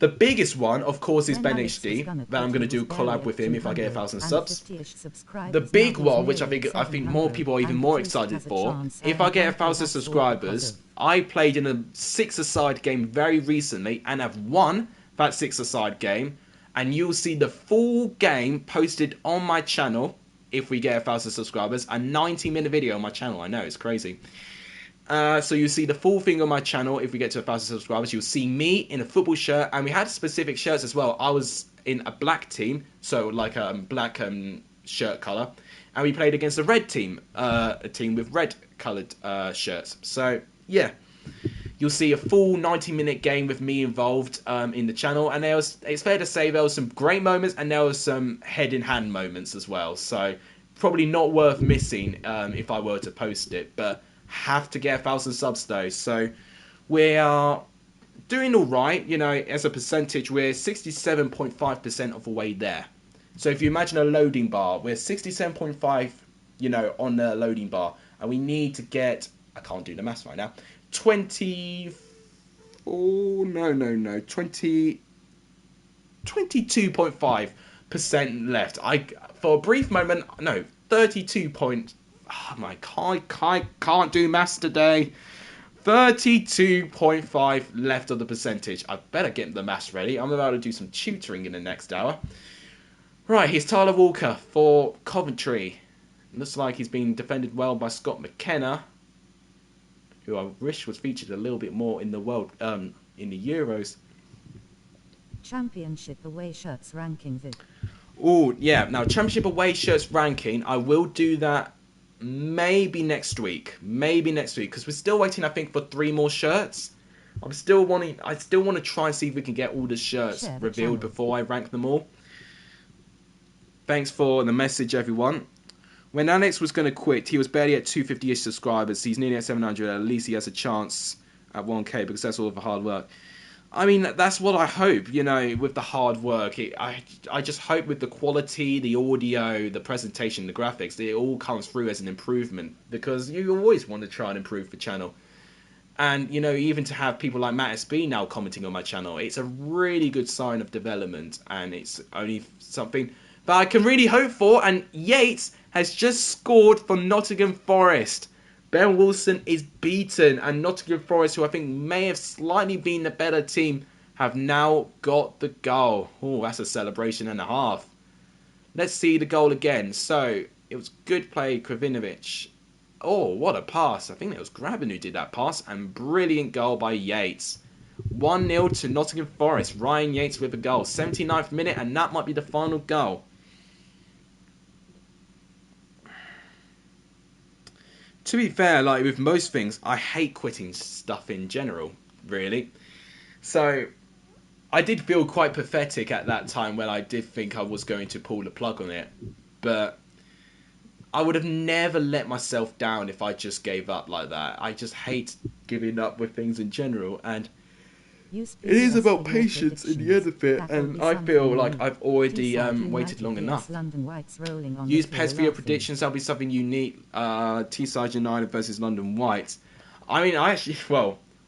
the biggest one, of course, is BENHD, that I'm going to do a collab with him if I get 1,000 subs. The big one, which I think more people are even more excited for, if I get 1,000 subscribers, I played in a 6-a-side game very recently and have won that 6-a-side game, and you'll see the full game posted on my channel if we get 1,000 subscribers, a 90-minute video on my channel. I know, it's crazy. So you'll see the full thing on my channel if we get to 1,000 subscribers. You'll see me in a football shirt, and we had specific shirts as well. I was in a black team, so like a black shirt colour, and we played against a red team, a team with red coloured shirts. So yeah, you'll see a full 90-minute game with me involved in the channel, and it's fair to say there was some great moments and there was some head-in-hand moments as well. So probably not worth missing if I were to post it, but have to get 1,000 subs though. So we are doing all right, you know, as a percentage. We're 67.5% of the way there. So if you imagine a loading bar, we're 67.5, you know, on the loading bar, and we need to get, I can't do the maths right now, 22.5% left. For a brief moment, no, 32 point. Oh my God, I can't do maths today. 32.5 left of the percentage. I better get the maths ready. I'm about to do some tutoring in the next hour. Right, here's Tyler Walker for Coventry. Looks like he's been defended well by Scott McKenna, who I wish was featured a little bit more in the world, in the Euros. Championship away shirts ranking vid. Oh yeah, now Championship away shirts ranking. I will do that maybe next week, because we're still waiting, I think, for 3 more shirts. I still want to try and see if we can get all the shirts revealed before I rank them all. Thanks for the message, everyone. When Alex was going to quit, he was barely at 250-ish subscribers. He's nearly at 700. At least he has a chance at 1K because that's all of the hard work. I mean, that's what I hope, you know, with the hard work. I just hope with the quality, the audio, the presentation, the graphics, it all comes through as an improvement, because you always want to try and improve the channel. And, you know, even to have people like Matt SB now commenting on my channel, it's a really good sign of development, and it's only something that I can really hope for. And Yates has just scored for Nottingham Forest. Ben Wilson is beaten, and Nottingham Forest, who I think may have slightly been the better team, have now got the goal. Oh, that's a celebration and a half. Let's see the goal again. So, it was good play, Kravinovic. Oh, what a pass. I think it was Graben who did that pass, and brilliant goal by Yates. 1-0 to Nottingham Forest. Ryan Yates with a goal. 79th minute, and that might be the final goal. to be fair, like with most things, I hate quitting stuff in general, really. So I did feel quite pathetic at that time when I did think I was going to pull the plug on it. But I would have never let myself down if I just gave up like that. I just hate giving up with things in general, and it is about patience in the end of it, and I feel like I've already waited long enough. Use Pez for your predictions, that'll be something unique. Teesside United versus London Whites. I mean,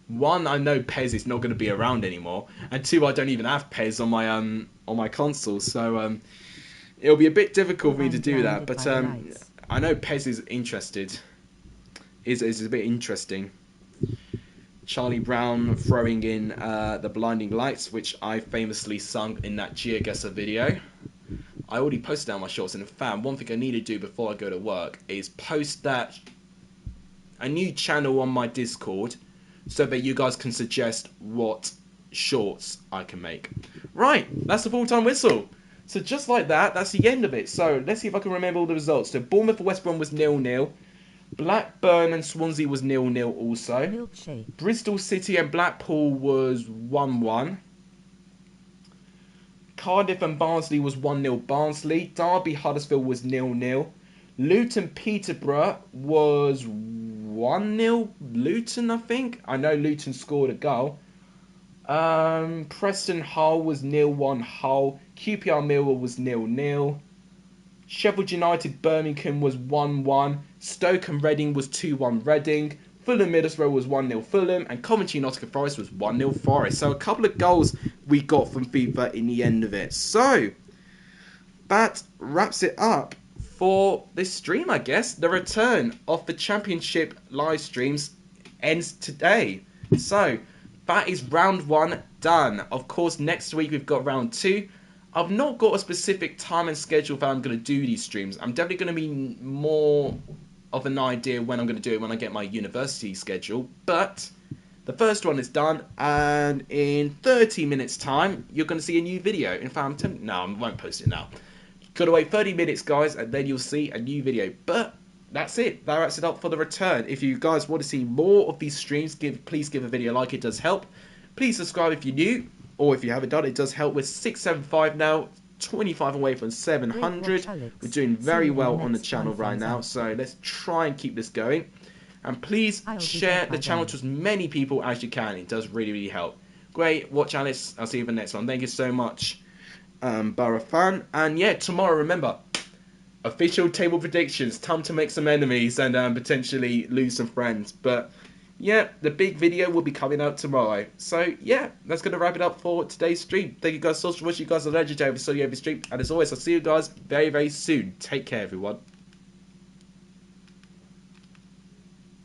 one, I know Pez is not going to be around anymore, and two, I don't even have Pez on my console, so it'll be a bit difficult for me to do that. But I know Pez is interested. Is a bit interesting. Charlie Brown throwing in the Blinding Lights, which I famously sung in that GeoGuessr video. I already posted down my shorts, and in fact, one thing I need to do before I go to work is post that a new channel on my Discord, so that you guys can suggest what shorts I can make. Right, that's the full-time whistle. So just like that, that's the end of it. So let's see if I can remember all the results. So Bournemouth for West Brom was 0-0. Blackburn and Swansea was 0-0 also. Milkshake. Bristol City and Blackpool was 1-1. Cardiff and Barnsley was 1-0 Barnsley. Derby Huddersfield was 0-0. Luton Peterborough was 1-0 Luton, I think. I know Luton scored a goal. Preston Hull was 0-1 Hull. QPR Millwall was 0-0. Sheffield United Birmingham was 1-1. Stoke and Reading was 2-1 Reading. Fulham Middlesbrough was 1-0 Fulham. And Coventry Nottingham Forest was 1-0 Forest. So a couple of goals we got from FIFA in the end of it. So that wraps it up for this stream, I guess. The return of the Championship live streams ends today. So that is round 1 done. Of course, next week we've got round 2. I've not got a specific time and schedule that I'm going to do these streams. I'm definitely going to be more of an idea when I'm going to do it when I get my university schedule. But the first one is done, and in 30 minutes time, you're going to see a new video. In fact, I won't post it now. Got to wait 30 minutes, guys, and then you'll see a new video. But that's it. That wraps it up for the return. If you guys want to see more of these streams, please give a video a like. It does help. Please subscribe if you're new. Or if you haven't done it, does help. We're 675 now, 25 away from 700. We're doing very well on the channel right now, so let's try and keep this going. And please share the channel to as many people as you can. It does really, really help. Great, watch Alice. I'll see you in the next one. Thank you so much, Borough fan. And yeah, tomorrow, remember, official table predictions. Time to make some enemies and potentially lose some friends. But yeah, the big video will be coming out tomorrow. So yeah, that's going to wrap it up for today's stream. Thank you guys so much. You guys are legendary. So you every stream. And as always, I'll see you guys very, very soon. Take care, everyone.